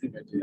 think I did.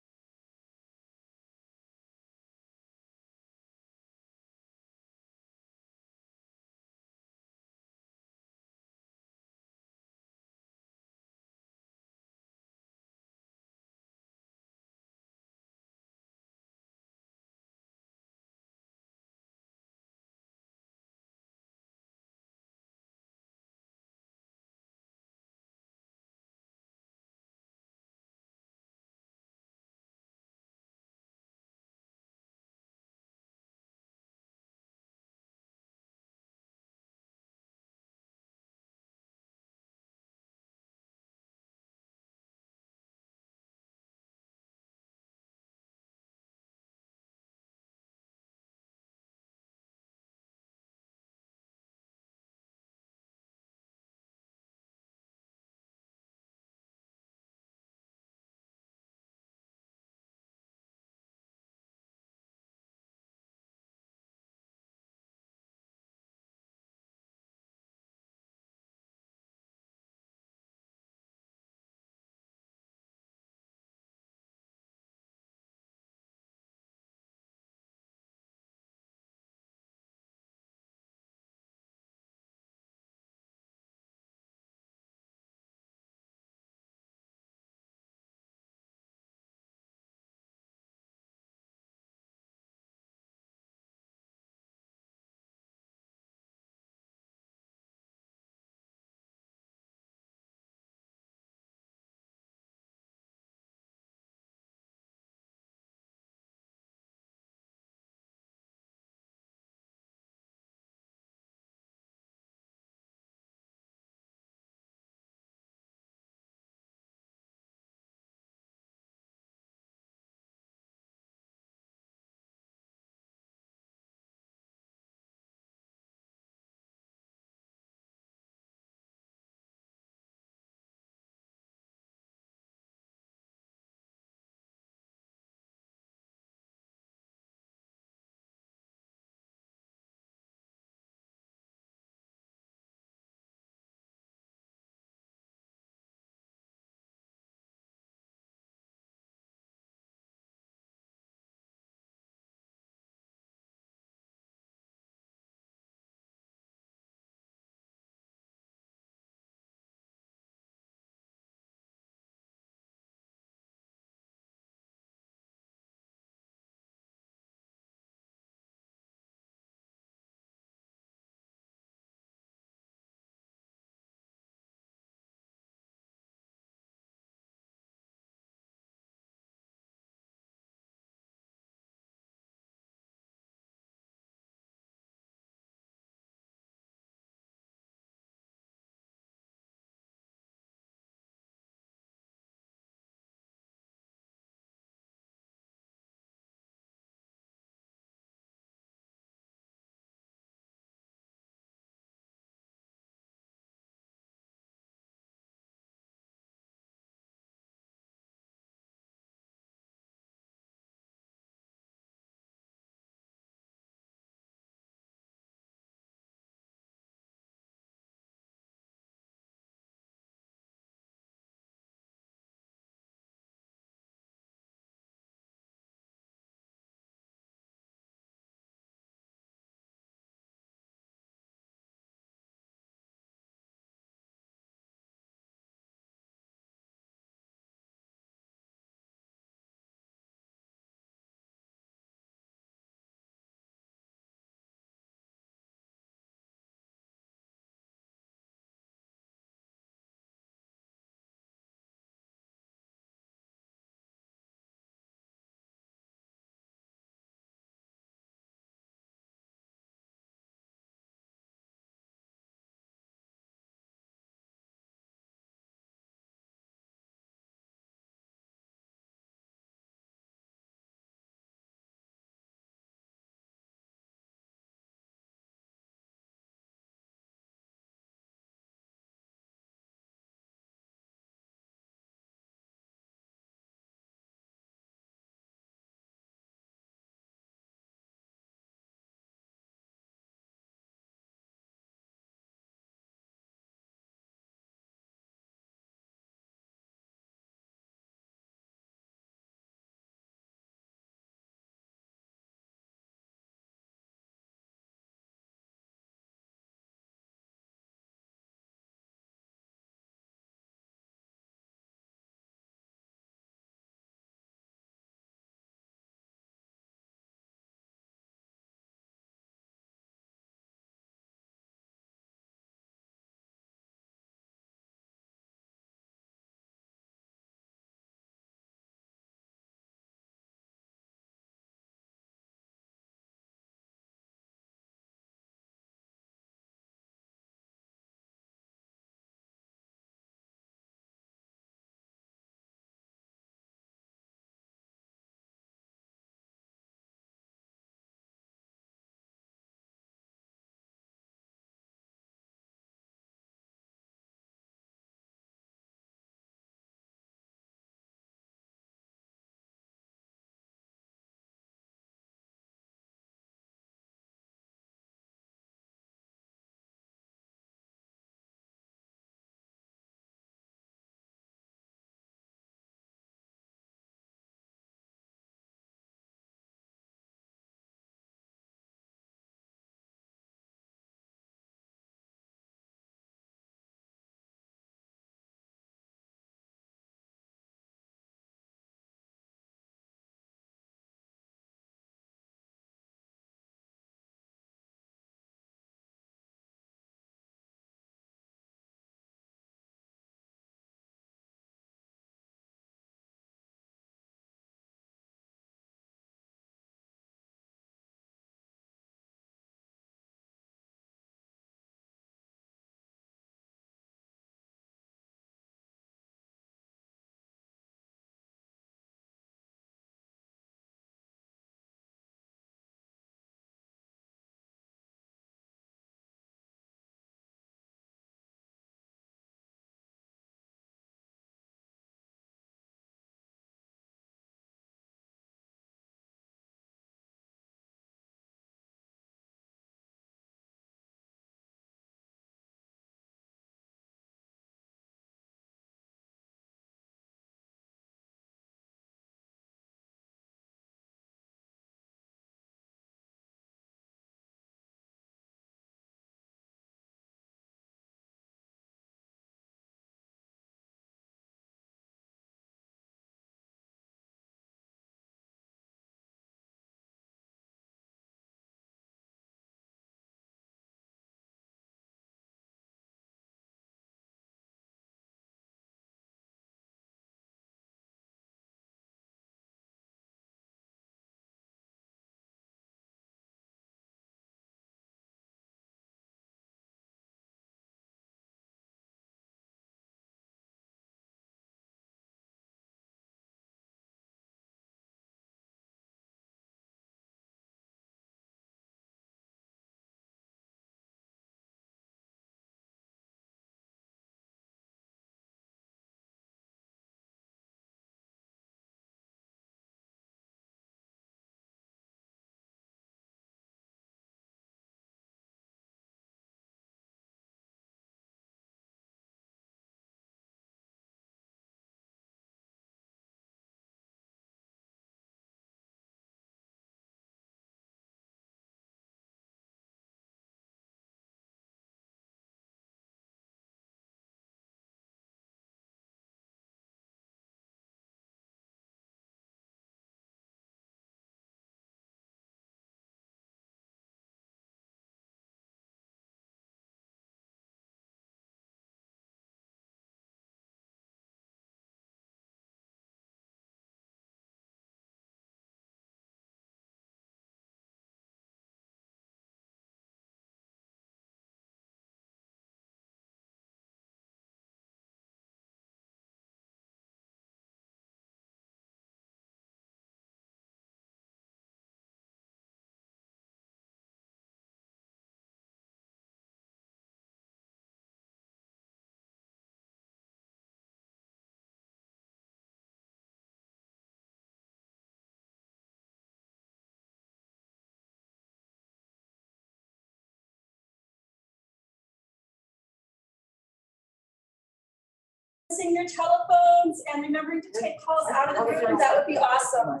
silencing your telephones and remembering to take calls out of the room, that would be awesome.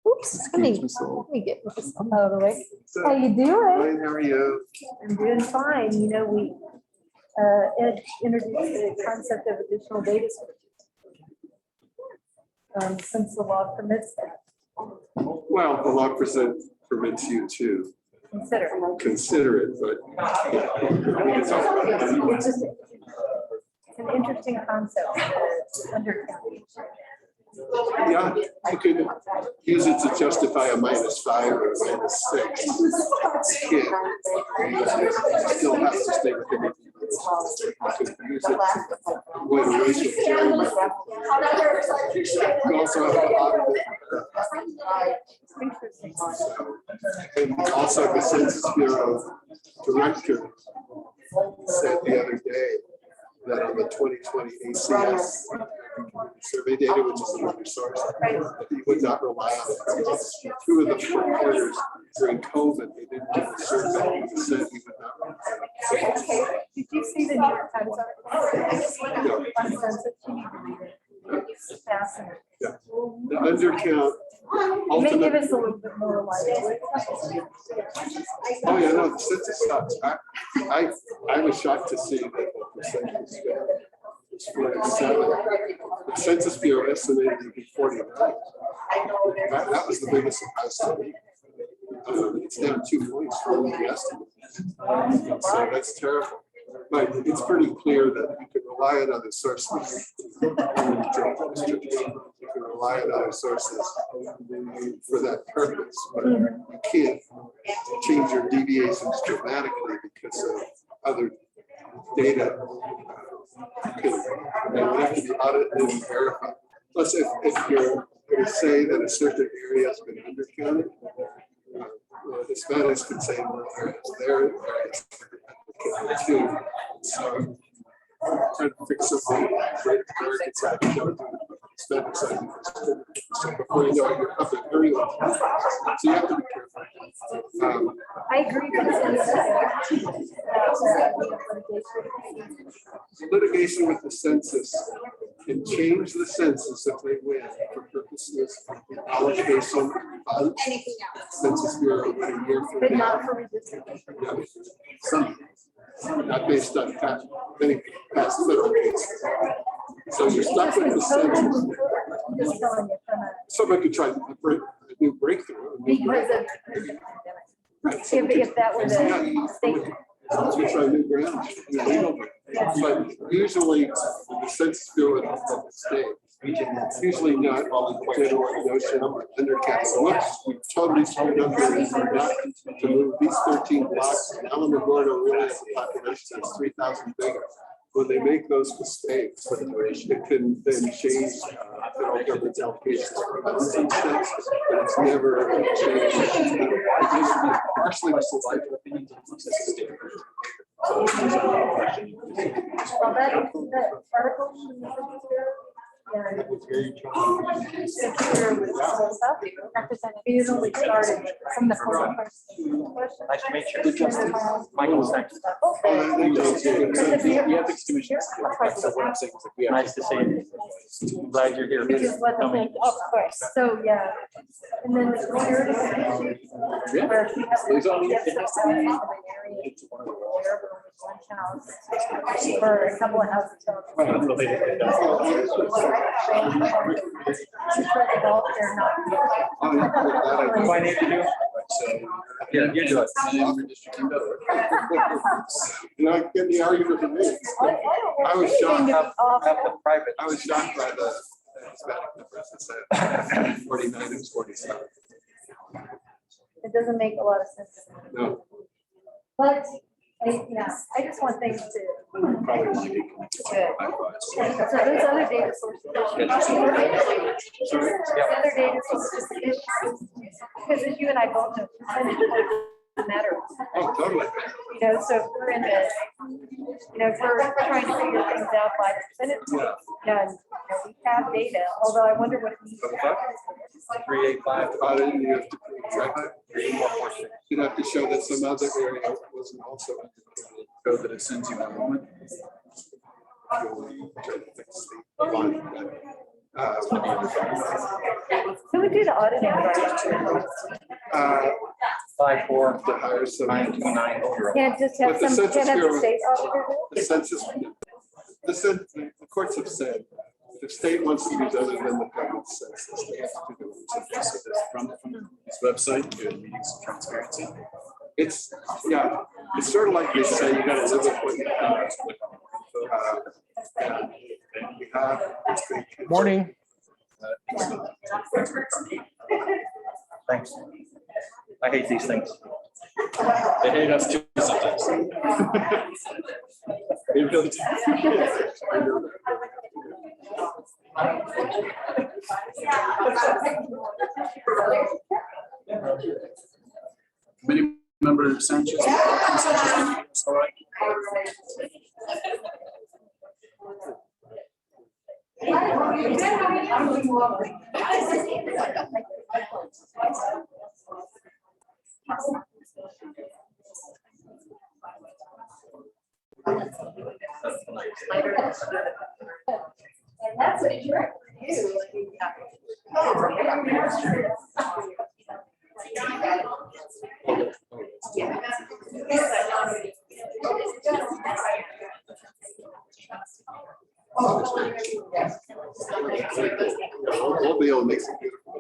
Oops, let me get this out of the way. How you doing? Fine, how are you? I'm doing fine. You know, we introduced the concept of additional data sources. Since the law permits that. Well, the law permits you to consider it, but It's just it's an interesting concept under county. yeah, you could use it to justify a -5 or a -6 hit. You still have to stay within it. You could use it to avoid a racial gerrymandering. You also have a lot of and also the Census Bureau director said the other day that on the 2020 ACS survey data, which is another source, he would not rely on it. Two of the years during COVID, they didn't do the survey. He said he would not rely on it. Did you see the New York Times article? On census? You need to read it. It's fascinating. Yeah. The undercount. You may give us a little bit more light. Oh yeah, no, the census sucks. I was shocked to see that the percentage was 47. The Census Bureau estimated it to be 49. That was the biggest surprise to me. It's down 2 points from the estimate. So that's terrible. But it's pretty clear that you can rely on other sources. You can rely on other sources for that purpose, but you can't change your deviations dramatically because of other data. They would have to be audited and verified. Plus, if you're going to say that a certain area has been undercounted, Hispanics can say more areas there too. So trying to fix something right American side, Hispanic side. So before you know it, you're up at everyone. So you have to be careful. I agree with Litigation with the census can change the census if they win for purposes of allocation of Census Bureau in a year from but now. not for redistricting. No. Some, not based on many past federal cases. So you're stuck with the census. I'm just telling you from a. Somebody could try a new breakthrough. Because of the pandemic. If that were the state. We try new ground, new legal ground. But usually the Census Bureau of the state, it's usually not general notion of undercount. So whoops, we totally screwed up here. We forgot to move these 13 blocks. And Alamogordo really has a population that's 3,000 bigger. When they make those mistakes, it can then change federal government's allocations for funds and stuff, but it's never changed. Partially with the life opinions of the state. Well, that article from the Census Bureau, yeah, it only started from the former question. Nice to meet you. Michael, thanks. You have extinguished. So what I'm saying is that we have. Nice to see you. I'm glad you're here. Which is what the thing, of course. So, yeah. And then the security issue. Where we have some area one house for a couple of houses. Unrelated. Do I need to do? Yeah, you do it. You're not getting the argument from me. I was shocked. Have the private. I was shocked by the Hispanic numbers that said 49 and 47. It doesn't make a lot of sense. No. But I just want things to. Good. So there's other data sources. Other data sources. Because as you and I both know, percentage points matter. Oh, totally. You know, so if we're in the, if we're trying to figure things out by percentage points, and we have data, although I wonder what it means. 385. You have to you'd have to show that some other area wasn't also Code that it sends you one moment. going to fix the line. Who would do the auditing of our? Uh, 5-4 to hire some. 929. Can't just have But the some, Census can't have the Bureau- state auditor do it? The census, the courts have said, if the state wants to use other than the government census, they have to do it. From this website, good meetings of transparency. It's, yeah, it's sort of like they say, you gotta live with what you have. And we have. Morning. Thanks. I hate these things. They hate us too sometimes. They really do. Committee member Sanchez. All right. And that's what you're We'll be able to make some beautiful.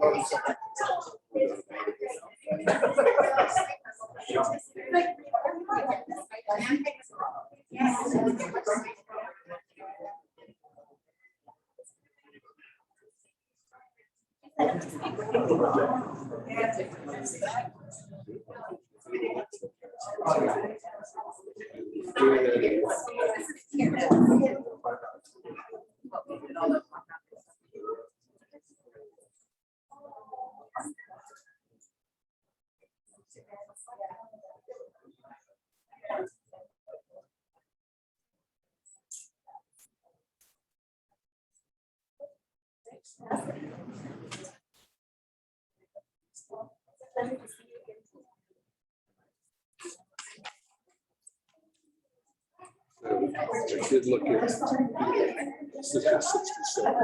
I did look at. 67.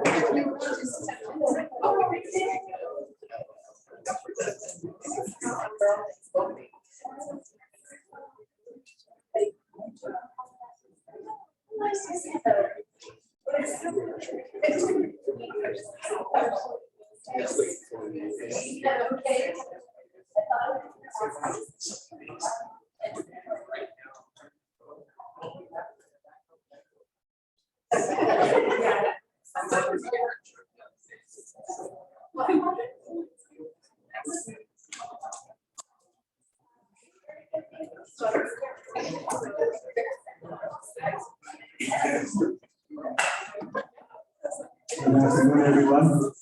Good afternoon, everyone.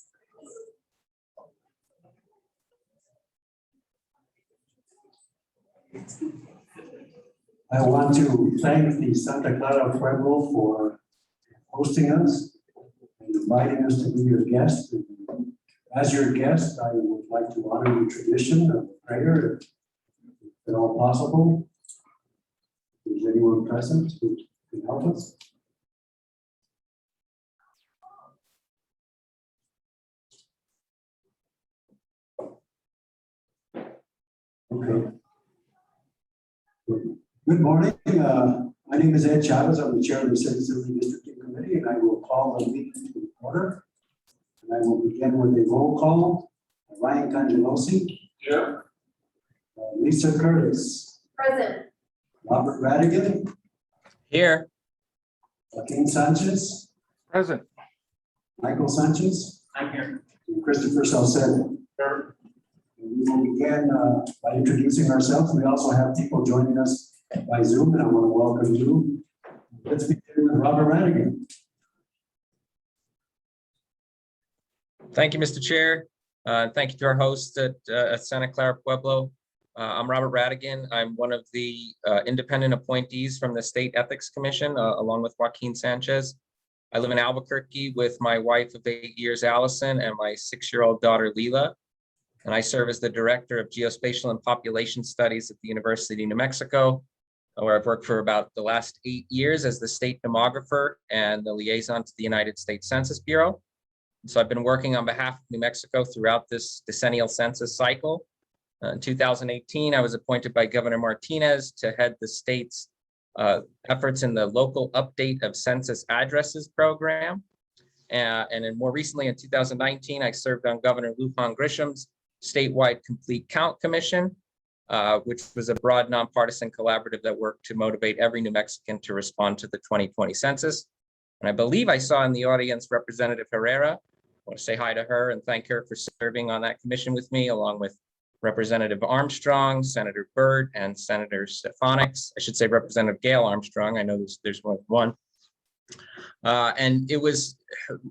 I want to thank the Santa Clara Pueblo for hosting us and inviting us to be your guest. As your guest, I would like to honor the tradition of prayer, if at all possible. Is anyone present who can help us? Okay. Good morning. My name is Ed Chavez. I'm the chair of the Citizens Redistricting Committee, and I will call the meeting to order. And I will begin with a roll call. Ryan Cangelosi. Here. Lisa Curtis. Present. Robert Radigan. Here. Joaquin Sanchez. Present. Michael Sanchez. I'm here. And Christopher Salcedo. Sure. We will begin by introducing ourselves. We also have people joining us by Zoom, and I want to welcome you. Let's begin with Robert Radigan. Thank you, Mr. Chair. Thank you to our host at Santa Clara Pueblo. I'm Robert Radigan. I'm one of the independent appointees from the State Ethics Commission, along with Joaquin Sanchez. I live in Albuquerque with my wife of 8 years, Allison, and my 6-year-old daughter, Leela. And I serve as the Director of Geospatial and Population Studies at the University of New Mexico. where I've worked for about the last 8 years as the state demographer and the liaison to the United States Census Bureau. So I've been working on behalf of New Mexico throughout this decennial census cycle. In 2018, I was appointed by Governor Martinez to head the state's efforts in the local update of census addresses program. And then more recently in 2019, I served on Governor Lujan Grisham's statewide Complete Count Commission, which was a broad nonpartisan collaborative that worked to motivate every New Mexican to respond to the 2020 census. And I believe I saw in the audience Representative Herrera. I want to say hi to her and thank her for serving on that commission with me, along with Representative Armstrong, Senator Byrd, and Senator Stefanix. I should say Representative Gail Armstrong. I know there's one. And it was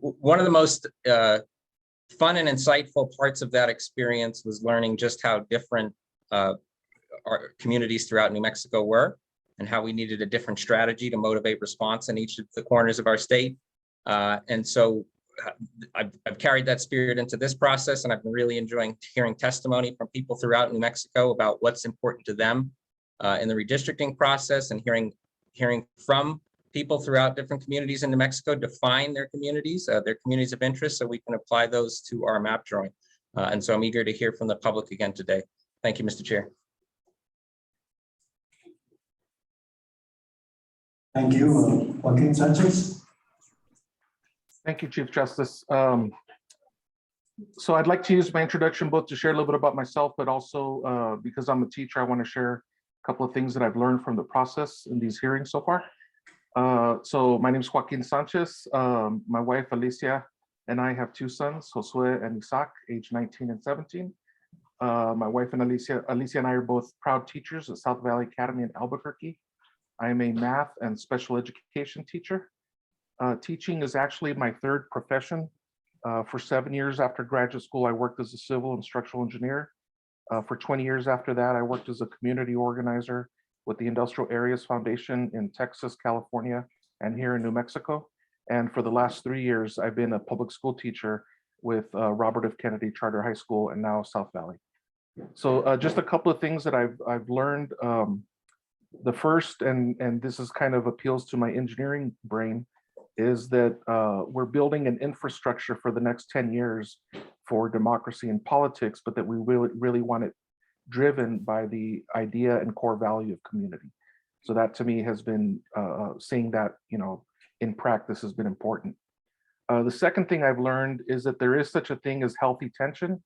one of the most fun and insightful parts of that experience was learning just how different our communities throughout New Mexico were and how we needed a different strategy to motivate response in each of the corners of our state. And so I've carried that spirit into this process, and I've been really enjoying hearing testimony from people throughout New Mexico about what's important to them in the redistricting process, and hearing from people throughout different communities in New Mexico define their communities of interest, so we can apply those to our map drawing. And so I'm eager to hear from the public again today. Thank you, Mr. Chair. Thank you, Joaquin Sanchez. Thank you, Chief Justice. So I'd like to use my introduction both to share a little bit about myself, but also because I'm a teacher, I want to share a couple of things that I've learned from the process in these hearings so far. So my name is Joaquin Sanchez. My wife, Alicia, and I have two sons, Josue and Isaac, age 19 and 17. My wife and Alicia and I are both proud teachers at South Valley Academy in Albuquerque. I am a math and special education teacher. Teaching is actually my third profession. For 7 years after graduate school, I worked as a civil and structural engineer. For 20 years after that, I worked as a community organizer with the Industrial Areas Foundation in Texas, California, and here in New Mexico. And for the last 3 years, I've been a public school teacher with Robert F. Kennedy Charter High School and now South Valley. So just a couple of things that I've learned. The first, and this is kind of appeals to my engineering brain, is that we're building an infrastructure for the next 10 years for democracy and politics, but that we really want it driven by the idea and core value of community. So that to me has been, seeing that, in practice has been important. The second thing I've learned is that there is such a thing as healthy tension.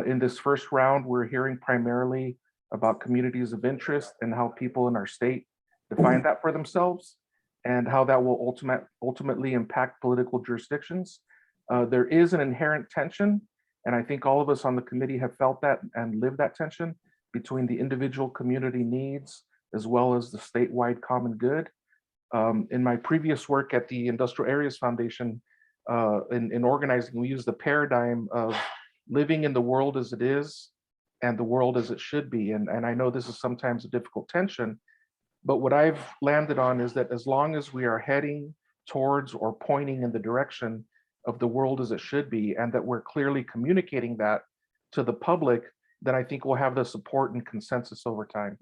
In this first round, we're hearing primarily about communities of interest and how people in our state define that for themselves, and how that will ultimately impact political jurisdictions. There is an inherent tension, and I think all of us on the committee have felt that and lived that tension between the individual community needs as well as the statewide common good. In my previous work at the Industrial Areas Foundation, in organizing, we use the paradigm of living in the world as it is and the world as it should be. And I know this is sometimes a difficult tension, but what I've landed on is that as long as we are heading towards or pointing in the direction of the world as it should be, and that we're clearly communicating that to the public, then I think we'll have the support and consensus over time.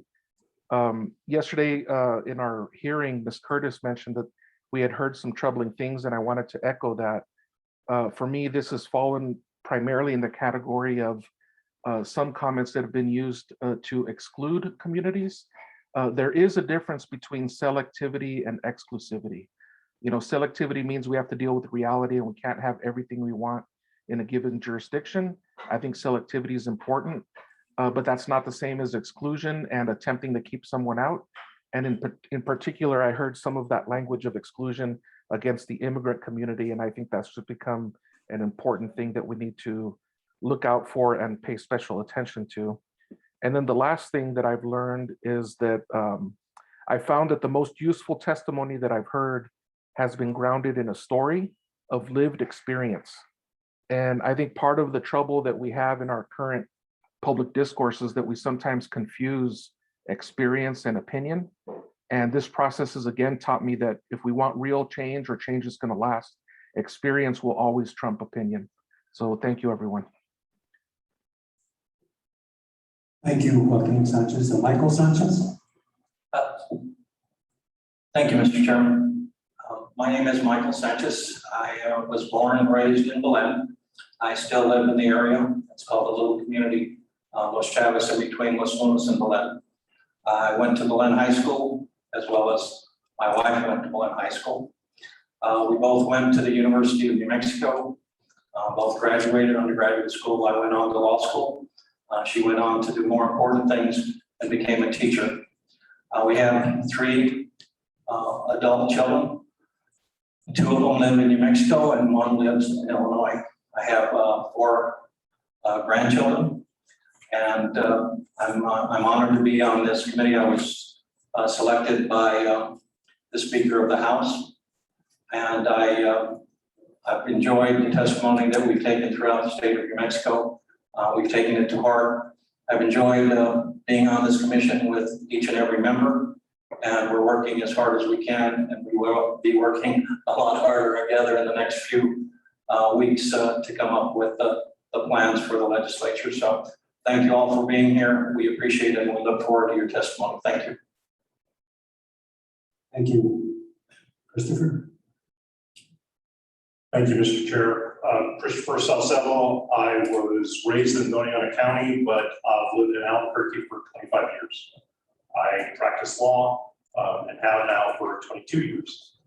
Yesterday in our hearing, Ms. Curtis mentioned that we had heard some troubling things, and I wanted to echo that. For me, this has fallen primarily in the category of some comments that have been used to exclude communities. There is a difference between selectivity and exclusivity. Selectivity means we have to deal with reality and we can't have everything we want in a given jurisdiction. I think selectivity is important, but that's not the same as exclusion and attempting to keep someone out. And in particular, I heard some of that language of exclusion against the immigrant community, and I think that's just become an important thing that we need to look out for and pay special attention to. And then the last thing that I've learned is that I found that the most useful testimony that I've heard has been grounded in a story of lived experience. And I think part of the trouble that we have in our current public discourse is that we sometimes confuse experience and opinion. And this process has again taught me that if we want real change or change is going to last, experience will always trump opinion. So thank you, everyone. Thank you, Joaquin Sanchez. Michael Sanchez. Thank you, Mr. Chairman. My name is Michael Sanchez. I was born and raised in Belen. I still live in the area. It's called the little community, Los Chavez, in between Los Lunas and Belen. I went to Belen High School, as well as my wife went to Belen High School. We both went to the University of New Mexico, both graduated undergraduate school. I went on to law school. She went on to do more important things and became a teacher. We have 3 adult children. 2 of them live in New Mexico and 1 lives in Illinois. I have 4 grandchildren, and I'm honored to be on this committee. I was selected by the Speaker of the House, and I've enjoyed the testimony that we've taken throughout the state of New Mexico. We've taken it to heart. I've enjoyed being on this commission with each and every member, and we're working as hard as we can, and we will be working a lot harder together in the next few weeks to come up with the plans for the legislature. So thank you all for being here. We appreciate it, and we look forward to your testimony. Thank you. Thank you. Christopher? Thank you, Mr. Chair. Christopher Salcedo. I was raised in Doñana County, but lived in Albuquerque for 25 years. I practice law and have now for 22 years.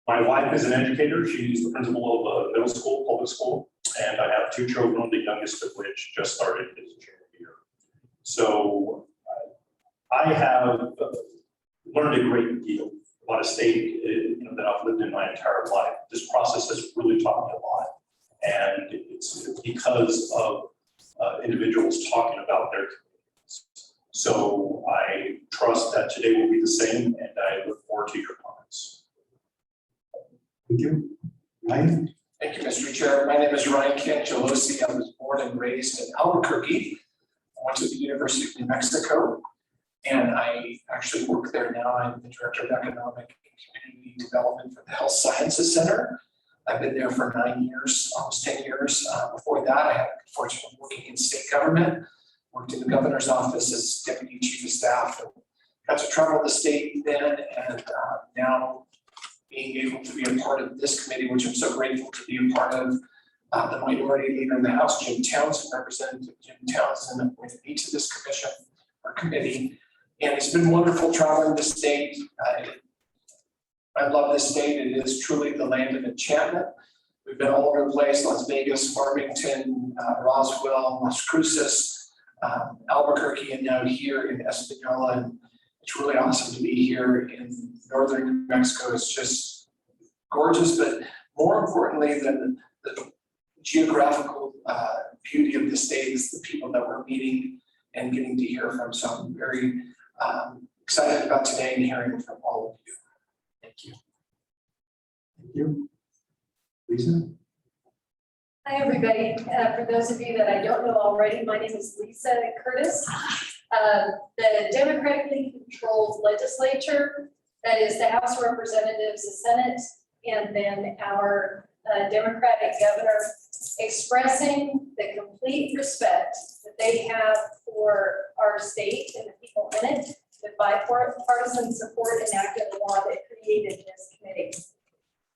My wife is an educator. She's the principal of a middle school, public school, and I have 2 children, the youngest of which just started his junior year. So I have learned a great deal about a state that I've lived in my entire life. This process has really taught me a lot, and it's because of individuals talking about their communities. So I trust that today will be the same, and I look forward to your comments. Thank you. Ryan? Thank you, Mr. Chair. My name is Ryan Cangelosi. I was born and raised in Albuquerque. I went to the University of New Mexico, and I actually work there now. I'm the Director of Economic and Community Development for the Health Sciences Center. I've been there for 9 years, almost 10 years. Before that, I had the fortune of working in state government, worked in the governor's office as Deputy Chief of Staff, and got to travel the state then, and now being able to be a part of this committee, which I'm so grateful to be a part of. The minority leader in the House, Jim Townsend, Representative Jim Townsend, appointed me to this commission or committee. And it's been wonderful traveling the state. I love this state. It is truly the land of enchantment. We've been all over the place: Las Vegas, Farmington, Roswell, Las Cruces, Albuquerque, and now here in Espanola. And it's really awesome to be here in northern New Mexico. It's just gorgeous, but more importantly than the geographical beauty of the state is the people that we're meeting and getting to hear from. So I'm very excited about today and hearing from all of you. Thank you. Thank you. Lisa? Hi, everybody. For those of you that I don't know already, my name is Lisa Curtis. The democratically controlled legislature, that is the House of Representatives, the Senate, and then our Democratic governor, expressing the complete respect that they have for our state and the people in it, the bipartisan support enacted law that created this committee.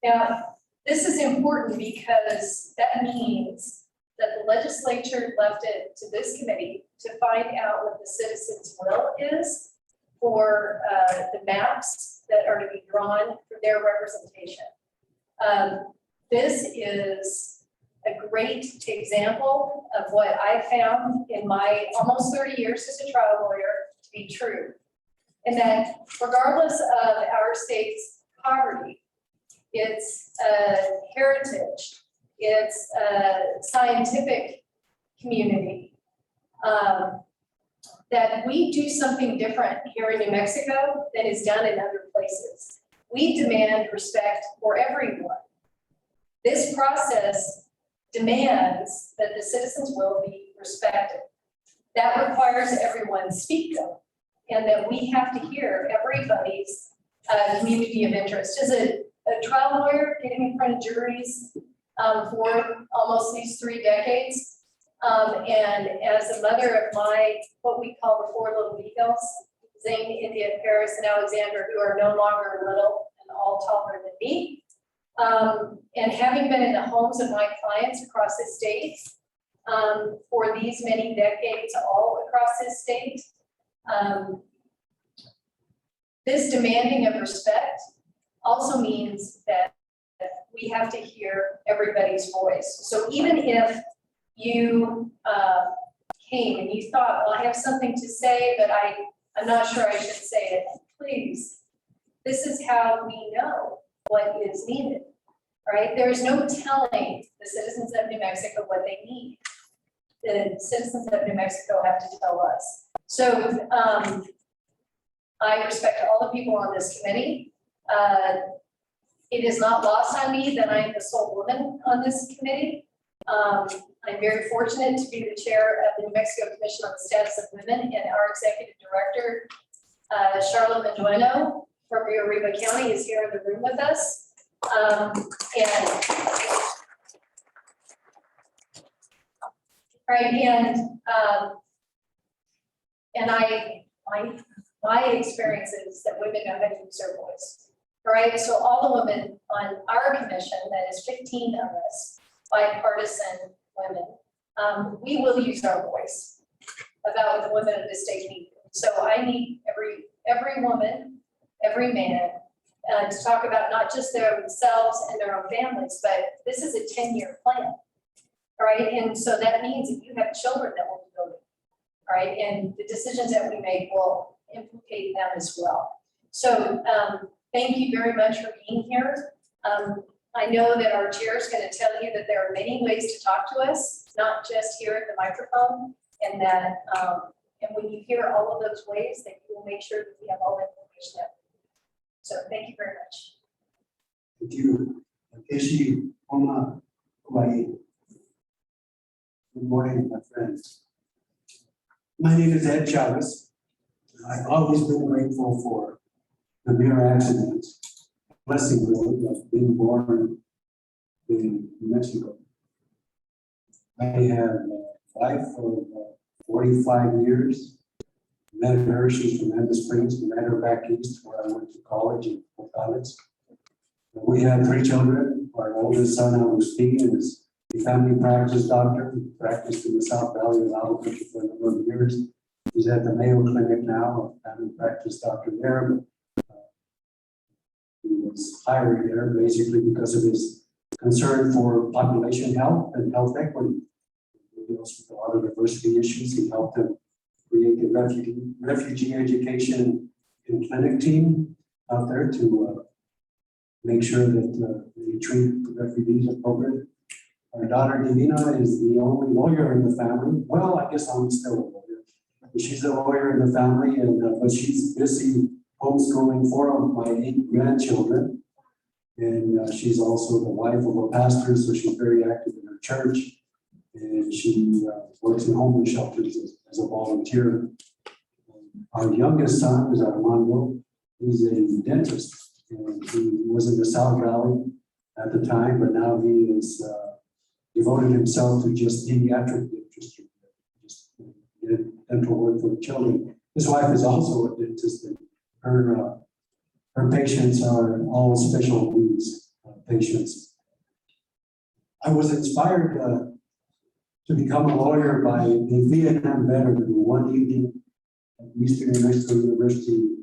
Now, this is important because that means that the legislature left it to this committee to find out what the citizens' will is for the maps that are to be drawn for their representation. This is a great example of what I found in my almost 30 years as a trial lawyer to be true. And that regardless of our state's poverty, its heritage, its scientific community, that we do something different here in New Mexico than is done in other places. We demand respect for everyone. This process demands that the citizens' will be respected. That requires everyone speak up, and that we have to hear everybody's community of interest. As a trial lawyer getting in front of juries for almost these 3 decades, and as a mother of what we call the 4 little beagles, Zane, India, Paris, and Alexander, who are no longer little and all taller than me. And having been in the homes of my clients across this state for these many decades, all across this state, this demanding of respect also means that we have to hear everybody's voice. So even if you came and you thought, well, I have something to say, but I'm not sure I should say it, please, this is how we know what is needed, right? There is no telling the citizens of New Mexico what they need. The citizens of New Mexico have to tell us. So I respect all the people on this committee. It is not lost on me that I am the sole woman on this committee. I'm very fortunate to be the chair of the New Mexico Commission on the Status of Women, and our executive director, Charlotte Medueno from Rio Arriba County, is here in the room with us. My experience is that women know how to use their voice. All right, so all the women on our commission, that is 15 of us, bipartisan women, we will use our voice about what the women of this state need. So I need every woman, every man to talk about not just themselves and their own families, but this is a 10-year plan. All right, and so that means that you have children that will be building. All right, and the decisions that we make will implicate them as well. So thank you very much for being here. I know that our chair is going to tell you that there are many ways to talk to us, not just here at the microphone, and that and when you hear all of those ways, that you will make sure that we have all the information that we need. So thank you very much. Thank you. Takeshi Oma Hawaii. Good morning, my friends. My name is Ed Chavez. I've always been grateful for the mere accidents, blessing really of being born in New Mexico. I have a wife of 45 years. Met her, she's from Amber Springs. Met her back east where I went to college in Fort Collins. We have 3 children. Our oldest son, Agustin, is a family practice doctor. He practiced in the South Valley of Albuquerque for a number of years. He's at the Mayo Clinic now, a family practice doctor there. He was hired there basically because of his concern for population health and health equity. He deals with a lot of diversity issues. He helped them create the refugee education and clinic team out there to make sure that they treat the refugees appropriately. Our daughter Divina is the only lawyer in the family. Well, I guess I'm still a lawyer. She's a lawyer in the family, and but she's busy homeschooling 4 of my 8 grandchildren. And she's also the wife of a pastor, so she's very active in her church. And she works in homeless shelters as a volunteer. Our youngest son is Armando. He's a dentist, and he was in the South Valley at the time, but now he is devoted himself to just pediatric dentistry, just dental work for children. His wife is also a dentist, and her patients are all special needs patients. I was inspired to become a lawyer by a Vietnam veteran who one evening at Eastern New Mexico University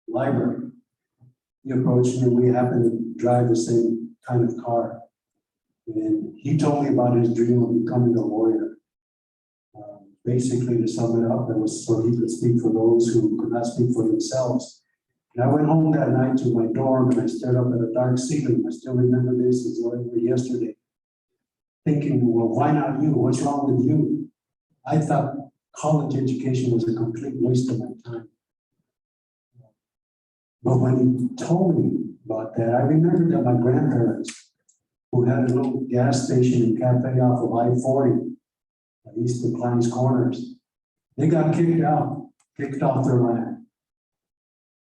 library. He approached me, and we happened to drive the same kind of car. And he told me about his dream of becoming a lawyer. Basically, to sum it up, it was so he could speak for those who could not speak for themselves. And I went home that night to my dorm, and I stared up at a dark ceiling. I still remember this as though it were yesterday. Thinking, well, why not you? What's wrong with you? I thought college education was a complete waste of my time. But when he told me about that, I remembered that my grandparents, who had a little gas station and cafe off of I-40, east of Klein's Corners, they got kicked off their land.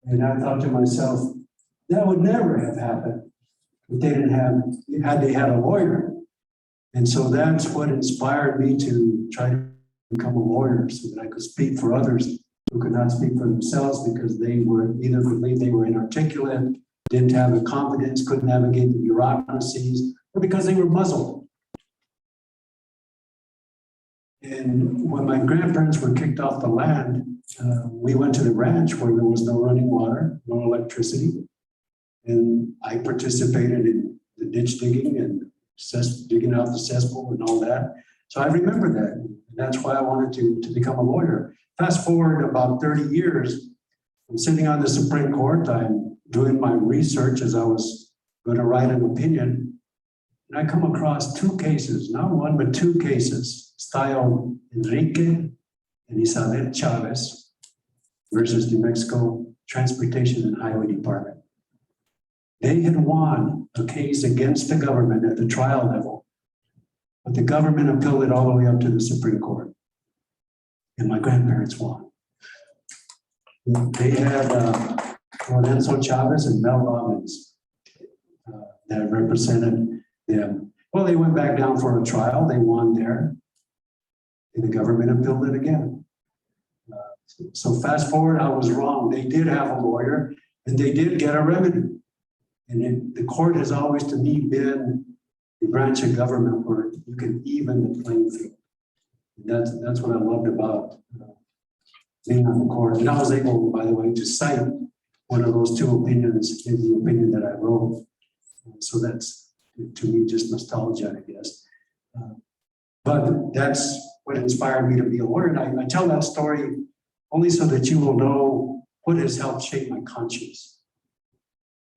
And I thought to myself, that would never have happened if they didn't had they had a lawyer. And so that's what inspired me to try to become a lawyer so that I could speak for others who could not speak for themselves because they were either believed they were inarticulate, didn't have the confidence, couldn't navigate the bureaucracies, or because they were muzzled. And when my grandparents were kicked off the land, we went to the ranch where there was no running water, no electricity. And I participated in the ditch digging and digging out the cesspool and all that. So I remember that. And that's why I wanted to become a lawyer. Fast forward about 30 years, I'm sitting on the Supreme Court. I'm doing my research as I was going to write an opinion. And I come across two cases, not one, but two cases, styled Enrique and Isabel Chavez versus New Mexico Transportation and Highway Department. They had won a case against the government at the trial level, but the government appealed it all the way up to the Supreme Court. And my grandparents won. They had Lorenzo Chavez and Mel Robbins that represented them. Well, they went back down for a trial. They won there. And the government appealed it again. So fast forward, I was wrong. They did have a lawyer and they did get a remedy. And the court has always, to me, been the branch of government where you can even the playing field. And that's what I loved about being on the court. And I was able, by the way, to cite one of those two opinions in the opinion that I wrote. So that's, to me, just nostalgia, I guess. But that's what inspired me to be a lawyer. And I tell that story only so that you will know what has helped shape my conscience.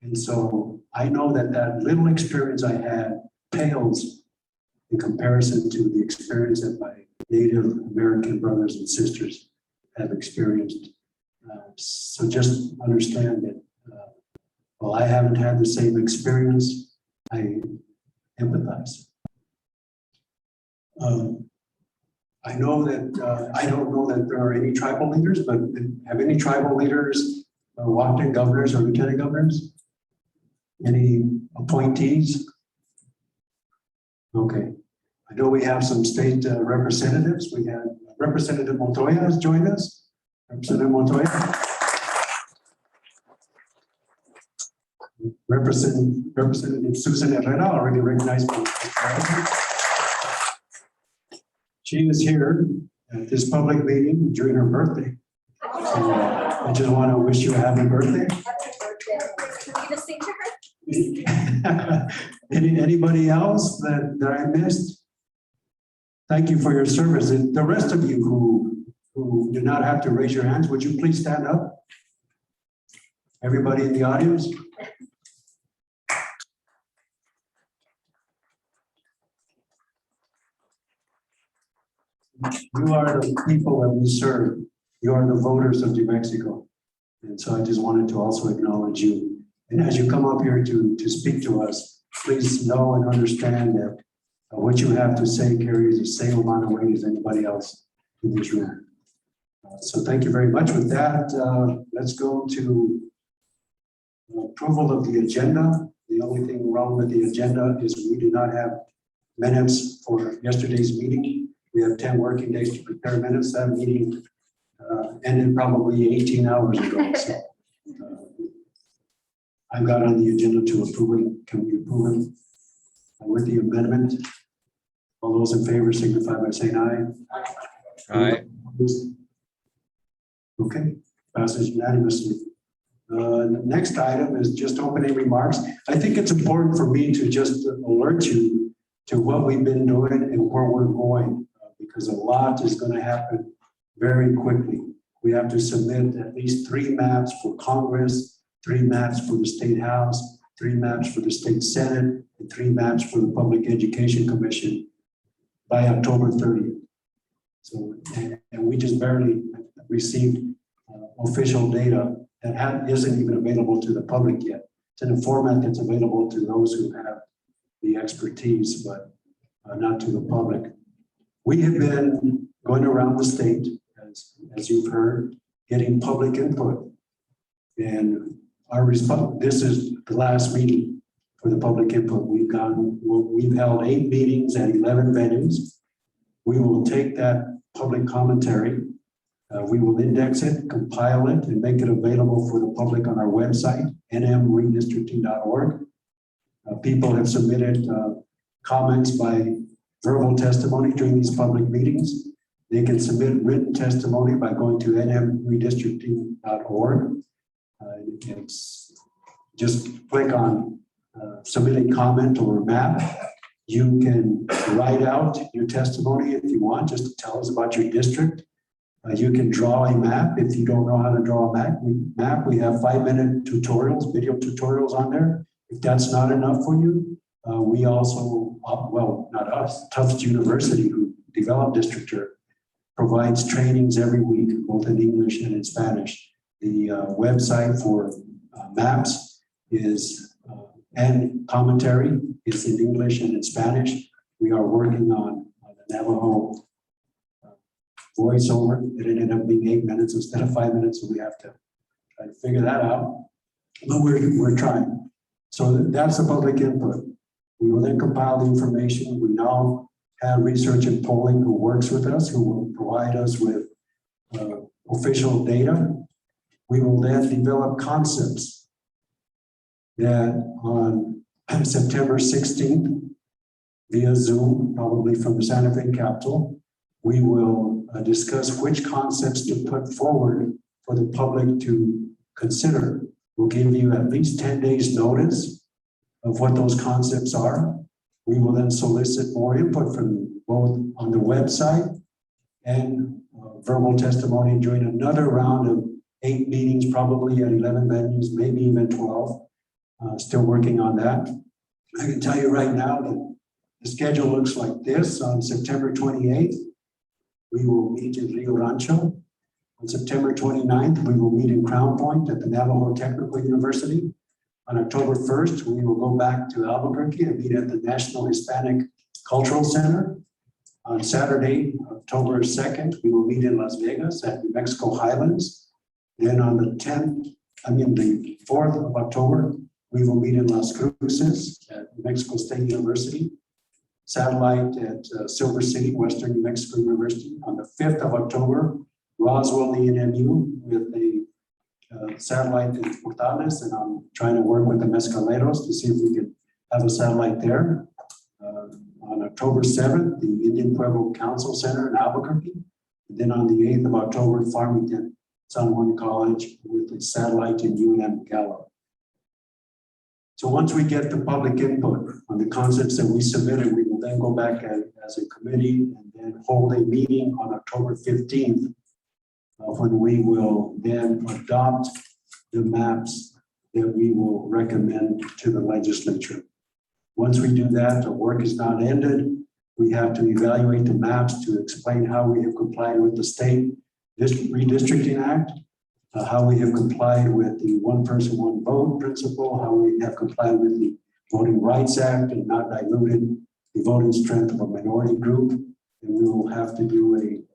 And so I know that that little experience I had pales in comparison to the experience that my Native American brothers and sisters have experienced. So just understand that while I haven't had the same experience, I empathize. I know that I don't know that there are any tribal leaders, but have any tribal leaders walked in, governors or lieutenant governors? Any appointees? Okay. I know we have some state representatives. We have Representative Montoya has joined us. Representative Montoya. Representative Susan Herrera, already recognized. She is here at this public meeting during her birthday. So I just want to wish you a happy birthday. Anybody else that I missed? Thank you for your service. And the rest of you who do not have to raise your hands, would you please stand up? Everybody in the audience? You are the people that we serve. You are the voters of New Mexico. And so I just wanted to also acknowledge you. And as you come up here to speak to us, please know and understand that what you have to say carries the same amount of weight as anybody else in this room. So thank you very much. With that, let's go to approval of the agenda. The only thing wrong with the agenda is we do not have minutes for yesterday's meeting. We have 10 working days to prepare minutes. That meeting ended probably 18 hours ago. So I've got on the agenda to approve it. Can we approve it with the amendment? All those in favor signify by saying aye. Aye. Okay, passes unanimously. The next item is just opening remarks. I think it's important for me to just alert you to what we've been doing and where we're going, because a lot is going to happen very quickly. We have to submit at least 3 maps for Congress, 3 maps for the State House, 3 maps for the State Senate, and 3 maps for the Public Education Commission by October 30th. So, and we just barely received official data that isn't even available to the public yet. It's in a format that's available to those who have the expertise, but not to the public. We have been going around the state, as you've heard, getting public input. And our response, this is the last meeting for the public input. We've held 8 meetings at 11 venues. We will take that public commentary We will index it, compile it, and make it available for the public on our website, nmredistricting.org. People have submitted comments by verbal testimony during these public meetings. They can submit written testimony by going to nmredistricting.org. It's just click on submitting comment or map. You can write out your testimony if you want, just to tell us about your district. You can draw a map if you don't know how to draw a map. We have 5-minute tutorials, video tutorials on there. If that's not enough for you, we also, well, not us, Tufts University, who developed Districter, provides trainings every week, both in English and in Spanish. The website for maps is, and commentary is in English and in Spanish. We are working on the Navajo voiceover. It ended up being 8 minutes instead of 5 minutes, so we have to try to figure that out. But we're trying. So that's the public input. We will then compile the information. We now have research and polling who works with us, who will provide us with official data. We will then develop concepts that on September 16th, via Zoom, probably from the Santa Fe Capitol, we will discuss which concepts to put forward for the public to consider. We'll give you at least 10 days notice of what those concepts are. We will then solicit more input from you, both on the website and verbal testimony during another round of 8 meetings, probably at 11 venues, maybe even 12. Still working on that. I can tell you right now that the schedule looks like this. On September 28th, we will meet in Rio Rancho. On September 29th, we will meet in Crown Point at the Navajo Technical University. On October 1st, we will go back to Albuquerque and meet at the National Hispanic Cultural Center. On Saturday, October 2nd, we will meet in Las Vegas at New Mexico Highlands. Then on the 4th of October, we will meet in Las Cruces at New Mexico State University. Satellite at Silver City, Western New Mexico University. On the 5th of October, Roswell ENMU with a satellite in Portales, and I'm trying to work with the Mescaleros to see if we can have a satellite there. On October 7th, the Indian Pueblo Council Center in Albuquerque. And then on the 8th of October, Farmington, San Juan College with a satellite in UNM Gallup. So once we get the public input on the concepts that we submitted, we will then go back as a committee and then hold a meeting on October 15th when we will then adopt the maps that we will recommend to the legislature. Once we do that, the work is not ended. We have to evaluate the maps to explain how we have complied with the state redistricting act, how we have complied with the one person, one vote principle, how we have complied with the Voting Rights Act and not diluted the voting strength of a minority group. And we will have to do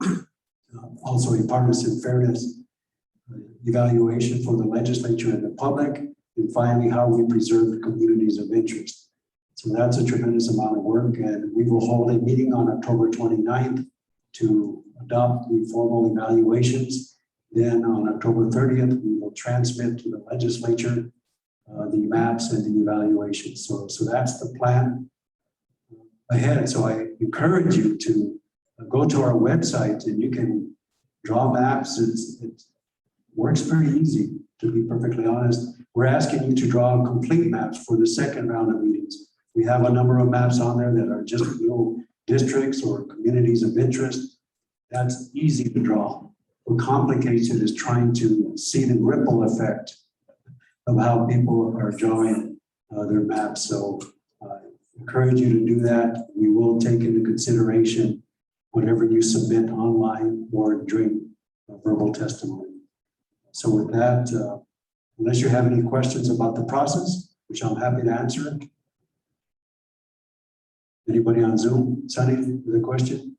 also a partisan fairness evaluation for the legislature and the public, and finally, how we preserve the communities of interest. So that's a tremendous amount of work, and we will hold a meeting on October 29th to adopt the formal evaluations. Then on October 30th, we will transmit to the legislature the maps and the evaluations. So that's the plan ahead. So I encourage you to go to our website and you can draw maps. It works pretty easy, to be perfectly honest. We're asking you to draw complete maps for the second round of meetings. We have a number of maps on there that are just little districts or communities of interest. That's easy to draw. What complicates it is trying to see the ripple effect of how people are drawing their maps. So I encourage you to do that. We will take into consideration whatever you submit online or during verbal testimony. So with that, unless you have any questions about the process, which I'm happy to answer. Anybody on Zoom? Sunny, with a question?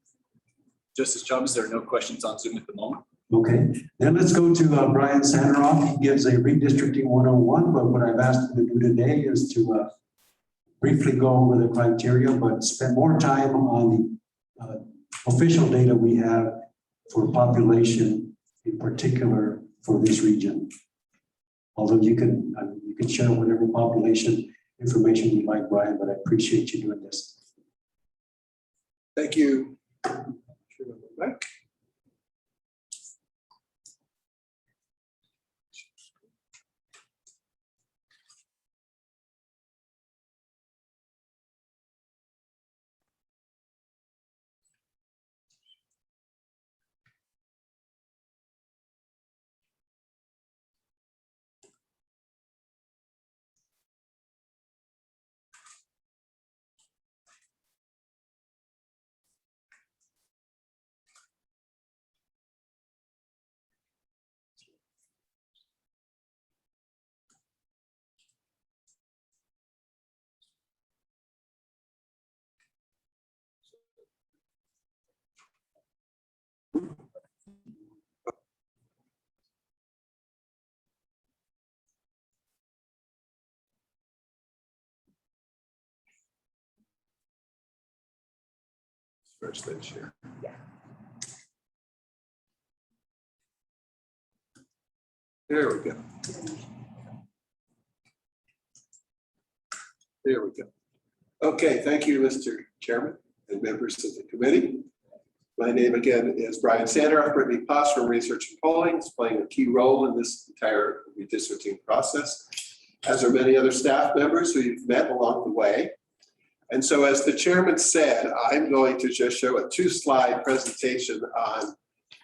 Justice Chavez, there are no questions on Zoom at the moment. Okay, then let's go to Brian Sanderoff. He gives a redistricting 101, but what I've asked him to do today is to briefly go over the criteria, but spend more time on the official data we have for population in particular for this region. Although you can share whatever population information you like, Brian, but I appreciate you doing this. Thank you. Mike? First then share. There we go. There we go. Okay, thank you, Mr. Chairman and members of the committee. My name again is Brian Sanderoff. Brittany Poss from Research and Polling is playing a key role in this entire redistricting process, as are many other staff members who you've met along the way. And so, as the chairman said, I'm going to just show a 2-slide presentation on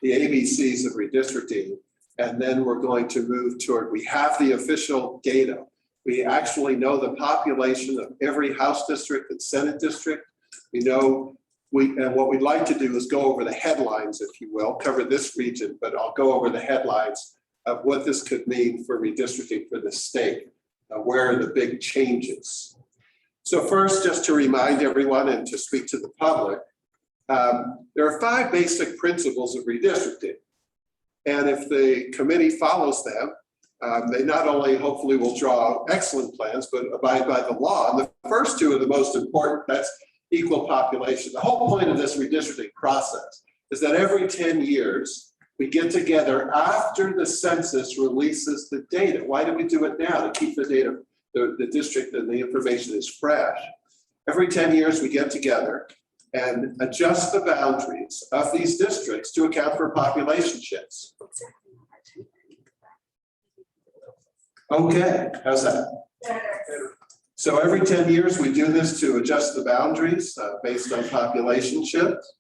the ABCs of redistricting, and then we're going to move toward, we have the official data. We actually know the population of every House district and Senate district. We know, and what we'd like to do is go over the headlines, if you will, cover this region, but I'll go over the headlines of what this could mean for redistricting for the state. Where are the big changes? So first, just to remind everyone and to speak to the public, there are 5 basic principles of redistricting. And if the committee follows them, they not only hopefully will draw excellent plans, but abide by the law. And the first 2 are the most important. That's equal population. The whole point of this redistricting process is that every 10 years, we get together after the census releases the data. Why do we do it now? To keep the data, the district and the information is fresh. Every 10 years, we get together and adjust the boundaries of these districts to account for population shifts. Okay, how's that? So every 10 years, we do this to adjust the boundaries based on population shifts.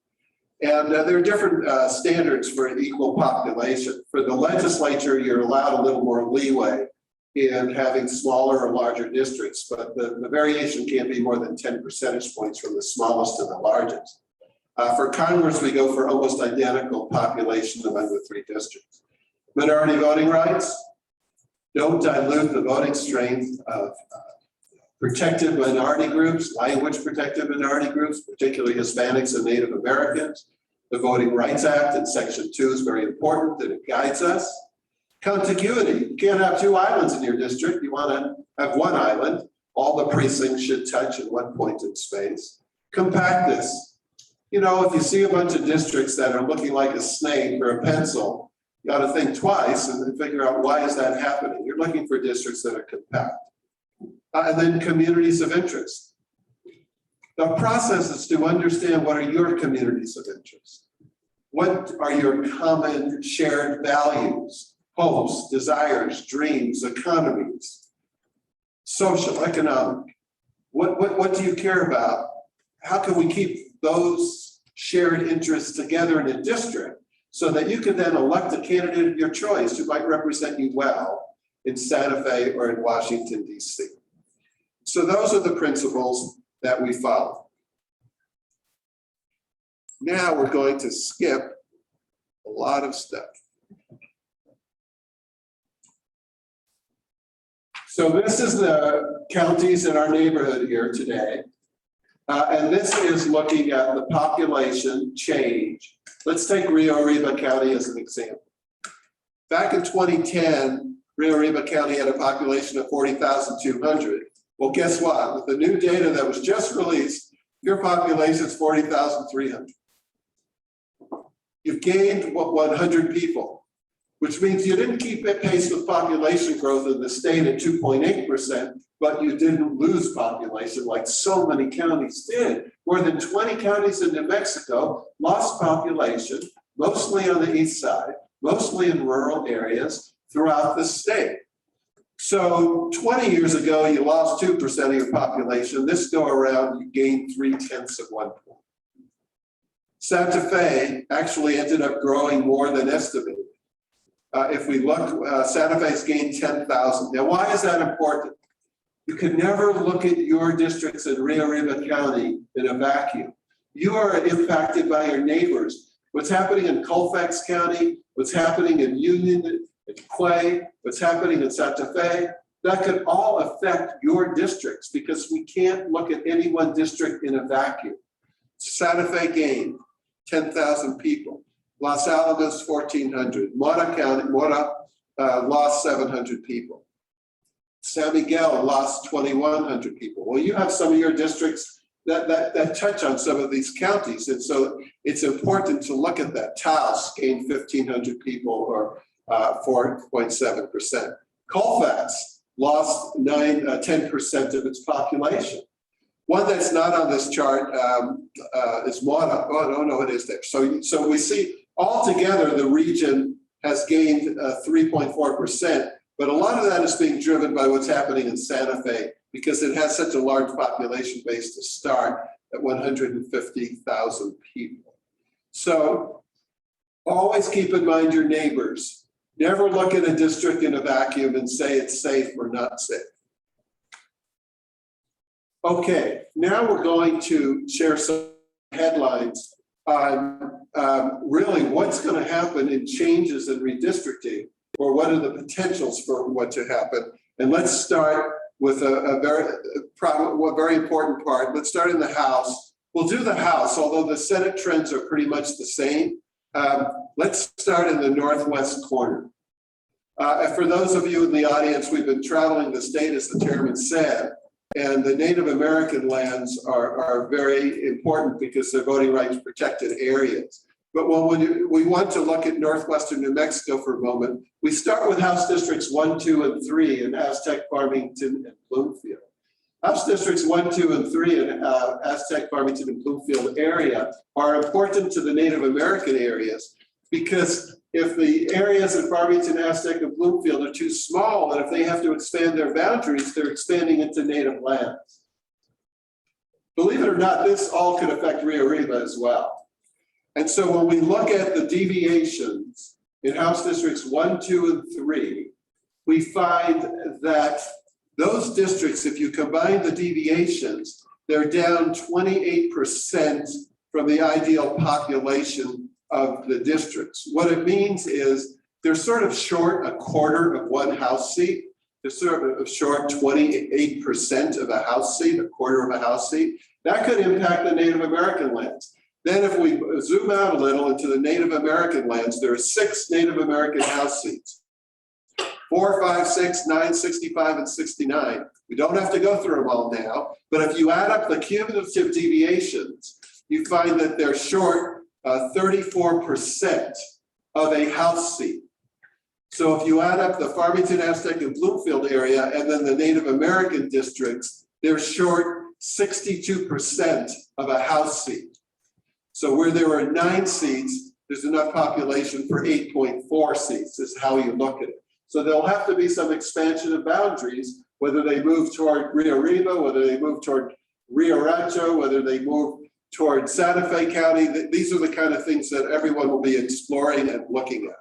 And there are different standards for an equal population. For the legislature, you're allowed a little more leeway in having smaller or larger districts, but the variation can't be more than 10 percentage points from the smallest to the largest. For Congress, we go for almost identical population among the 3 districts. Minority voting rights, don't dilute the voting strength of protected minority groups, language protected minority groups, particularly Hispanics and Native Americans. The Voting Rights Act in Section 2 is very important that it guides us. Contiguity, you can't have 2 islands in your district. You want to have 1 island. All the precincts should touch in 1 point in space. Compactness. You know, if you see a bunch of districts that are looking like a snake or a pencil, you got to think twice and then figure out why is that happening. You're looking for districts that are compact. And then communities of interest. The process is to understand what are your communities of interest. What are your common shared values, hopes, desires, dreams, economies, social, economic? What do you care about? How can we keep those shared interests together in a district so that you can then elect a candidate of your choice who might represent you well in Santa Fe or in Washington, D.C. So those are the principles that we follow. Now we're going to skip a lot of stuff. So this is the counties in our neighborhood here today. And this is looking at the population change. Let's take Rio Arriba County as an example. Back in 2010, Rio Arriba County had a population of 40,200. Well, guess what? With the new data that was just released, your population is 40,300. You've gained 100 people. which means you didn't keep it pace with population growth in the state at 2.8%, but you didn't lose population like so many counties did. More than 20 counties in New Mexico lost population, mostly on the east side, mostly in rural areas throughout the state. So 20 years ago, you lost 2% of your population. This go around, you gained 0.3 point. Santa Fe actually ended up growing more than estimated. If we look, Santa Fe's gained 10,000. Now, why is that important? You can never look at your districts in Rio Arriba County in a vacuum. You are impacted by your neighbors. What's happening in Colfax County, what's happening in Union, in Quay, what's happening in Santa Fe, that could all affect your districts because we can't look at any one district in a vacuum. Santa Fe gained 10,000 people. Los Alamos, 1,400. Mora lost 700 people. San Miguel lost 2,100 people. Well, you have some of your districts that touch on some of these counties. And so it's important to look at that. Taos gained 1,500 people or 4.7%. Colfax lost 10% of its population. One that's not on this chart is Mora. Oh, no, it is there. So we see altogether the region has gained 3.4%, but a lot of that is being driven by what's happening in Santa Fe because it has such a large population base to start at 150,000 people. So always keep in mind your neighbors. Never look at a district in a vacuum and say it's safe or not safe. Okay, now we're going to share some headlines on really what's going to happen in changes in redistricting, or what are the potentials for what to happen. And let's start with a very important part. Let's start in the House. We'll do the House, although the Senate trends are pretty much the same. Let's start in the northwest corner. For those of you in the audience, we've been traveling the state, as the chairman said, and the Native American lands are very important because they're voting rights protected areas. But when we want to look at northwestern New Mexico for a moment, we start with House Districts 1, 2, and 3 in Aztec, Farmington, and Bloomfield. House Districts 1, 2, and 3 in Aztec, Farmington, and Bloomfield area are important to the Native American areas because if the areas in Farmington, Aztec, and Bloomfield are too small, and if they have to expand their boundaries, they're expanding into native lands. Believe it or not, this all could affect Rio Arriba as well. And so when we look at the deviations in House Districts 1, 2, and 3, we find that those districts, if you combine the deviations, they're down 28% from the ideal population of the districts. What it means is they're sort of short a quarter of one House seat. They're sort of short 28% of a House seat, a quarter of a House seat. That could impact the Native American lands. Then if we zoom out a little into the Native American lands, there are 6 Native American House seats. 4, 5, 6, 9, 65, and 69. We don't have to go through them all now, but if you add up the cumulative deviations, you find that they're short 34% of a House seat. So if you add up the Farmington, Aztec, and Bloomfield area, and then the Native American districts, they're short 62% of a House seat. So where there are 9 seats, there's enough population for 8.4 seats, is how you look at it. So there'll have to be some expansion of boundaries, whether they move toward Rio Arriba, whether they move toward Rio Rancho, whether they move toward Santa Fe County. These are the kind of things that everyone will be exploring and looking at.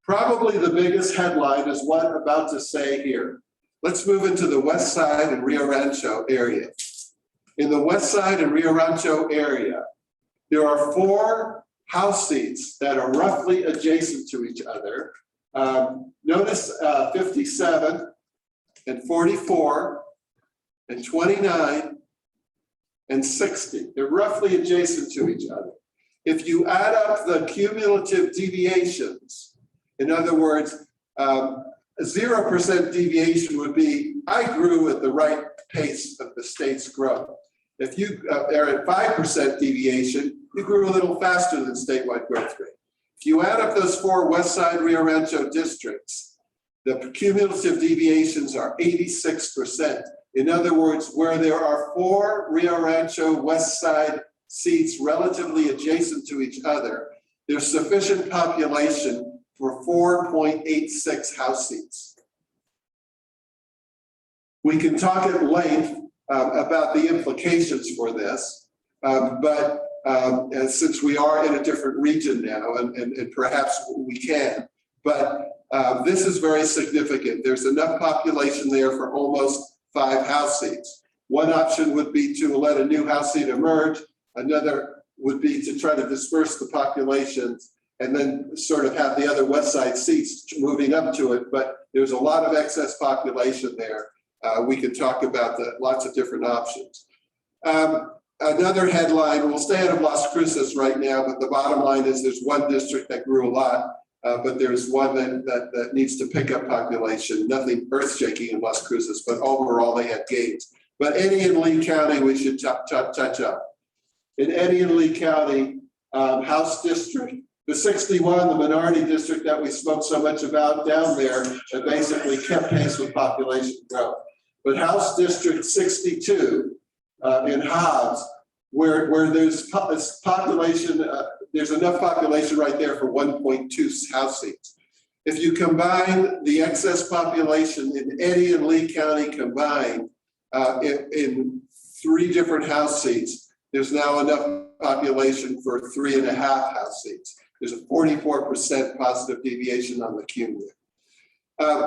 Probably the biggest headline is what I'm about to say here. Let's move into the West Side and Rio Rancho area. In the West Side and Rio Rancho area, there are 4 House seats that are roughly adjacent to each other. Notice 57 and 44 and 29 and 60. They're roughly adjacent to each other. If you add up the cumulative deviations, in other words, 0% deviation would be, I grew at the right pace of the state's growth. If you are at 5% deviation, you grew a little faster than statewide growth rate. If you add up those 4 West Side Rio Rancho districts, the cumulative deviations are 86%. In other words, where there are 4 Rio Rancho West Side seats relatively adjacent to each other, there's sufficient population for 4.86 House seats. We can talk at length about the implications for this, but since we are in a different region now, and perhaps we can, but this is very significant. There's enough population there for almost 5 House seats. One option would be to let a new House seat emerge. Another would be to try to disperse the populations and then sort of have the other West Side seats moving up to it. But there's a lot of excess population there. We could talk about lots of different options. Another headline, we'll stay out of Las Cruces right now, but the bottom line is there's one district that grew a lot, but there's one that needs to pick up population. Nothing earth-shaking in Las Cruces, but overall they had gains. But Eddy and Lee County, we should touch up. In Eddy and Lee County, House District, the 61, the minority district that we spoke so much about down there, that basically kept pace with population growth. But House District 62 in Hobbs, where there's population, there's enough population right there for 1.2 House seats. If you combine the excess population in Eddy and Lee County combined in 3 different House seats, there's now enough population for 3.5 House seats. There's a 44% positive deviation on the cumulative.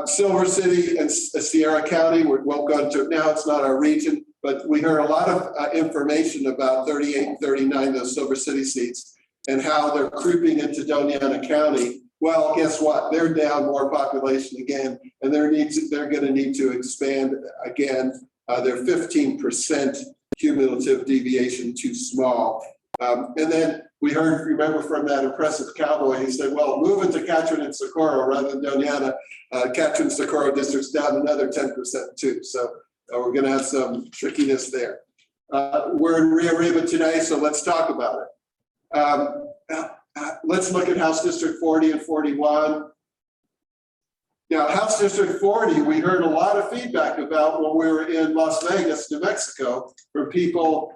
Silver City and Sierra County, we won't go into it now, it's not our region, but we heard a lot of information about 38 and 39, those Silver City seats, and how they're creeping into Doña Ana County. Well, guess what? They're down more population again, and they're going to need to expand again. They're 15% cumulative deviation too small. And then we heard, remember from that impressive cowboy, he said, well, move into Catron and Socorro rather than Doña Ana. Catron and Socorro district's down another 10% too. So we're going to have some trickiness there. We're in Rio Arriba today, so let's talk about it. Let's look at House District 40 and 41. Now, House District 40, we heard a lot of feedback about when we were in Las Vegas, New Mexico, from people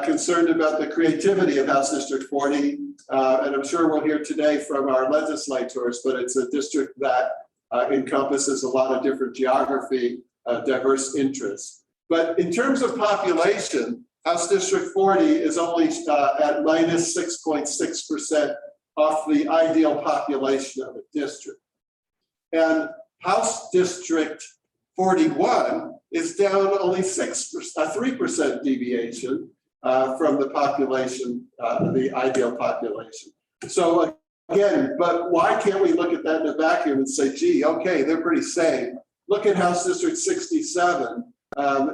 concerned about the creativity of House District 40. And I'm sure we'll hear today from our legislators, but it's a district that encompasses a lot of different geography, diverse interests. But in terms of population, House District 40 is only at minus 6.6% off the ideal population of a district. And House District 41 is down only 3% deviation from the population, the ideal population. So again, but why can't we look at that in a vacuum and say, gee, okay, they're pretty same. Look at House District 67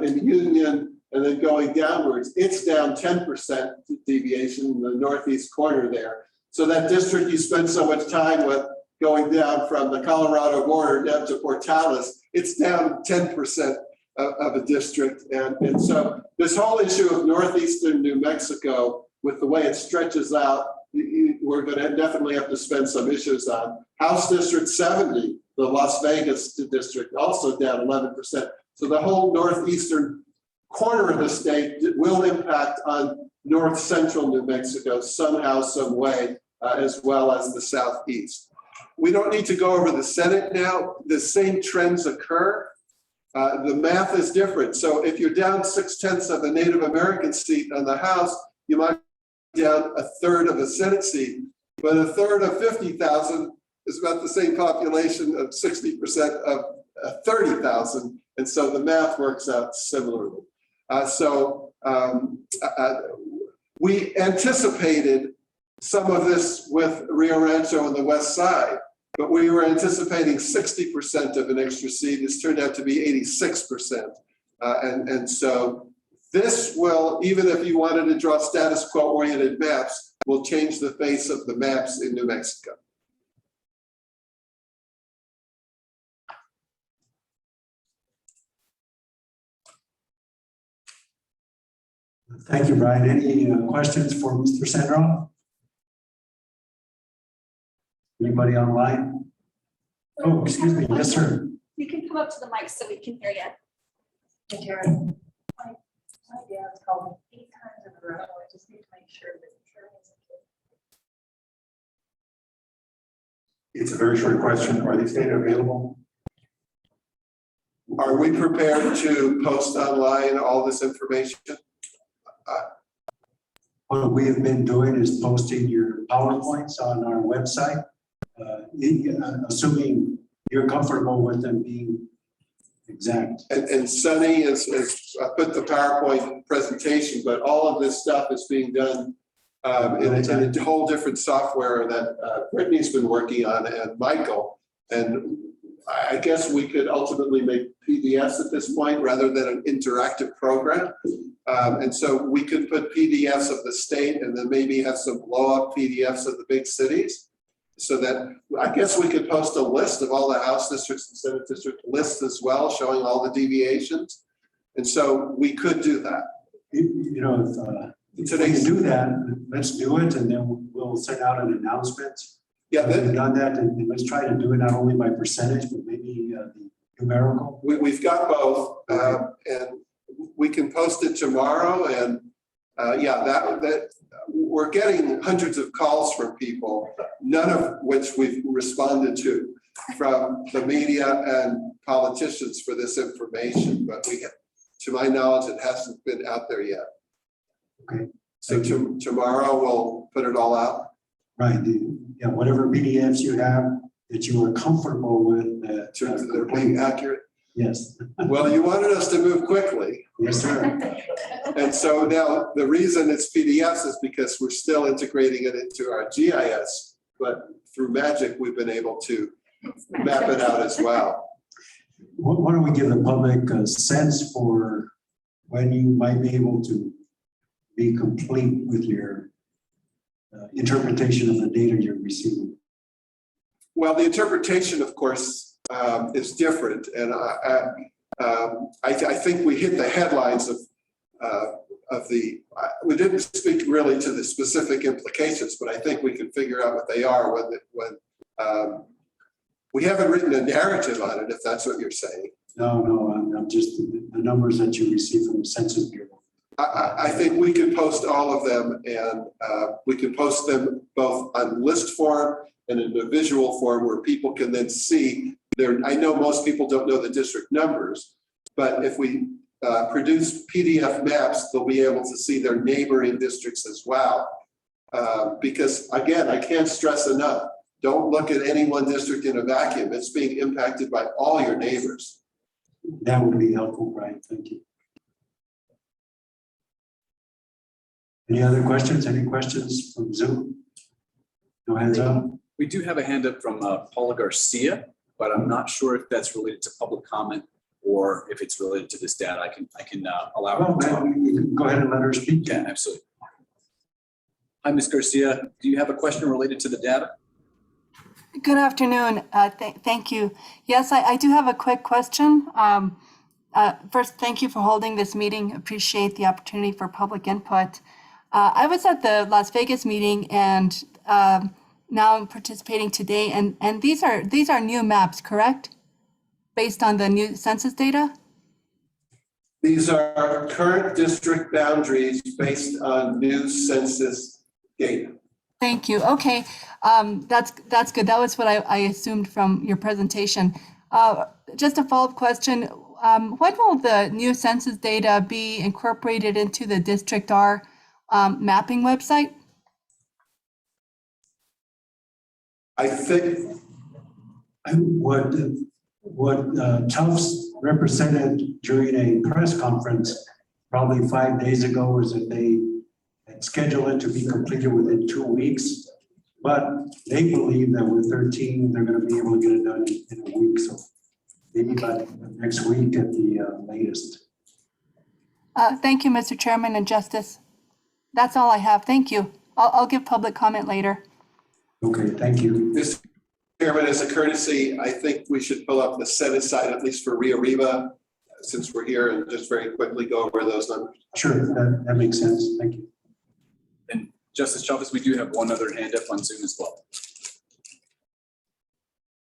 in Union, and then going downwards, it's down 10% deviation in the northeast corner there. So that district you spend so much time with, going down from the Colorado border down to Portales, it's down 10% of a district. And so this whole issue of northeastern New Mexico, with the way it stretches out, we're going to definitely have to spend some issues on. House District 70, the Las Vegas district, also down 11%. So the whole northeastern corner of the state will impact on north central New Mexico somehow, some way, as well as the southeast. We don't need to go over the Senate now. The same trends occur. The math is different. So if you're down 0.6 of a Native American seat on the House, you might be down 1/3 of a Senate seat, but 1/3 of 50,000 is about the same population of 60% of 30,000. And so the math works out similarly. We anticipated some of this with Rio Rancho on the west side, but we were anticipating 60% of an extra seat. It's turned out to be 86%. And so this will, even if you wanted to draw status quo oriented maps, will change the face of the maps in New Mexico. Thank you, Brian. Any questions for Mr. Sandro? Anybody online? Oh, excuse me, yes, sir. You can come up to the mic so we can hear you. Hey, Karen. My dad's called me 8 times in a row. I just need to make sure that Karen's okay. It's a very short question. Are these data available? Are we prepared to post online all this information? What we have been doing is posting your PowerPoints on our website, assuming you're comfortable with them being exact. And Sunny has put the PowerPoint presentation, but all of this stuff is being done in a whole different software that Brittany's been working on and Michael. And I guess we could ultimately make PDFs at this point rather than an interactive program. And so we could put PDFs of the state and then maybe have some blow up PDFs of the big cities. So that I guess we could post a list of all the House districts and Senate district lists as well, showing all the deviations. And so we could do that. You know, if we can do that, let's do it, and then we'll send out an announcement. Yeah, we've done that, and let's try to do it not only by percentage, but maybe the numerical. We've got both, and we can post it tomorrow. And yeah, that we're getting hundreds of calls from people, none of which we've responded to from the media and politicians for this information. But we, to my knowledge, it hasn't been out there yet. Okay. So tomorrow we'll put it all out. Right. Yeah, whatever PDFs you have that you are comfortable with. They're being accurate. Yes. Well, you wanted us to move quickly. Yes, sir. And so now the reason it's PDFs is because we're still integrating it into our GIS, but through magic, we've been able to map it out as well. Why don't we give the public a sense for when you might be able to be complete with your interpretation of the data you're receiving? Well, the interpretation, of course, is different, and I think we hit the headlines of the. We didn't speak really to the specific implications, but I think we can figure out what they are when we haven't written a narrative on it, if that's what you're saying. No, I'm just the numbers that you receive from the Census Bureau. I think we can post all of them, and we can post them both on list form and in a visual form where people can then see their. I know most people don't know the district numbers, but if we produce PDF maps, they'll be able to see their neighboring districts as well. Because again, I can't stress enough, don't look at any one district in a vacuum. It's being impacted by all your neighbors. That would be helpful, Brian. Thank you. Any other questions? Any questions from Zoom? No hands up? We do have a hand up from Paula Garcia, but I'm not sure if that's related to public comment or if it's related to this data. I can allow her to talk. You can go ahead and let her speak. Yeah, absolutely. Hi, Ms. Garcia. Do you have a question related to the data? Good afternoon. Thank you. Yes, I do have a quick question. First, thank you for holding this meeting. Appreciate the opportunity for public input. I was at the Las Vegas meeting, and now I'm participating today. And these are new maps, correct? Based on the new census data? These are current district boundaries based on new census data. Thank you. Okay, that's good. That was what I assumed from your presentation. Just a follow-up question. When will the new census data be incorporated into the District R mapping website? I think what Tufts represented during a press conference probably 5 days ago is that they had scheduled it to be completed within 2 weeks, but they believe that with 13, they're going to be able to get it done in a week. So maybe by next week at the latest. Thank you, Mr. Chairman and Justice. That's all I have. Thank you. I'll give public comment later. Okay, thank you. Mr. Chairman, as a courtesy, I think we should pull up the Senate side, at least for Rio Arriba, since we're here, and just very quickly go over those numbers. Sure, that makes sense. Thank you. And Justice Chavez, we do have one other hand up on Zoom as well.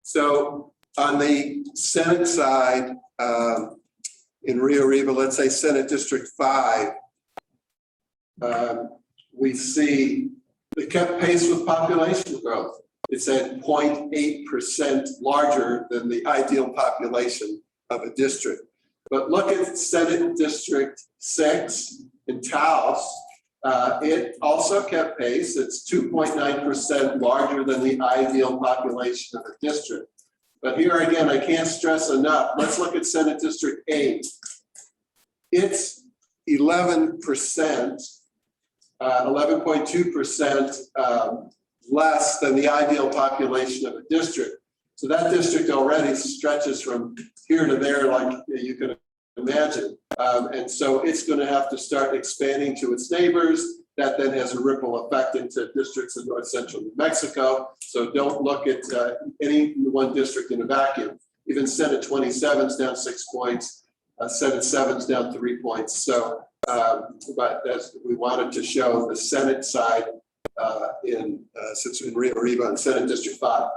So on the Senate side, in Rio Arriba, let's say Senate District 5, we see they kept pace with population growth. It's at 0.8% larger than the ideal population of a district. But look at Senate District 6 in Taos. It also kept pace. It's 2.9% larger than the ideal population of a district. But here again, I can't stress enough. Let's look at Senate District 8. It's 11%, 11.2% less than the ideal population of a district. So that district already stretches from here to there, like you can imagine. And so it's going to have to start expanding to its neighbors. That then has a ripple effect into districts in north central New Mexico. So don't look at any one district in a vacuum. Even Senate 27 is down 6 points. Senate 7 is down 3 points. So, but as we wanted to show the Senate side since in Rio Arriba and Senate District 5.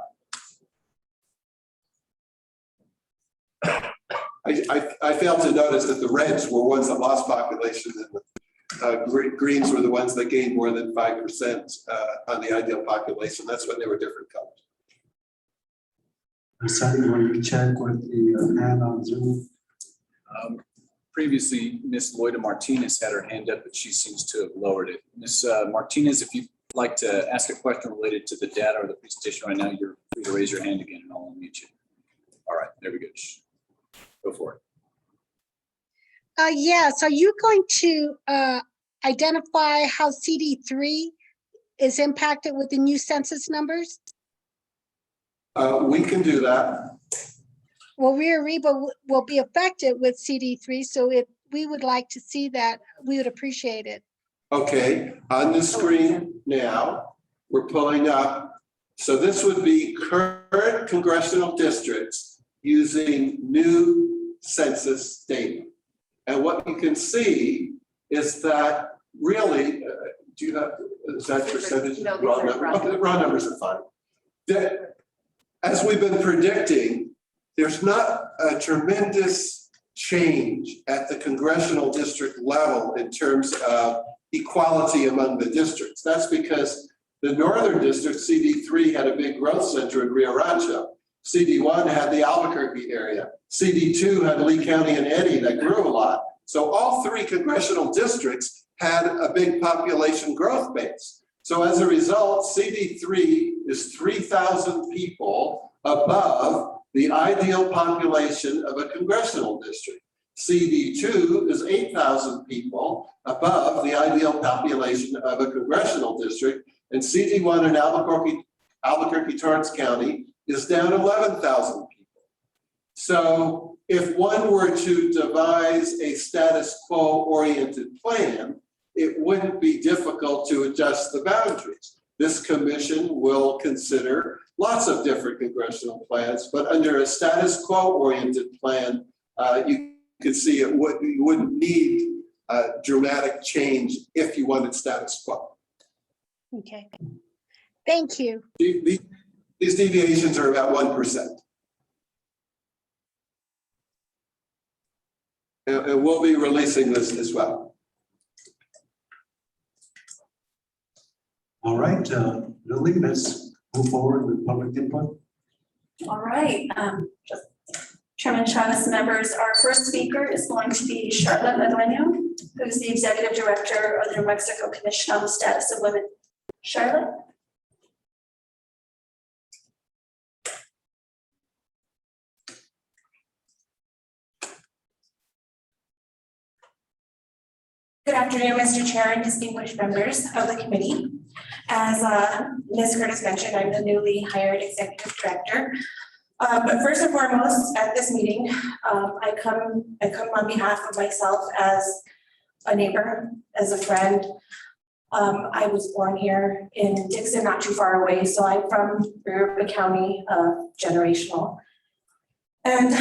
I failed to notice that the reds were ones that lost population and the greens were the ones that gained more than 5% on the ideal population. That's when they were different colors. Sunny, will you check with the hand on Zoom? Previously, Ms. Loida Martinez had her hand up, but she seems to have lowered it. Ms. Martinez, if you'd like to ask a question related to the data or the presentation right now, you're free to raise your hand again and I'll unmute you. All right, there we go. Go for it. Yes, are you going to identify how CD3 is impacted with the new census numbers? We can do that. Well, Rio Arriba will be affected with CD3, so if we would like to see that, we would appreciate it. Okay, on the screen now, we're pulling up. So this would be current congressional districts using new census data. And what you can see is that really, do you have, is that percentage? No, Raw numbers? Okay, the raw numbers are fine. As we've been predicting, there's not a tremendous change at the congressional district level in terms of equality among the districts. That's because the northern district, CD3, had a big growth center in Rio Rancho. CD1 had the Albuquerque area. CD2 had Lee County and Eddy that grew a lot. So all three congressional districts had a big population growth base. So as a result, CD3 is 3,000 people above the ideal population of a congressional district. CD2 is 8,000 people above the ideal population of a congressional district. And CD1 in Albuquerque, Torrance County is down 11,000 people. So if one were to devise a status quo oriented plan, it wouldn't be difficult to adjust the boundaries. This commission will consider lots of different congressional plans, but under a status quo oriented plan, you could see you wouldn't need a dramatic change if you wanted status quo. Okay, thank you. These deviations are about 1%. And we'll be releasing this as well. All right, Lily, let's move forward with public input. All right, Chairman Chavez, members, our first speaker is going to be Charlotte Medueno, who is the Executive Director of the New Mexico Commission on the Status of Women. Charlotte? Good afternoon, Mr. Chair and distinguished members of the committee. As Ms. Curtis mentioned, I'm the newly hired Executive Director. But first and foremost, at this meeting, I come on behalf of myself as a neighbor, as a friend. I was born here in Dixon, not too far away, so I'm from Rio Arriba County, generational. And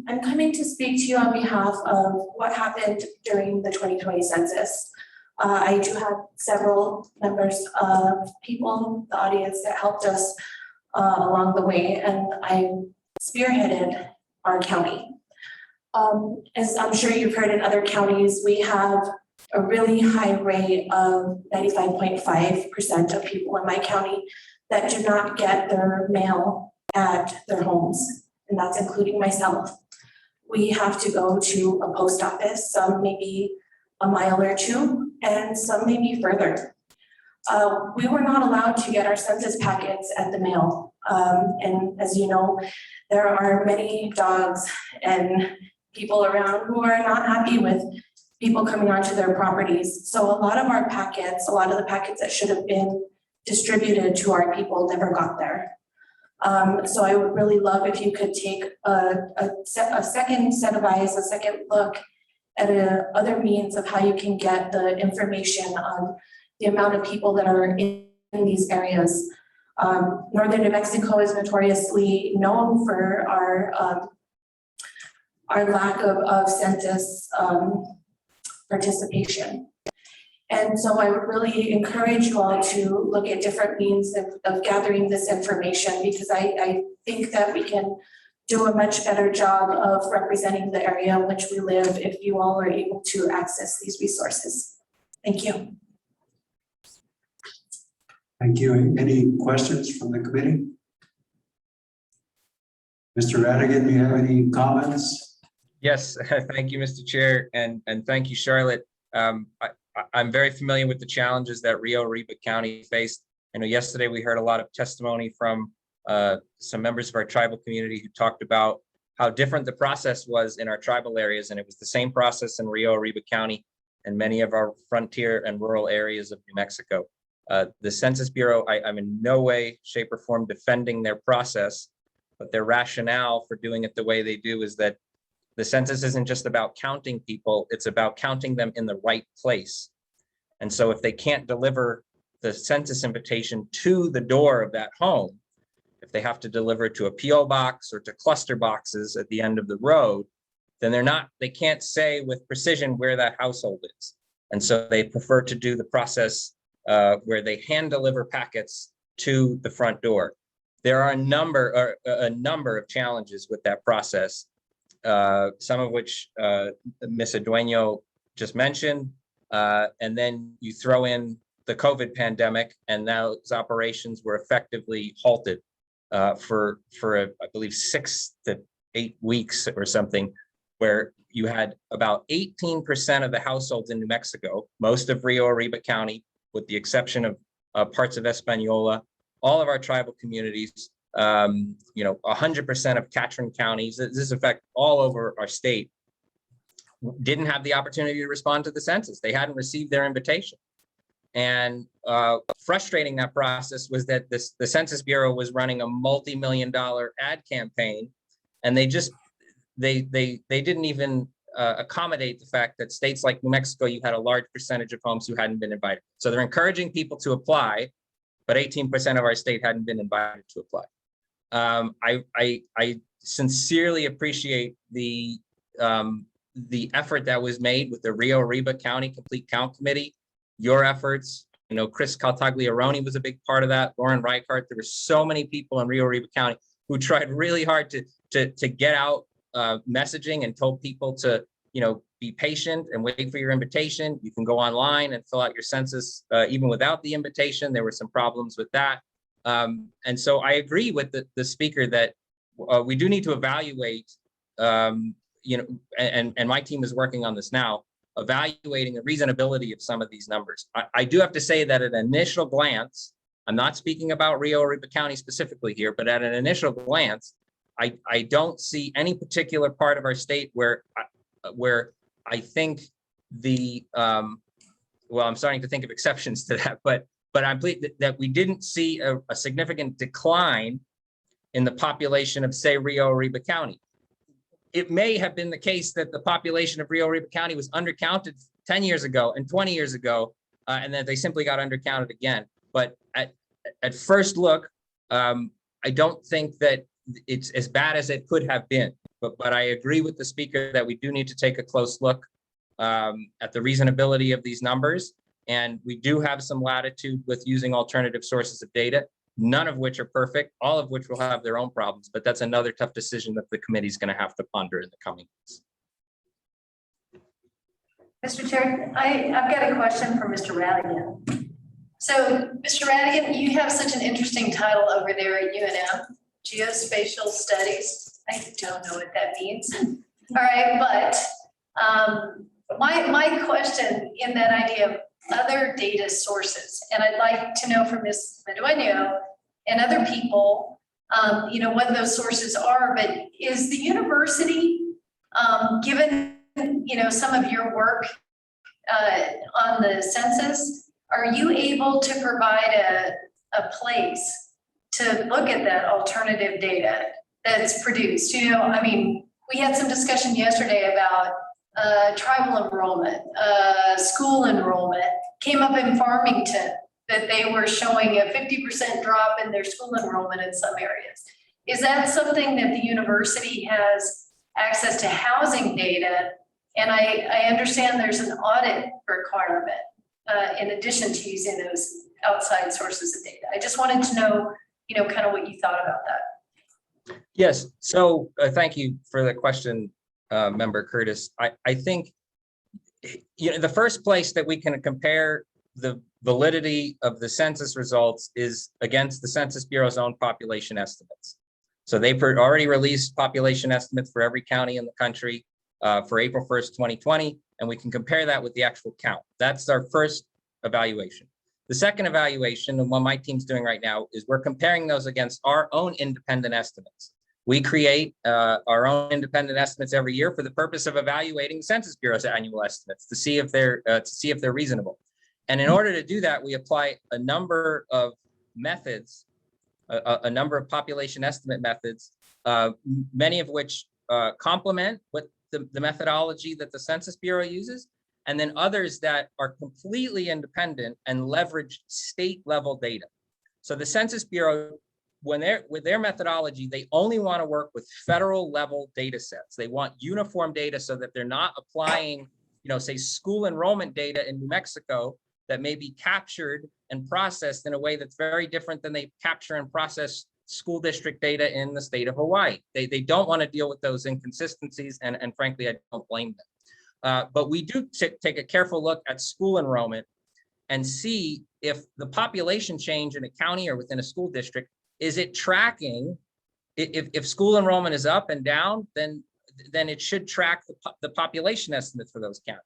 I'm coming to speak to you on behalf of what happened during the 2020 census. I do have several members of people, the audience that helped us along the way, and I spearheaded our county. As I'm sure you've heard in other counties, we have a really high rate of 95.5% of people in my county that do not get their mail at their homes, and that's including myself. We have to go to a post office, some maybe a mile or two, and some maybe further. We were not allowed to get our census packets at the mail. And as you know, there are many dogs and people around who are not happy with people coming onto their properties. So a lot of our packets, a lot of the packets that should have been distributed to our people never got there. So I would really love if you could take a second set of eyes, a second look at other means of how you can get the information on the amount of people that are in these areas. Northern New Mexico is notoriously known for our lack of census participation. And so I would really encourage you all to look at different means of gathering this information, because I think that we can do a much better job of representing the area in which we live if you all are able to access these resources. Thank you. Thank you. Any questions from the committee? Mr. Radigan, do you have any comments? Yes, thank you, Mr. Chair, and thank you, Charlotte. I'm very familiar with the challenges that Rio Arriba County faced. I know yesterday we heard a lot of testimony from some members of our tribal community who talked about how different the process was in our tribal areas, and it was the same process in Rio Arriba County and many of our frontier and rural areas of New Mexico. The Census Bureau, I'm in no way, shape, or form defending their process, but their rationale for doing it the way they do is that the census isn't just about counting people, it's about counting them in the right place. And so if they can't deliver the census invitation to the door of that home, if they have to deliver it to a PO box or to cluster boxes at the end of the road, then they can't say with precision where that household is. And so they prefer to do the process where they hand deliver packets to the front door. There are a number of challenges with that process, some of which Ms. Adueño just mentioned, and then you throw in the COVID pandemic, and those operations were effectively halted for I believe 6 to 8 weeks or something, where you had about 18% of the households in New Mexico, most of Rio Arriba County, with the exception of parts of Espanola, all of our tribal communities, 100% of Catron counties, this affects all over our state, didn't have the opportunity to respond to the census. They hadn't received their invitation. And frustrating that process was that the Census Bureau was running a multi-million-dollar ad campaign, and they didn't even accommodate the fact that states like New Mexico, you had a large percentage of homes who hadn't been invited. So they're encouraging people to apply, but 18% of our state hadn't been invited to apply. I sincerely appreciate the effort that was made with the Rio Arriba County Complete Count Committee, your efforts. Chris Caltagliaroni was a big part of that, Lauren Reichart. There were so many people in Rio Arriba County who tried really hard to get out messaging and told people to, be patient and wait for your invitation. You can go online and fill out your census even without the invitation. There were some problems with that. And so I agree with the speaker that we do need to evaluate, and my team is working on this now, evaluating the reasonability of some of these numbers. I do have to say that at an initial glance, I'm not speaking about Rio Arriba County specifically here, but at an initial glance, I don't see any particular part of our state where I think well, I'm starting to think of exceptions to that, but I'm pleased that we didn't see a significant decline in the population of, say, Rio Arriba County. It may have been the case that the population of Rio Arriba County was undercounted 10 years ago and 20 years ago, and that they simply got undercounted again. But at first look, I don't think that it's as bad as it could have been. But I agree with the speaker that we do need to take a close look at the reasonability of these numbers. And we do have some latitude with using alternative sources of data. none of which are perfect, all of which will have their own problems, but that's another tough decision that the committee is going to have to ponder in the coming weeks. Mr. Chair, I've got a question for Mr. Radigan. So, Mr. Radigan, you have such an interesting title over there at UNM, Geospatial Studies. I don't know what that means. All right, but my question in that idea of other data sources, and I'd like to know from Ms. Medueno and other people, what those sources are, but is the university, given some of your work on the census, are you able to provide a place to look at that alternative data that's produced? We had some discussion yesterday about tribal enrollment, school enrollment, came up in Farmington that they were showing a 50% drop in their school enrollment in some areas. Is that something that the university has access to housing data? And I understand there's an audit requirement in addition to using those outside sources of data. I just wanted to know, kind of what you thought about that. Yes, so thank you for the question, Member Curtis. I think the first place that we can compare the validity of the census results is against the Census Bureau's own population estimates. So they've already released population estimates for every county in the country for April 1st, 2020, and we can compare that with the actual count. That's our first evaluation. The second evaluation, and what my team's doing right now, is we're comparing those against our own independent estimates. We create our own independent estimates every year for the purpose of evaluating the Census Bureau's annual estimates to see if they're reasonable. And in order to do that, we apply a number of methods, a number of population estimate methods, many of which complement what the methodology that the Census Bureau uses, and then others that are completely independent and leverage state level data. So the Census Bureau, with their methodology, they only want to work with federal level data sets. They want uniform data so that they're not applying, say school enrollment data in New Mexico that may be captured and processed in a way that's very different than they capture and process school district data in the state of Hawaii. They don't want to deal with those inconsistencies, and frankly, I don't blame them. But we do take a careful look at school enrollment and see if the population change in a county or within a school district, is it tracking? If school enrollment is up and down, then it should track the population estimate for those counties.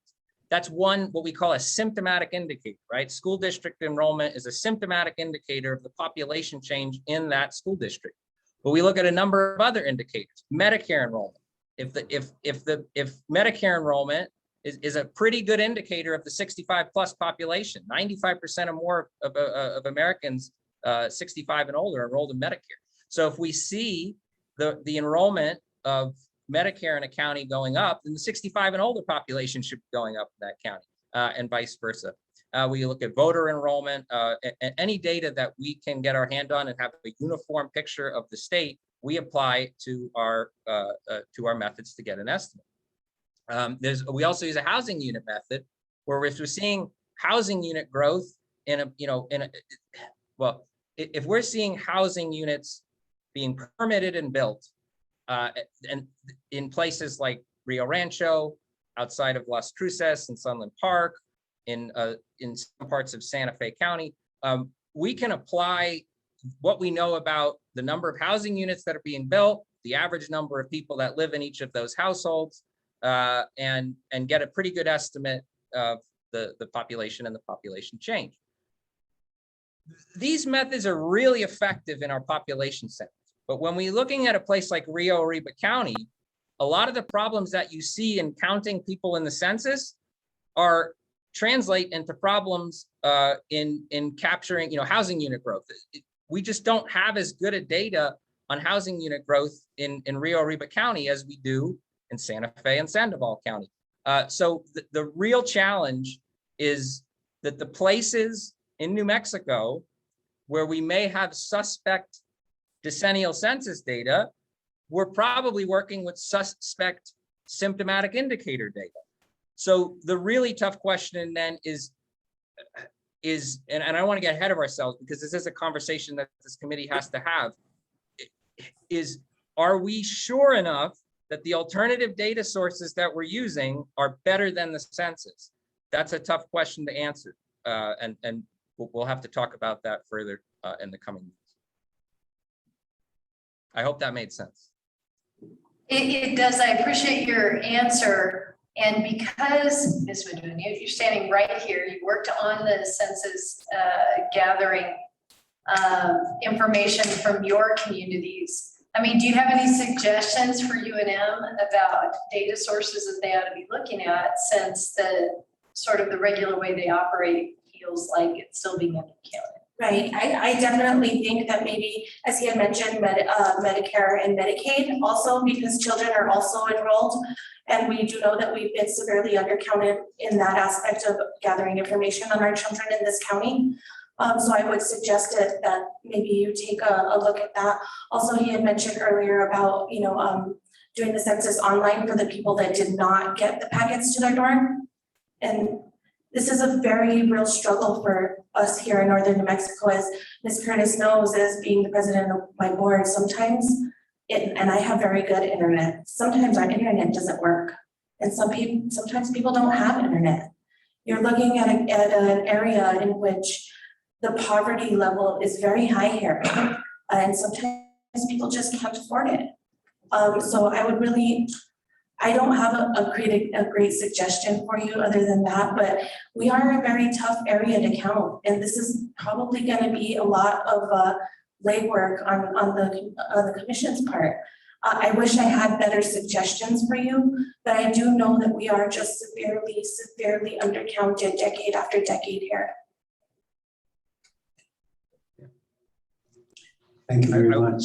That's what we call a symptomatic indicator, right? School district enrollment is a symptomatic indicator of the population change in that school district. But we look at a number of other indicators. Medicare enrollment. If Medicare enrollment is a pretty good indicator of the 65 plus population, 95% or more of Americans 65 and older enrolled in Medicare. So if we see the enrollment of Medicare in a county going up, then the 65 and older population should be going up in that county, and vice versa. We look at voter enrollment, any data that we can get our hand on and have a uniform picture of the state, we apply to our methods to get an estimate. We also use a housing unit method, where if we're seeing housing unit growth if we're seeing housing units being permitted and built, and in places like Rio Rancho, outside of Las Cruces and Sunland Park, in some parts of Santa Fe County, we can apply what we know about the number of housing units that are being built, the average number of people that live in each of those households, and get a pretty good estimate of the population and the population change. These methods are really effective in our population centers. But when we're looking at a place like Rio Arriba County, a lot of the problems that you see in counting people in the census translate into problems in capturing, housing unit growth. We just don't have as good a data on housing unit growth in Rio Arriba County as we do in Santa Fe and Sandoval County. So the real challenge is that the places in New Mexico where we may have suspect decennial census data, we're probably working with suspect symptomatic indicator data. So the really tough question then is, is, and I don't want to get ahead of ourselves because this is a conversation that this committee has to have, is are we sure enough that the alternative data sources that we're using are better than the census? That's a tough question to answer. And we'll have to talk about that further in the coming weeks. I hope that made sense. It does. I appreciate your answer. And because, Ms. Madoon, you're standing right here, you worked on the census gathering information from your communities. I mean, do you have any suggestions for UNM about data sources that they ought to be looking at, since the sort of the regular way they operate feels like it's still being undercounted? Right, I definitely think that maybe, as he had mentioned, Medicare and Medicaid also, because children are also enrolled. And we do know that we've been severely undercounted in that aspect of gathering information on our children in this county. So I would suggest that maybe you take a look at that. Also, he had mentioned earlier about, doing the census online for the people that did not get the packets to their door. And this is a very real struggle for us here in northern New Mexico, as Ms. Curtis knows, as being the president of my board. Sometimes, and I have very good internet, sometimes our internet doesn't work. And sometimes people don't have internet. You're looking at an area in which the poverty level is very high here. And sometimes people just can't afford it. So I don't have a great suggestion for you other than that, but we are a very tough area to count. And this is probably gonna be a lot of legwork on the commission's part. I wish I had better suggestions for you, but I do know that we are just severely undercounted decade after decade here. Thank you very much.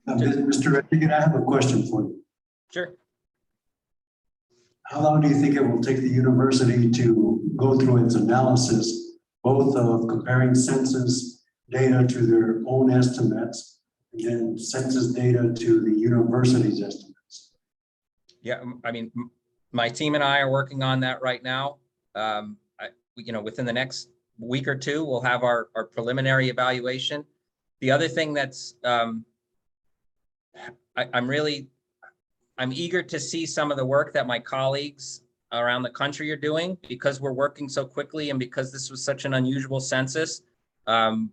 Mr. Rodriguez, I have a question for you. Sure. How long do you think it will take the university to go through its analysis, both of comparing census data to their own estimates, and then census data to the university's estimates? Yeah, I mean, my team and I are working on that right now. Within the next week or two, we'll have our preliminary evaluation. The other thing that's, I'm eager to see some of the work that my colleagues around the country are doing, because we're working so quickly and because this was such an unusual census. I'm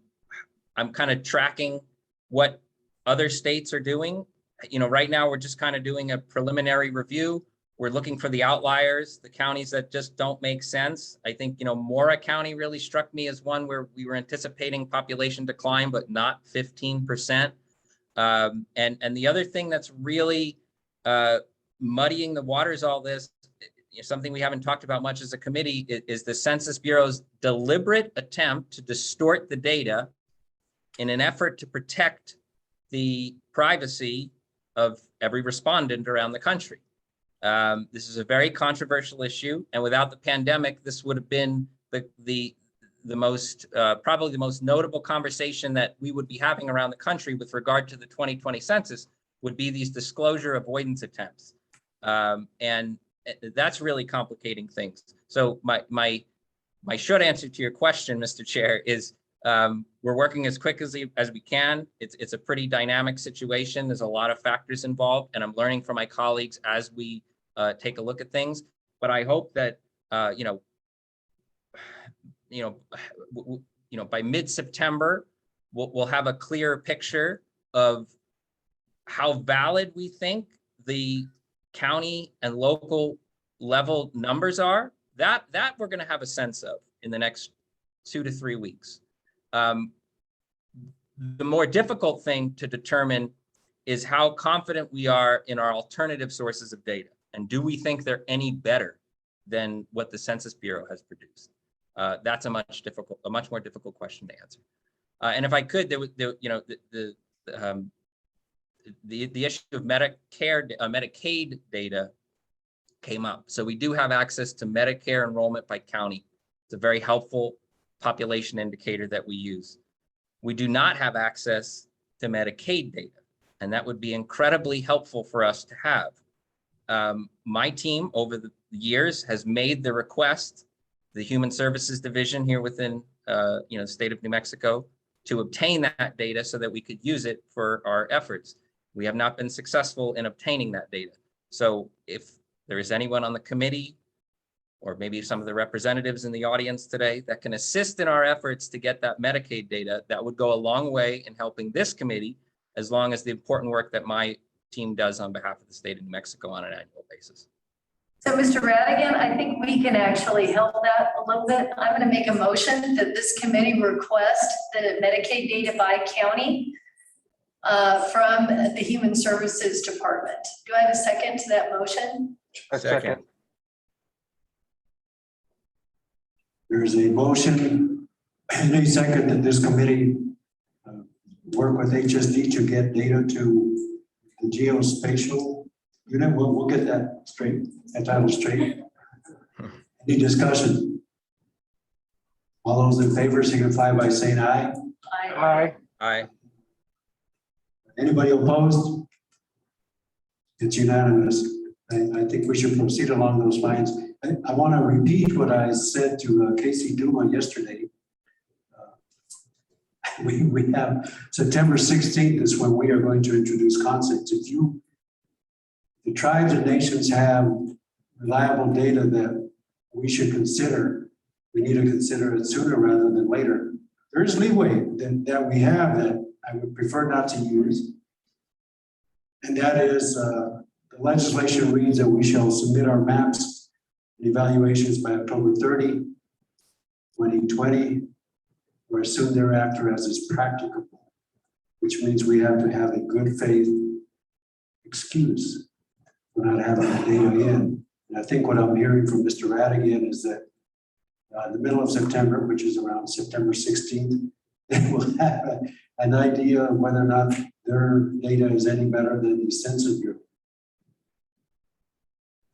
kind of tracking what other states are doing. Right now we're just kind of doing a preliminary review. We're looking for the outliers, the counties that just don't make sense. I think, Mora County really struck me as one where we were anticipating population decline, but not 15%. And the other thing that's really muddying the waters, all this, something we haven't talked about much as a committee, is the Census Bureau's deliberate attempt to distort the data in an effort to protect the privacy of every respondent around the country. This is a very controversial issue, and without the pandemic, this would have been the most probably the most notable conversation that we would be having around the country with regard to the 2020 census, would be these disclosure avoidance attempts. And that's really complicating things. So my short answer to your question, Mr. Chair, is we're working as quick as we can. It's a pretty dynamic situation. There's a lot of factors involved, and I'm learning from my colleagues as we take a look at things. But I hope that by mid-September, we'll have a clearer picture of how valid we think the county and local level numbers are. That we're going to have a sense of in the next 2 to 3 weeks. The more difficult thing to determine is how confident we are in our alternative sources of data, and do we think they're any better than what the Census Bureau has produced? That's a much more difficult question to answer. And if I could, the issue of Medicaid data came up. So we do have access to Medicare enrollment by county. It's a very helpful population indicator that we use. We do not have access to Medicaid data, and that would be incredibly helpful for us to have. My team over the years has made the request, the Human Services Division here within state of New Mexico to obtain that data so that we could use it for our efforts. We have not been successful in obtaining that data. So if there is anyone on the committee, or maybe some of the representatives in the audience today that can assist in our efforts to get that Medicaid data, that would go a long way in helping this committee, as long as the important work that my team does on behalf of the state of New Mexico on an annual basis. So Mr. Radigan, I think we can actually help that a little bit. I'm going to make a motion that this committee request the Medicaid data by county from the Human Services Department. Do I have a second to that motion? A second. There's a motion and a second that this committee work with HSD to get data to the geospatial unit. We'll get that straight, that title straight. Any discussion? All those in favor signify by saying aye. Aye. Aye. Anybody opposed? It's unanimous. I think we should proceed along those lines. I want to repeat what I said to Casey Duma yesterday. We have September 16th is when we are going to introduce concepts. If the tribes and nations have reliable data that we should consider, we need to consider it sooner rather than later. There's leeway that we have that I would prefer not to use. And that is the legislation reads that we shall submit our maps and evaluations by October 30, 2020, or as soon thereafter as is practicable, which means we have to have a good faith excuse for not having the data in. And I think what I'm hearing from Mr. Radigan is that in the middle of September, which is around September 16th, they will have an idea of whether or not their data is any better than the Census Bureau.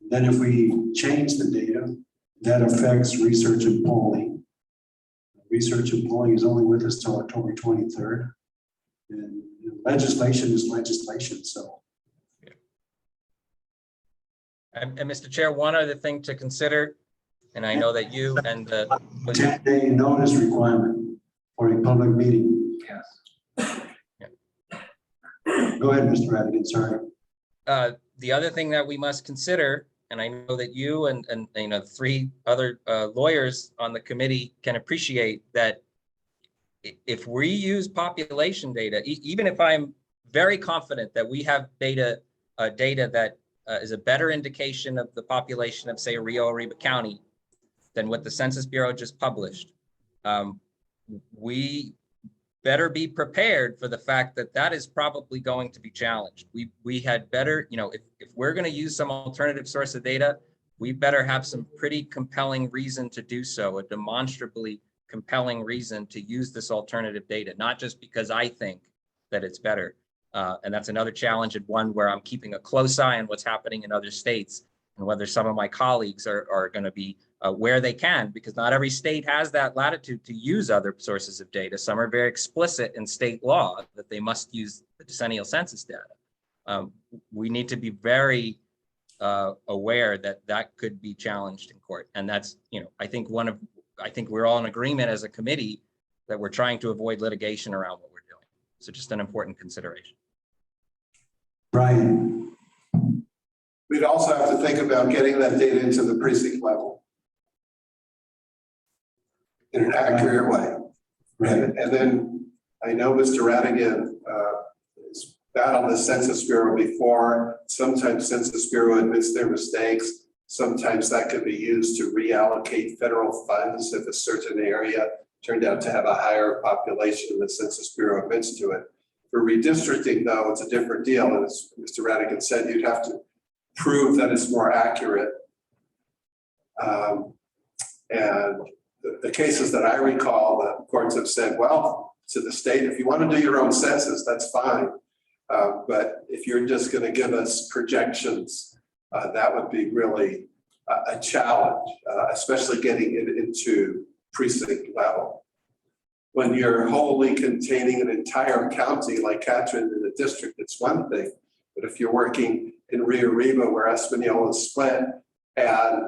Then if we change the data, that affects research and polling. Research and polling is only with us till October 23rd. And legislation is legislation, so. And Mr. Chair, one other thing to consider, and I know that you and the 10-day notice requirement for a public meeting. Yes. Go ahead, Mr. Radigan, sorry. The other thing that we must consider, and I know that you and three other lawyers on the committee can appreciate that if we use population data, even if I'm very confident that we have data that is a better indication of the population of, say, Rio Arriba County than what the Census Bureau just published, we better be prepared for the fact that that is probably going to be challenged. We had better, if we're going to use some alternative source of data, we better have some pretty compelling reason to do so, a demonstrably compelling reason to use this alternative data, not just because I think that it's better. And that's another challenge, and one where I'm keeping a close eye on what's happening in other states and whether some of my colleagues are going to be where they can, because not every state has that latitude to use other sources of data. Some are very explicit in state law that they must use the decennial census data. We need to be very aware that that could be challenged in court. And that's, I think we're all in agreement as a committee that we're trying to avoid litigation around what we're doing. So just an important consideration. Brian. We'd also have to think about getting that data into the precinct level in an accurate way. Right. And then I know Mr. Radigan has battled the Census Bureau before. Sometimes Census Bureau admits their mistakes. Sometimes that could be used to reallocate federal funds if a certain area turned out to have a higher population than the Census Bureau admits to it. For redistricting, though, it's a different deal. And as Mr. Radigan said, you'd have to prove that it's more accurate. And the cases that I recall, the courts have said, well, to the state, if you want to do your own census, that's fine. But if you're just going to give us projections, that would be really a challenge, especially getting it into precinct level. When you're wholly containing an entire county like Catherine in a district, it's one thing. But if you're working in Rio Arriba where Espanola is split and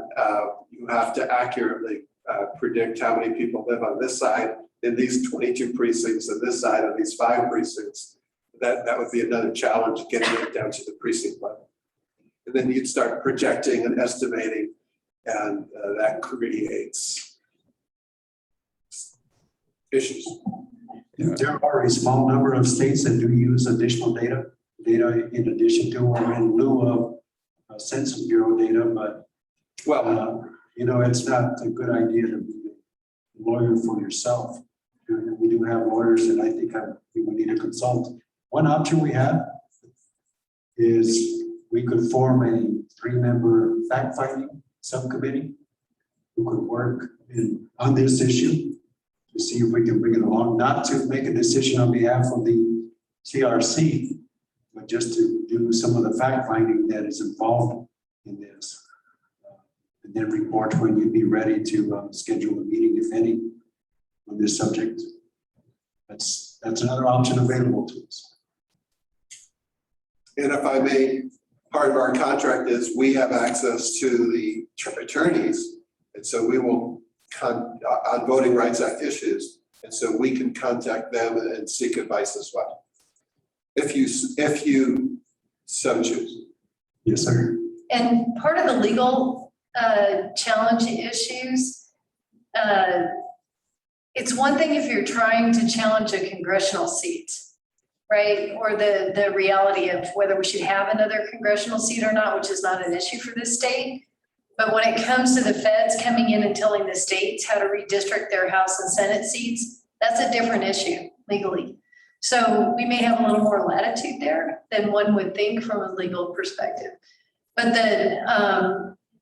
you have to accurately predict how many people live on this side in these 22 precincts and this side of these 5 precincts. That would be another challenge, getting it down to the precinct level. And then you'd start projecting and estimating, and that creates issues. There are a small number of states that do use additional data in addition to or in lieu of Census Bureau data, but Well, you know, it's not a good idea to be a lawyer for yourself. We do have lawyers that I think we would need to consult. One option we have is we could form a 3-member fact-finding subcommittee who could work on this issue to see if we can bring it along, not to make a decision on behalf of the CRC, but just to do some of the fact-finding that is involved in this. And then report when you'd be ready to schedule a meeting, if any, on this subject. That's another option available to us. and if I may, part of our contract is we have access to the attorneys. And so we will, on Voting Rights Act issues, and so we can contact them and seek advice as well. If you so choose. Yes, sir. And part of the legal challenge issues, it's one thing if you're trying to challenge a congressional seat, right? Or the reality of whether we should have another congressional seat or not, which is not an issue for this state. But when it comes to the feds coming in and telling the states how to redistrict their House and Senate seats, that's a different issue legally. So we may have a little more latitude there than one would think from a legal perspective. But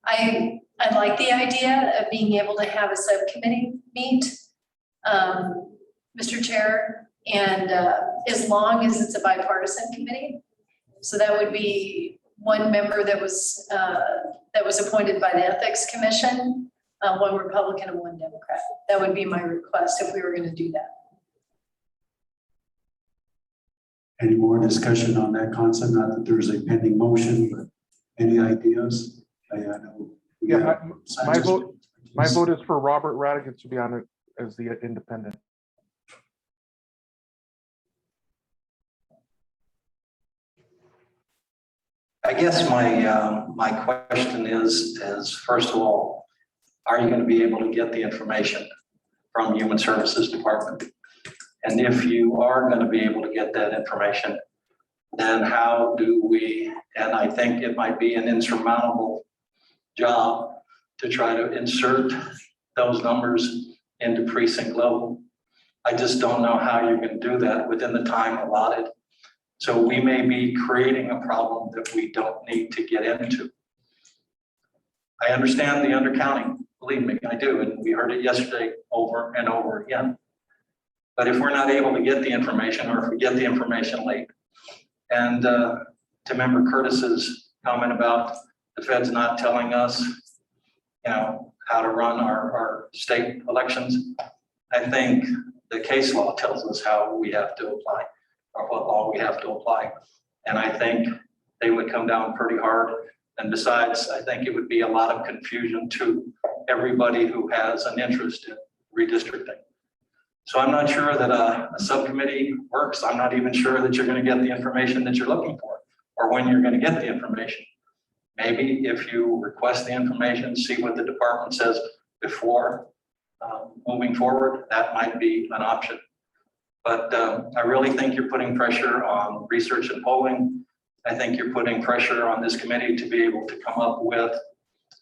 I like the idea of being able to have a subcommittee meet, Mr. Chair, and as long as it's a bipartisan committee. So that would be one member that was appointed by the Ethics Commission, one Republican and one Democrat. That would be my request if we were going to do that. Any more discussion on that concept? Not that there's a pending motion, but any ideas? I know. Yeah, my vote is for Robert Radigan to be on it as the independent. I guess my question is first of all, are you going to be able to get the information from Human Services Department? And if you are going to be able to get that information, then how do we, and I think it might be an insurmountable job to try to insert those numbers into precinct level. I just don't know how you can do that within the time allotted. So we may be creating a problem that we don't need to get into. I understand the undercounting, believe me, I do, and we heard it yesterday over and over again. But if we're not able to get the information, or if we get the information late, and to Member Curtis's comment about the feds not telling us, how to run our state elections, I think the case law tells us how we have to apply, or what law we have to apply. And I think they would come down pretty hard. And besides, I think it would be a lot of confusion to everybody who has an interest in redistricting. So I'm not sure that a subcommittee works. I'm not even sure that you're going to get the information that you're looking for, or when you're going to get the information. Maybe if you request the information, see what the department says before moving forward, that might be an option. But I really think you're putting pressure on research and polling. I think you're putting pressure on this committee to be able to come up with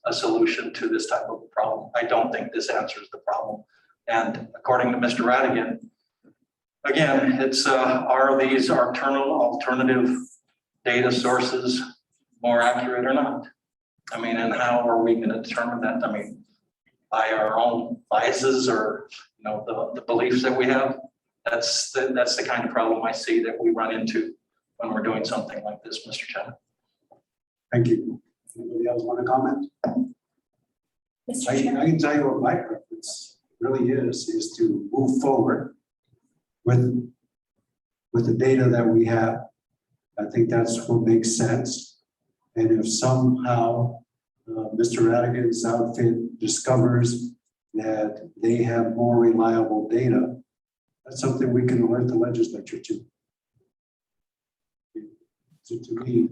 a solution to this type of problem. I don't think this answers the problem. And according to Mr. Radigan, again, it's are these alternative data sources more accurate or not? I mean, and how are we going to determine that? I mean, by our own biases or the beliefs that we have. That's the kind of problem I see that we run into when we're doing something like this, Mr. Chairman. Thank you. Anybody else want to comment? I can tell you what my preference really is to move forward with the data that we have. I think that's what makes sense. And if somehow Mr. Radigan's outfit discovers that they have more reliable data, that's something we can alert the legislature to. So to me,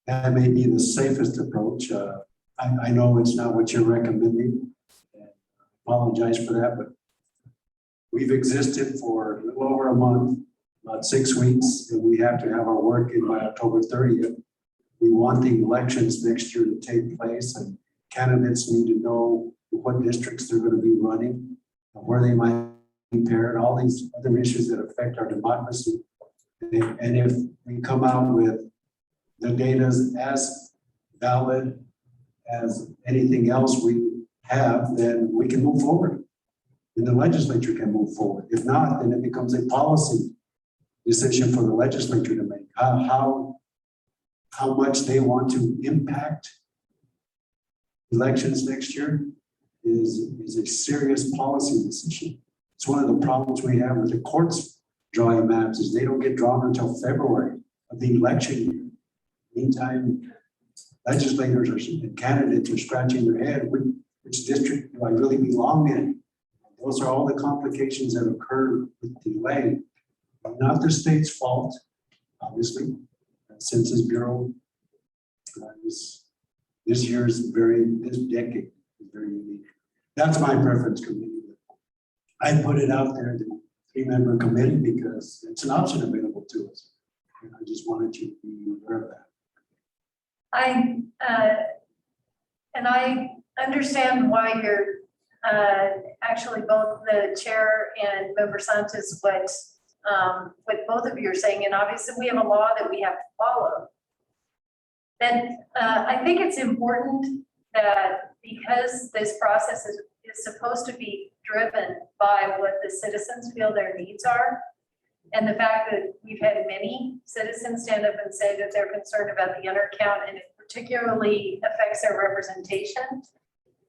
that may be the safest approach. I know it's not what you're recommending. And I apologize for that, but we've existed for a little over a month, about 6 weeks, and we have to have our work in by October 30th. We want the elections next year to take place, and candidates need to know what districts they're going to be running, where they might be paired, all these other issues that affect our democracy. And if we come out with the data as valid as anything else we have, then we can move forward. And the legislature can move forward. If not, then it becomes a policy decision for the legislature to make. How much they want to impact elections next year is a serious policy decision. It's one of the problems we have with the courts drawing maps is they don't get drawn until February of the election year. Meantime, legislators and candidates are scratching their head, which district do I really belong in? Those are all the complications that occur with delay. Not the state's fault, obviously. The Census Bureau, this decade is very unique. That's my preference committee. I put it out there, the 3-member committee, because it's an option available to us. And I just wanted you to be aware of that. And I understand why you're actually both the chair and member Santos, what both of you are saying, and obviously we have a law that we have to follow. Then I think it's important that because this process is supposed to be driven by what the citizens feel their needs are, and the fact that we've had many citizens stand up and say that they're concerned about the undercount and it particularly affects their representation,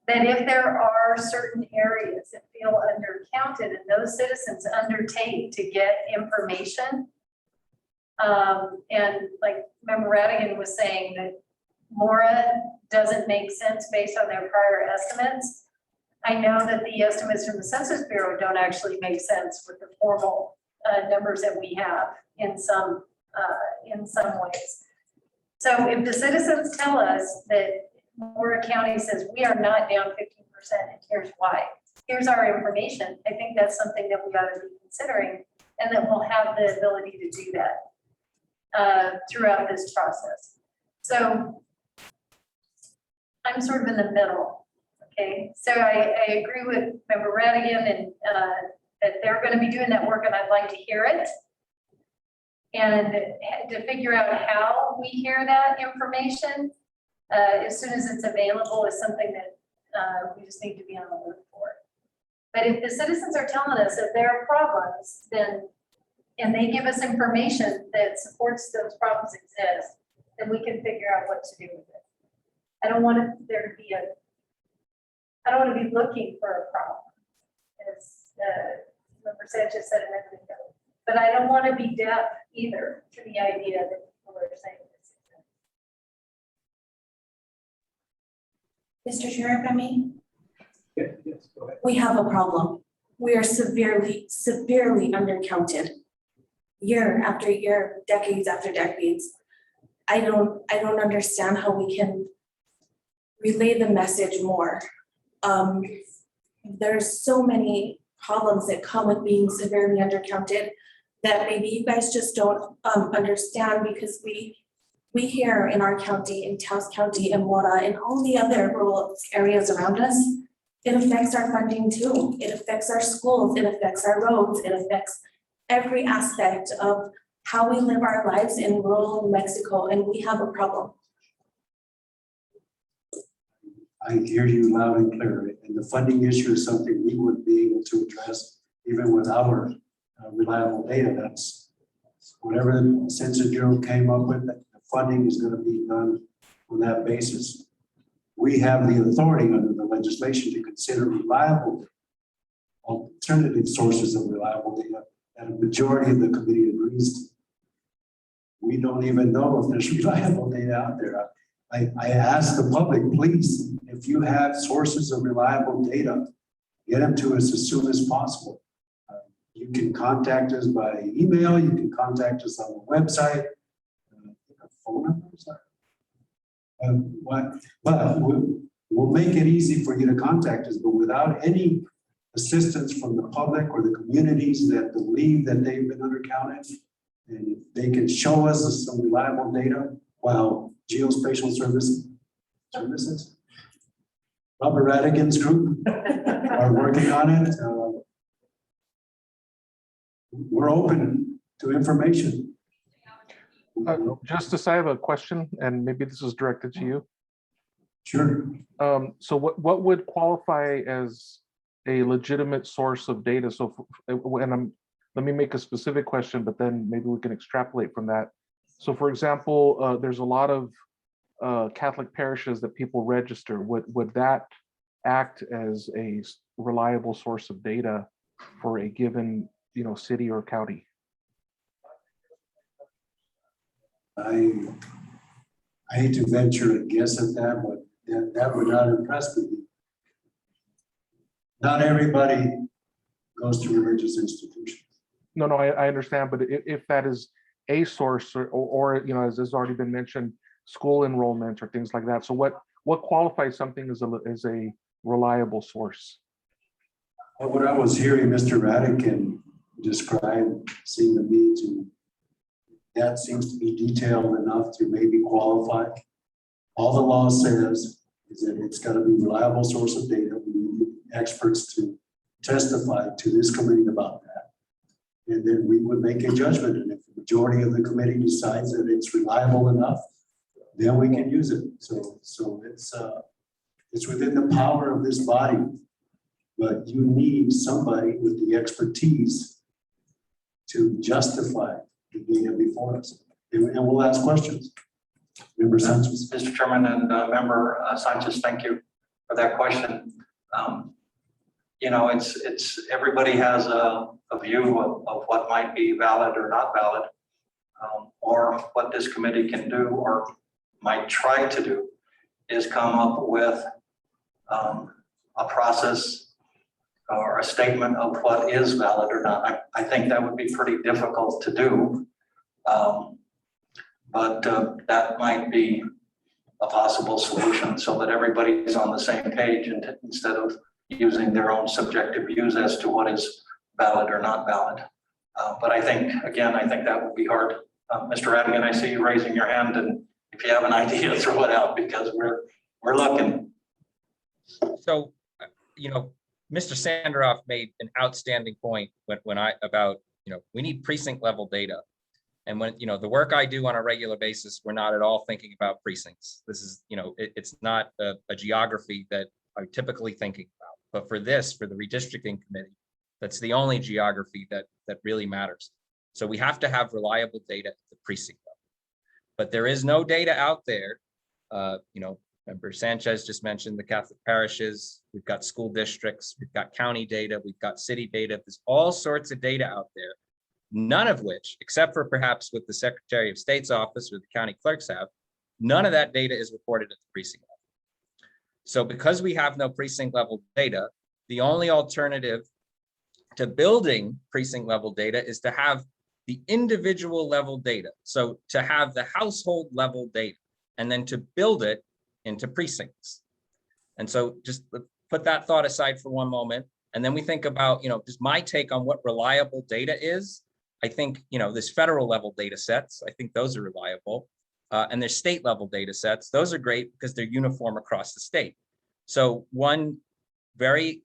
that if there are certain areas that feel undercounted and those citizens undertake to get information, and like Member Radigan was saying that Mora doesn't make sense based on their prior estimates. I know that the estimates from the Census Bureau don't actually make sense with the formal numbers that we have in some ways. So if the citizens tell us that Mora County says we are not down 15% and here's why, here's our information, I think that's something that we ought to be considering and that we'll have the ability to do that throughout this process. So I'm sort of in the middle, okay? So I agree with Member Radigan and that they're going to be doing that work and I'd like to hear it. And to figure out how we hear that information as soon as it's available is something that we just need to be on the look for. But if the citizens are telling us that there are problems, then, and they give us information that supports those problems exist, then we can figure out what to do with it. I don't want there to be I don't want to be looking for a problem, as Member Sanchez said a minute ago. But I don't want to be deaf either to the idea that people are saying this. Mr. Chair, if I may, Yes, go ahead. we have a problem. We are severely undercounted. Year after year, decades after decades. I don't understand how we can relay the message more. There's so many problems that come with being severely undercounted that maybe you guys just don't understand, because we here in our county, in Taos County and Mora and all the other rural areas around us, it affects our funding too. It affects our schools, it affects our roads, it affects every aspect of how we live our lives in rural New Mexico, and we have a problem. I hear you loud and clear, and the funding issue is something we would be able to address even with our reliable data. That's whatever the Census Bureau came up with, the funding is going to be done on that basis. We have the authority under the legislation to consider reliable alternative sources of reliable data, and a majority of the committee agrees to. We don't even know if there's reliable data out there. I ask the public, please, if you have sources of reliable data get them to us as soon as possible. You can contact us by email, you can contact us on the website. Phone numbers. But we'll make it easy for you to contact us, but without any assistance from the public or the communities that believe that they've been undercounted, and if they can show us some reliable data while geospatial services, Robert Radigan's group are working on it. We're open to information. Justice, I have a question, and maybe this is directed to you. Sure. So what would qualify as a legitimate source of data? So, let me make a specific question, but then maybe we can extrapolate from that. So, for example, there's a lot of Catholic parishes that people register. Would that act as a reliable source of data for a given, city or county? I hate to venture a guess at that, but that would not impress me. Not everybody goes to religious institutions. No, I understand, but if that is a source, or as has already been mentioned, school enrollment or things like that. So what qualifies something as a reliable source? What I was hearing Mr. Radican describe, seeing the meeting, that seems to be detailed enough to maybe qualify. All the law says is that it's got to be a reliable source of data. We need experts to testify to this committee about that. And then we would make a judgment. And if the majority of the committee decides that it's reliable enough, then we can use it. So it's within the power of this body, but you need somebody with the expertise to justify the data before us. And we'll ask questions. Member Sanchez. Mr. Chairman and Member Sanchez, thank you for that question. It's everybody has a view of what might be valid or not valid, or what this committee can do or might try to do is come up with a process or a statement of what is valid or not. I think that would be pretty difficult to do, but that might be a possible solution so that everybody's on the same page and instead of using their own subjective views as to what is valid or not valid. But I think that would be hard. Mr. Radigan, I see you raising your hand, and if you have an idea, throw it out because we're looking. So, Mr. Sanderoff made an outstanding point about we need precinct level data. And when, the work I do on a regular basis, we're not at all thinking about precincts. This is, it's not a geography that I'm typically thinking about. But for the redistricting committee, that's the only geography that really matters. So we have to have reliable data at the precinct level. But there is no data out there. Member Sanchez just mentioned the Catholic parishes. We've got school districts. We've got county data. We've got city data. There's all sorts of data out there. None of which, except for perhaps what the Secretary of State's office or the county clerks have, none of that data is reported at the precinct level. So because we have no precinct level data, the only alternative to building precinct level data is to have the individual level data. So to have the household level data and then to build it into precincts. And so just put that thought aside for one moment. And then we think about, just my take on what reliable data is. I think, this federal level data sets, I think those are reliable. And there's state level data sets. Those are great because they're uniform across the state. So one very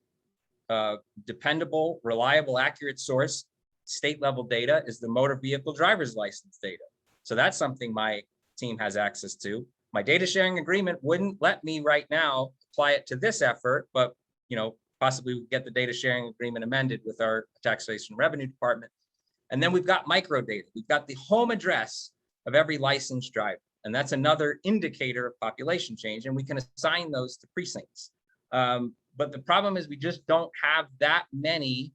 dependable, reliable, accurate source, state level data is the motor vehicle driver's license data. So that's something my team has access to. My data sharing agreement wouldn't let me right now apply it to this effort, but possibly we get the data sharing agreement amended with our taxation and revenue department. And then we've got micro data. We've got the home address of every licensed driver. And that's another indicator of population change. And we can assign those to precincts. But the problem is we just don't have that many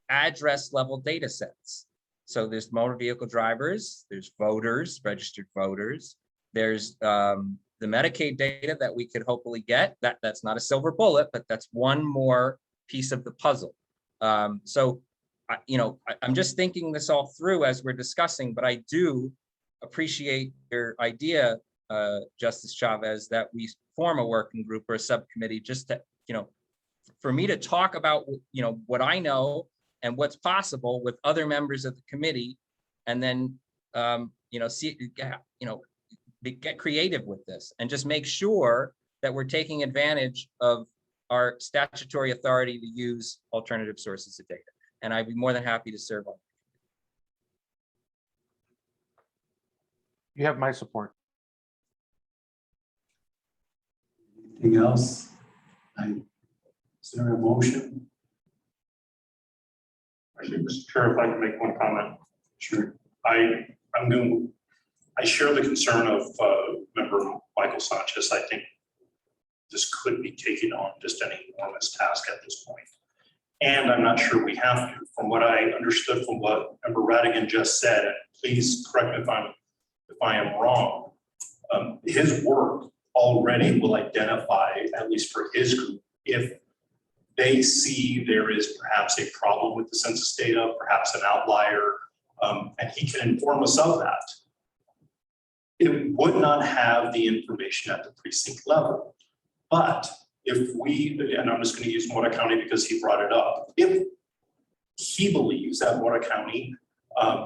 address level data sets. So there's motor vehicle drivers, there's voters, registered voters. There's the Medicaid data that we could hopefully get. That's not a silver bullet, but that's one more piece of the puzzle. So, I'm just thinking this all through as we're discussing, but I do appreciate your idea, Justice Chavez, that we form a working group or a subcommittee just to, for me to talk about, what I know and what's possible with other members of the committee, and then, get creative with this and just make sure that we're taking advantage of our statutory authority to use alternative sources of data. And I'd be more than happy to serve on. You have my support. Anything else? Is there a motion? Actually, Mr. Chair, if I can make one comment. Sure. I share the concern of Member Michael Sanchez. I think this could be taking on just an enormous task at this point. And I'm not sure we have to. From what I understood from what Member Radigan just said, and please correct me if I am wrong, his work already will identify, at least for his group, if they see there is perhaps a problem with the census data, perhaps an outlier, and he can inform us of that. It would not have the information at the precinct level. But if we, and I'm just going to use Mora County because he brought it up, if he believes that Mora County,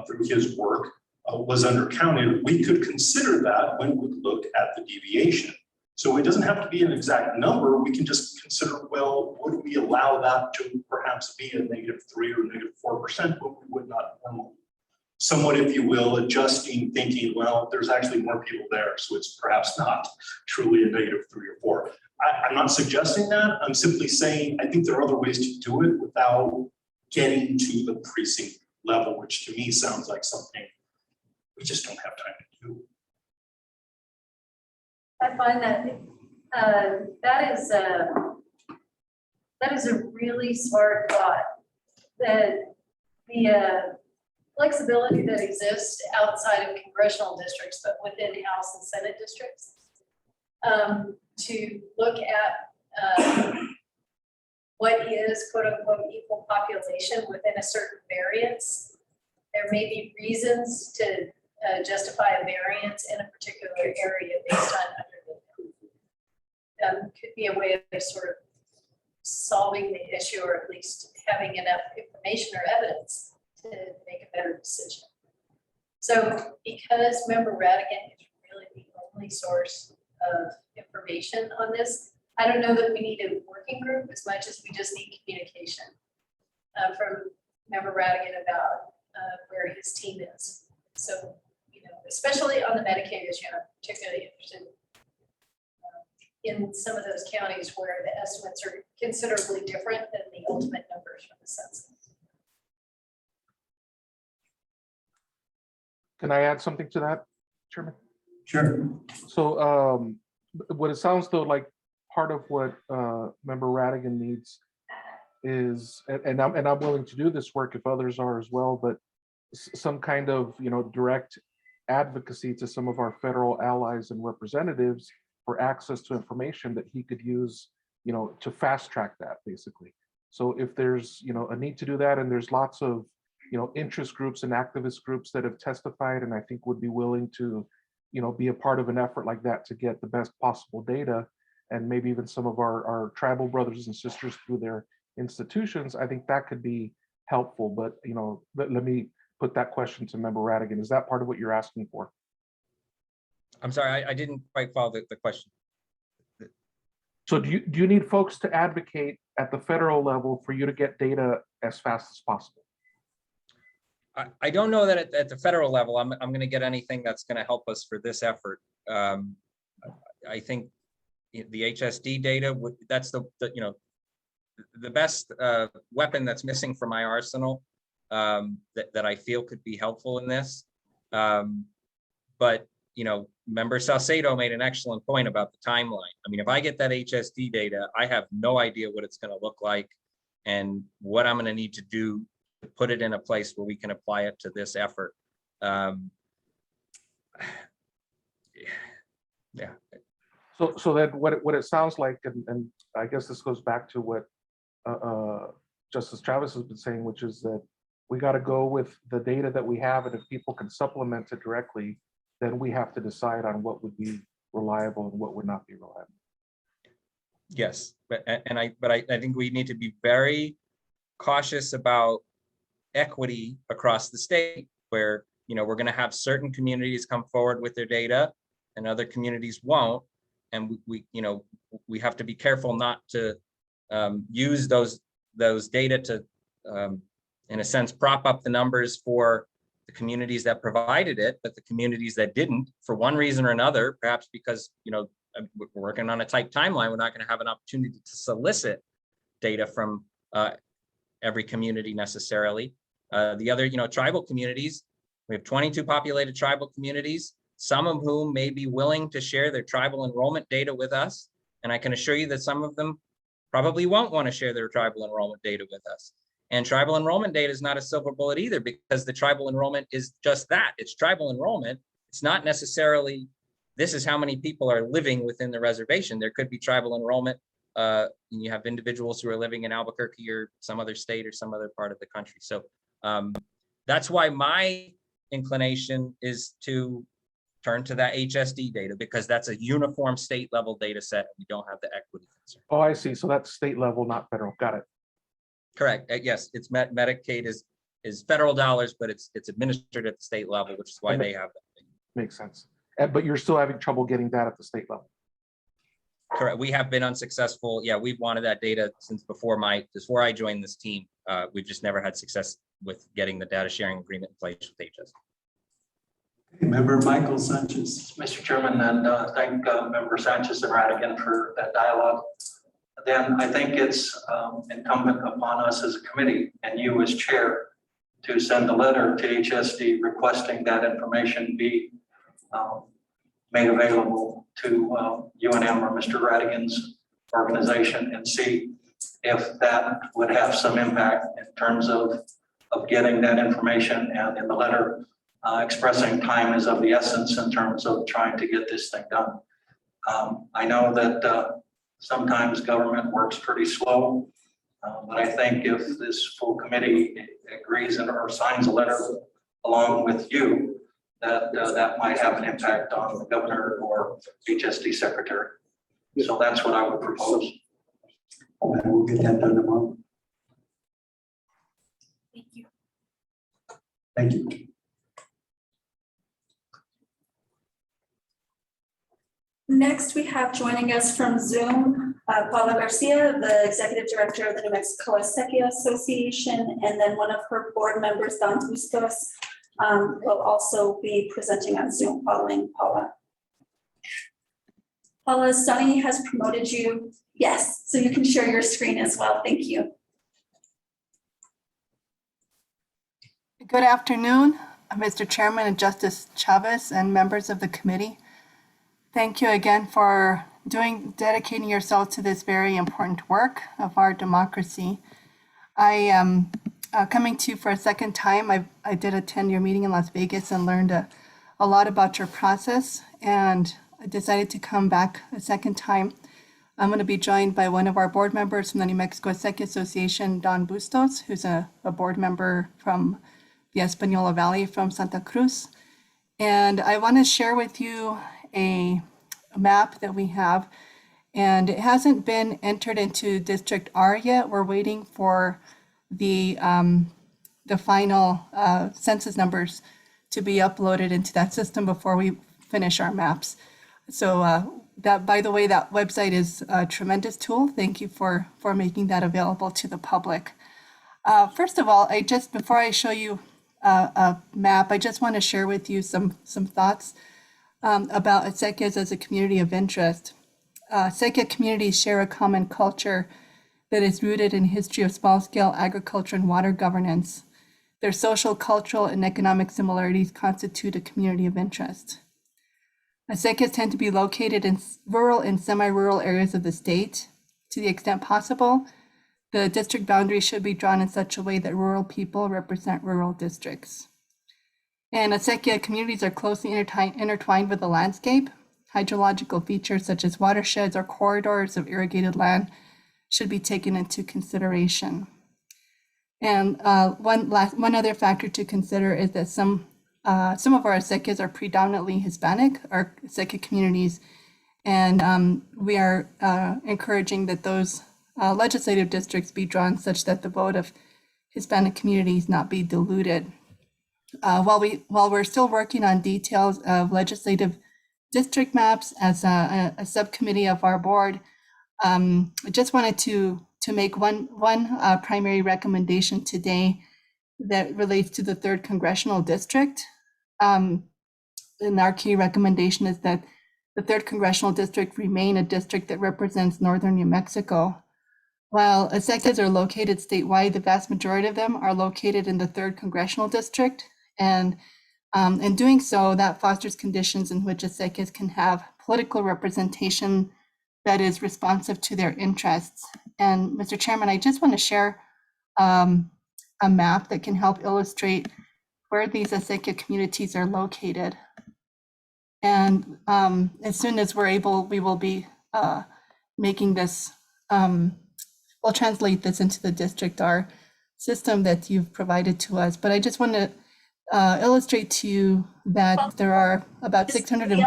through his work, was undercounted, we could consider that when we look at the deviation. So it doesn't have to be an exact number. We can just consider, well, would we allow that to perhaps be a -3 or -4%, but we would not normally. Somewhat, if you will, adjusting, thinking, well, there's actually more people there, so it's perhaps not truly a -3 or 4. I'm not suggesting that. I'm simply saying I think there are other ways to do it without getting to the precinct level, which to me sounds like something we just don't have time to do. I find that that is a really smart thought, that the flexibility that exists outside of congressional districts, but within House and Senate districts, to look at what is quote unquote equal population within a certain variance. There may be reasons to justify a variance in a particular area based on could be a way of sort of solving the issue, or at least having enough information or evidence to make a better decision. So because Member Radigan is really the only source of information on this, I don't know that we need a working group as much as we just need communication from Member Radigan about where his team is. So, especially on the Medicaid issue, I'm particularly interested in some of those counties where the estimates are considerably different than the ultimate numbers from the census. Can I add something to that, Chairman? Sure. So what it sounds though like part of what Member Radigan needs is, and I'm willing to do this work if others are as well, but some kind of direct advocacy to some of our federal allies and representatives for access to information that he could use, to fast track that basically. So if there's, a need to do that, and there's lots of, interest groups and activist groups that have testified and I think would be willing to, be a part of an effort like that to get the best possible data, and maybe even some of our tribal brothers and sisters through their institutions, I think that could be helpful. But, let me put that question to Member Radigan. Is that part of what you're asking for? I'm sorry, I didn't quite follow the question. So do you need folks to advocate at the federal level for you to get data as fast as possible? I don't know that at the federal level, I'm going to get anything that's going to help us for this effort. I think the HSD data, that's the best weapon that's missing from my arsenal that I feel could be helpful in this. But, Member Salcedo made an excellent point about the timeline. I mean, if I get that HSD data, I have no idea what it's going to look like and what I'm going to need to do to put it in a place where we can apply it to this effort. Yeah. So then what it sounds like, and I guess this goes back to what Justice Travis has been saying, which is that we got to go with the data that we have, and if people can supplement it directly, then we have to decide on what would be reliable and what would not be reliable. Yes, but I think we need to be very cautious about equity across the state, where we're going to have certain communities come forward with their data and other communities won't, and we have to be careful not to use those data to in a sense prop up the numbers for the communities that provided it, but the communities that didn't, for one reason or another, perhaps because we're working on a tight timeline, we're not going to have an opportunity to solicit data from every community necessarily. The other, tribal communities, we have 22 populated tribal communities, some of whom may be willing to share their tribal enrollment data with us. And I can assure you that some of them probably won't want to share their tribal enrollment data with us. And tribal enrollment data is not a silver bullet either, because the tribal enrollment is just that. It's tribal enrollment. It's not necessarily, this is how many people are living within the reservation. There could be tribal enrollment. You have individuals who are living in Albuquerque or some other state or some other part of the country. So that's why my inclination is to turn to that HSD data, because that's a uniform state level data set. We don't have the equity concern. Oh, I see. So that's state level, not federal. Got it. Correct. Yes, it's Medicaid is federal dollars, but it's administered at the state level, which is why they have that. Makes sense. But you're still having trouble getting that at the state level. Correct. We have been unsuccessful. Yeah, we've wanted that data since before I joined this team. We've just never had success with getting the data sharing agreement in place with HS. Member Michael Sanchez. Mr. Chairman, and thank Member Sanchez and Radigan for that dialogue. Then I think it's incumbent upon us as a committee and you as chair to send a letter to HSD requesting that information be made available to UNM or Mr. Radigan's organization, and see if that would have some impact in terms of getting that information, and in the letter expressing time is of the essence in terms of trying to get this thing done. I know that sometimes government works pretty slow, but I think if this full committee agrees or signs a letter along with you, that might have an impact on the governor or HSD secretary. So that's what I would propose. And we'll get that done tomorrow. Thank you. Thank you. Next, we have joining us from Zoom, Paula Garcia, the Executive Director of the New Mexico Acequia Association, and then one of her board members, Don Bustos, will also be presenting on Zoom following Paula. Paula, Sunny has promoted you. Yes, so you can share your screen as well. Thank you. Good afternoon, Mr. Chairman and Justice Chavez and members of the committee. Thank you again for dedicating yourself to this very important work of our democracy. I am coming to you for a second time. I did attend your meeting in Las Vegas and learned a lot about your process, and I decided to come back a second time. I'm going to be joined by one of our board members from the New Mexico Acequia Association, Don Bustos, who's a board member from the Espanola Valley from Santa Cruz. And I want to share with you a map that we have, and it hasn't been entered into District R yet. We're waiting for the final census numbers to be uploaded into that system before we finish our maps. So that, by the way, that website is a tremendous tool. Thank you for making that available to the public. First of all, before I show you a map, I just want to share with you some thoughts about acequias as a community of interest. Acequia communities share a common culture that is rooted in history of small-scale agriculture and water governance. Their social, cultural, and economic similarities constitute a community of interest. Acequias tend to be located in rural and semi-rural areas of the state. To the extent possible, the district boundaries should be drawn in such a way that rural people represent rural districts. And acequia communities are closely intertwined with the landscape. Hydrological features such as watersheds or corridors of irrigated land should be taken into consideration. And one other factor to consider is that some of our acequias are predominantly Hispanic, our acequia communities, and we are encouraging that those legislative districts be drawn such that the vote of Hispanic communities not be diluted. While we're still working on details of legislative district maps as a subcommittee of our board, I just wanted to make one primary recommendation today that relates to the 3rd Congressional District. And our key recommendation is that the 3rd Congressional District remain a district that represents northern New Mexico. While acequias are located statewide, the vast majority of them are located in the 3rd Congressional District. And in doing so, that fosters conditions in which acequias can have political representation that is responsive to their interests. And Mr. Chairman, I just want to share a map that can help illustrate where these acequia communities are located. And as soon as we're able, we will be making this, we'll translate this into the District R system that you've provided to us. But I just want to illustrate to you that there are about 600.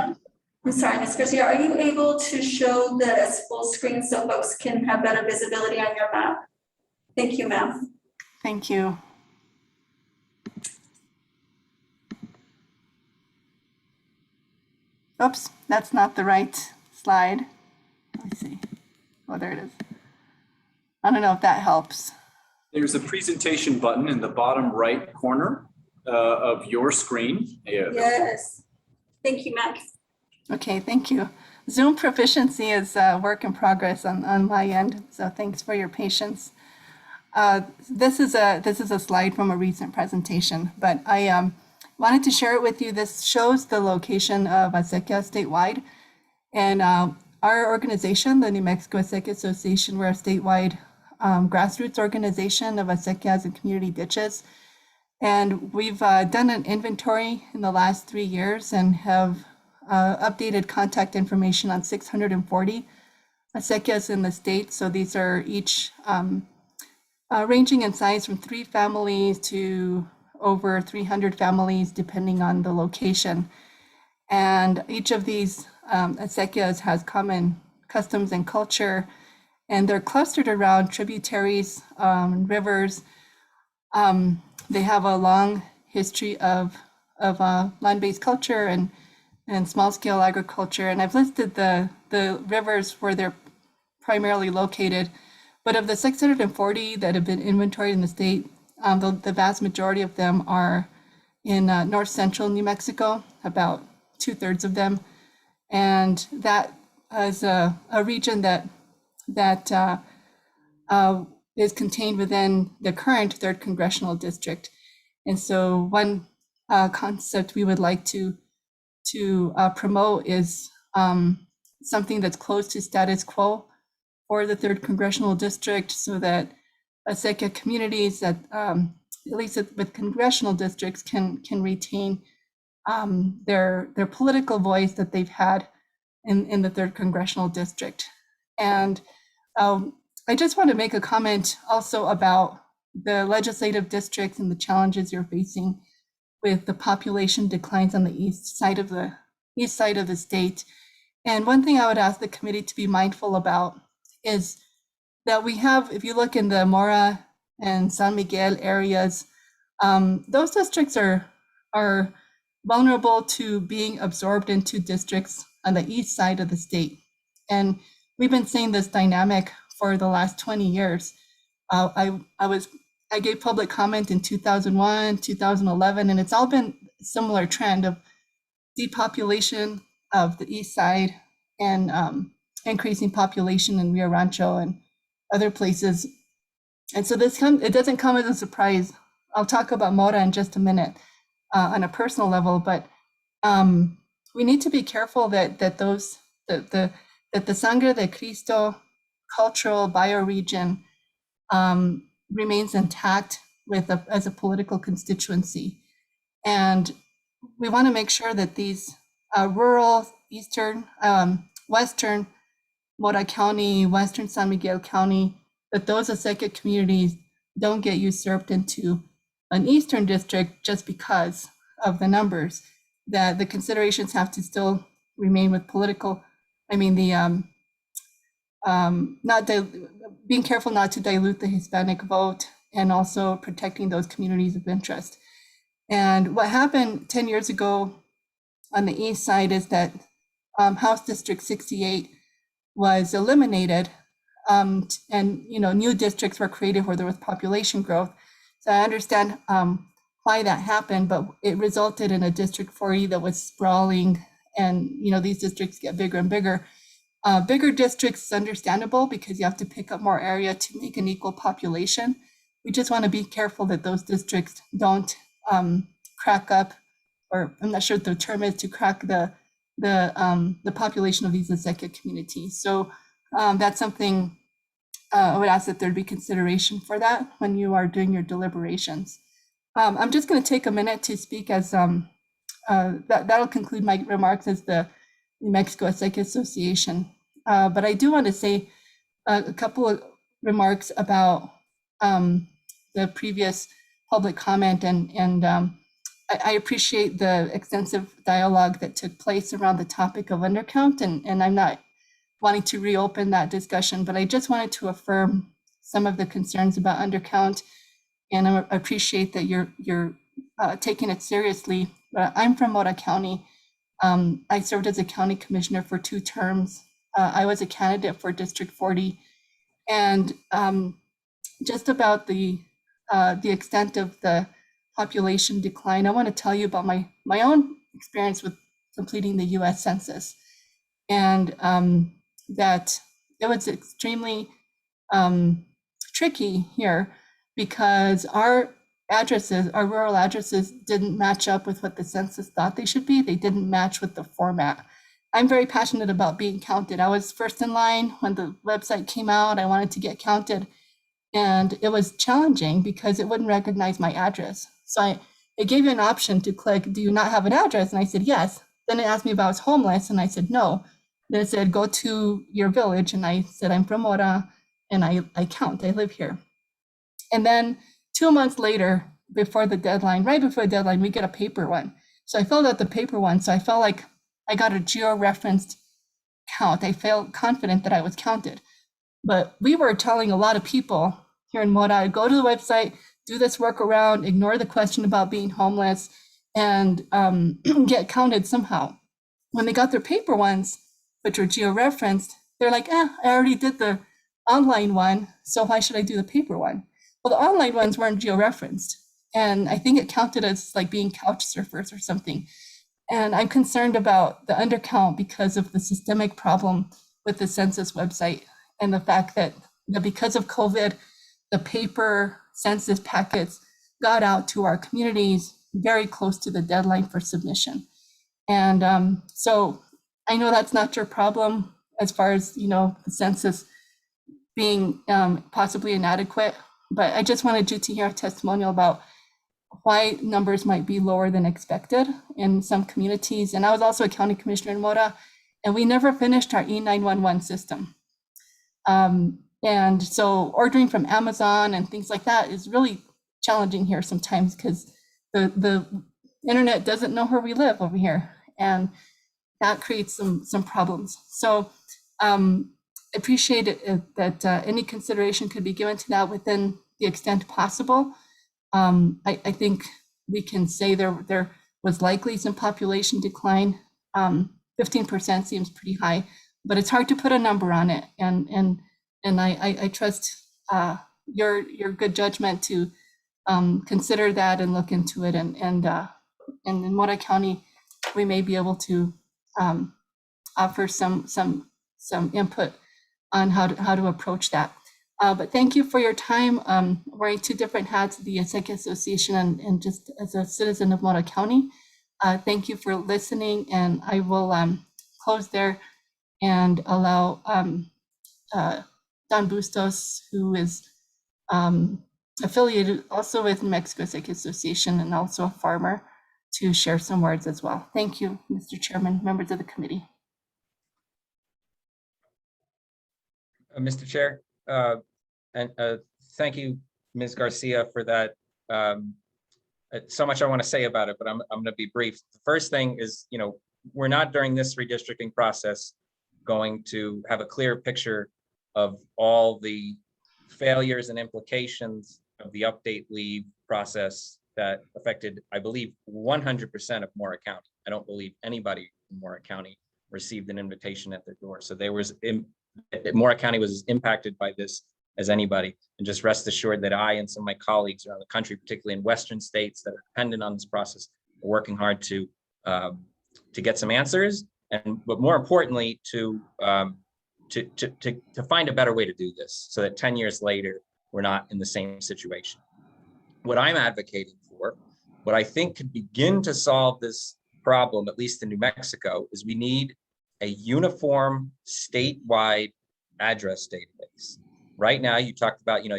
I'm sorry, Ms. Garcia, are you able to show that as full screen so folks can have better visibility on your map? Thank you, ma'am. Thank you. Oops, that's not the right slide. Let me see. Oh, there it is. I don't know if that helps. There's a presentation button in the bottom right corner of your screen. Yes. Thank you, Max. Okay, thank you. Zoom proficiency is a work in progress on my end, so thanks for your patience. This is a slide from a recent presentation, but I wanted to share it with you. This shows the location of acequia statewide, and our organization, the New Mexico Acequia Association, we're a statewide grassroots organization of acequias and community ditches. And we've done an inventory in the last 3 years and have updated contact information on 640 acequias in the state. So these are each ranging in size from 3 families to over 300 families, depending on the location. And each of these acequias has common customs and culture, and they're clustered around tributaries, rivers. They have a long history of land-based culture and small-scale agriculture. And I've listed the rivers where they're primarily located. But of the 640 that have been inventoried in the state, the vast majority of them are in north central New Mexico, about 2/3 of them. And that is a region that is contained within the current 3rd Congressional District. And so one concept we would like to promote is something that's close to status quo for the 3rd Congressional District, so that acequia communities that, at least with congressional districts, can retain their political voice that they've had in the 3rd Congressional District. And I just want to make a comment also about the legislative districts and the challenges you're facing with the population declines on the east side of the state. And one thing I would ask the committee to be mindful about is that we have, if you look in the Mora and San Miguel areas, those districts are vulnerable to being absorbed into districts on the east side of the state. And we've been seeing this dynamic for the last 20 years. I gave public comment in 2001, 2011, and it's all been a similar trend of depopulation of the east side and increasing population in Rio Rancho and other places. And so it doesn't come as a surprise. I'll talk about Mora in just a minute on a personal level, but we need to be careful that the Sangre de Cristo cultural bioregion remains intact as a political constituency. And we want to make sure that these rural, eastern, western Mora County, western San Miguel County that those Acequia communities don't get usurped into an Eastern district just because of the numbers, that the considerations have to still remain with political, being careful not to dilute the Hispanic vote and also protecting those communities of interest. And what happened 10 years ago on the east side is that House District 68 was eliminated, and new districts were created where there was population growth. So I understand why that happened, but it resulted in a District 40 that was sprawling, and these districts get bigger and bigger. Bigger districts is understandable because you have to pick up more area to make an equal population. We just want to be careful that those districts don't crack up, or I'm not sure what the term is, to crack the population of these Acequia communities. So that's something I would ask that there'd be consideration for that when you are doing your deliberations. I'm just going to take a minute to speak as that'll conclude my remarks as the New Mexico Acequia Association. But I do want to say a couple of remarks about the previous public comment, and I appreciate the extensive dialogue that took place around the topic of undercount, and I'm not wanting to reopen that discussion, but I just wanted to affirm some of the concerns about undercount, and I appreciate that you're taking it seriously. I'm from Mora County. I served as a county commissioner for 2 terms. I was a candidate for District 40, and just about the extent of the population decline, I want to tell you about my own experience with completing the U.S. Census, and that it was extremely tricky here because our rural addresses didn't match up with what the census thought they should be. They didn't match with the format. I'm very passionate about being counted. I was first in line when the website came out. I wanted to get counted, and it was challenging because it wouldn't recognize my address. So it gave you an option to click, do you not have an address? And I said, yes. Then it asked me if I was homeless, and I said, no. Then it said, go to your village. And I said, I'm from Mora, and I count, I live here. And then 2 months later, right before the deadline, we get a paper one. So I filled out the paper one. So I felt like I got a geo-referenced count. I felt confident that I was counted. But we were telling a lot of people here in Mora, go to the website, do this workaround, ignore the question about being homeless, and get counted somehow. When they got their paper ones, which were geo-referenced, they're like, I already did the online one, so why should I do the paper one? Well, the online ones weren't geo-referenced, and I think it counted as like being couch surfers or something. And I'm concerned about the undercount because of the systemic problem with the census website, and the fact that because of COVID, the paper census packets got out to our communities very close to the deadline for submission. And so I know that's not your problem as far as, the census being possibly inadequate, but I just wanted you to hear a testimonial about why numbers might be lower than expected in some communities. And I was also a county commissioner in Mora, and we never finished our E911 system. And so ordering from Amazon and things like that is really challenging here sometimes because the internet doesn't know where we live over here, and that creates some problems. So appreciate it that any consideration could be given to that within the extent possible. I think we can say there was likely some population decline. 15% seems pretty high, but it's hard to put a number on it. And I trust your good judgment to consider that and look into it. And in Mora County, we may be able to offer some input on how to approach that. But thank you for your time. Wearing 2 different hats at the Acequia Association and just as a citizen of Mora County. Thank you for listening, and I will close there and allow Don Bustos, who is affiliated also with New Mexico Acequia Association and also a farmer, to share some words as well. Thank you, Mr. Chairman, members of the committee. Mr. Chair, And thank you, Ms. Garcia, for that. So much I want to say about it, but I'm going to be brief. The first thing is, we're not during this redistricting process going to have a clear picture of all the failures and implications of the update leave process that affected, I believe, 100% of Mora County. I don't believe anybody in Mora County received an invitation at their door. So Mora County was as impacted by this as anybody. And just rest assured that I and some of my colleagues around the country, particularly in Western states that are dependent on this process, are working hard to get some answers, but more importantly, to find a better way to do this so that 10 years later, we're not in the same situation. What I'm advocating for, what I think could begin to solve this problem, at least in New Mexico, is we need a uniform statewide address database. Right now, you talked about the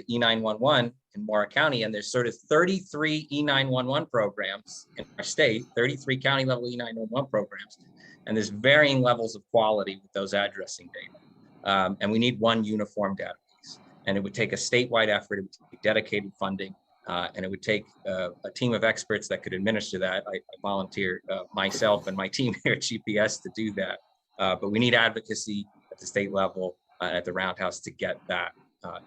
E911 in Mora County, and there's sort of 33 E911 programs in our state, 33 county level E911 programs, and there's varying levels of quality with those addressing data. And we need one uniform database, and it would take a statewide effort, it would take dedicated funding, and it would take a team of experts that could administer that. I volunteer myself and my team here at GPS to do that, but we need advocacy at the state level, at the Roundhouse, to get that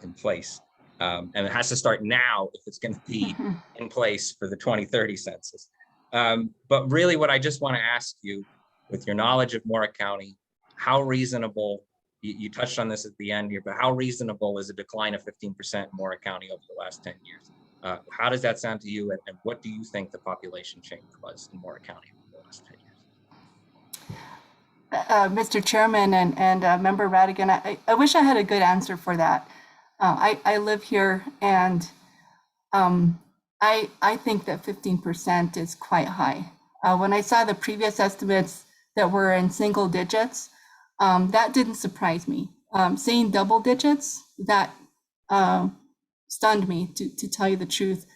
in place. And it has to start now if it's going to be in place for the 2030 census. But really what I just want to ask you, with your knowledge of Mora County, how reasonable, you touched on this at the end here, but how reasonable is a decline of 15% in Mora County over the last 10 years? How does that sound to you? And what do you think the population change was in Mora County over the last 10 years? Mr. Chairman and Member Radigan, I wish I had a good answer for that. I live here, and I think that 15% is quite high. When I saw the previous estimates that were in single digits, that didn't surprise me. Seeing double digits, that stunned me, to tell you the truth.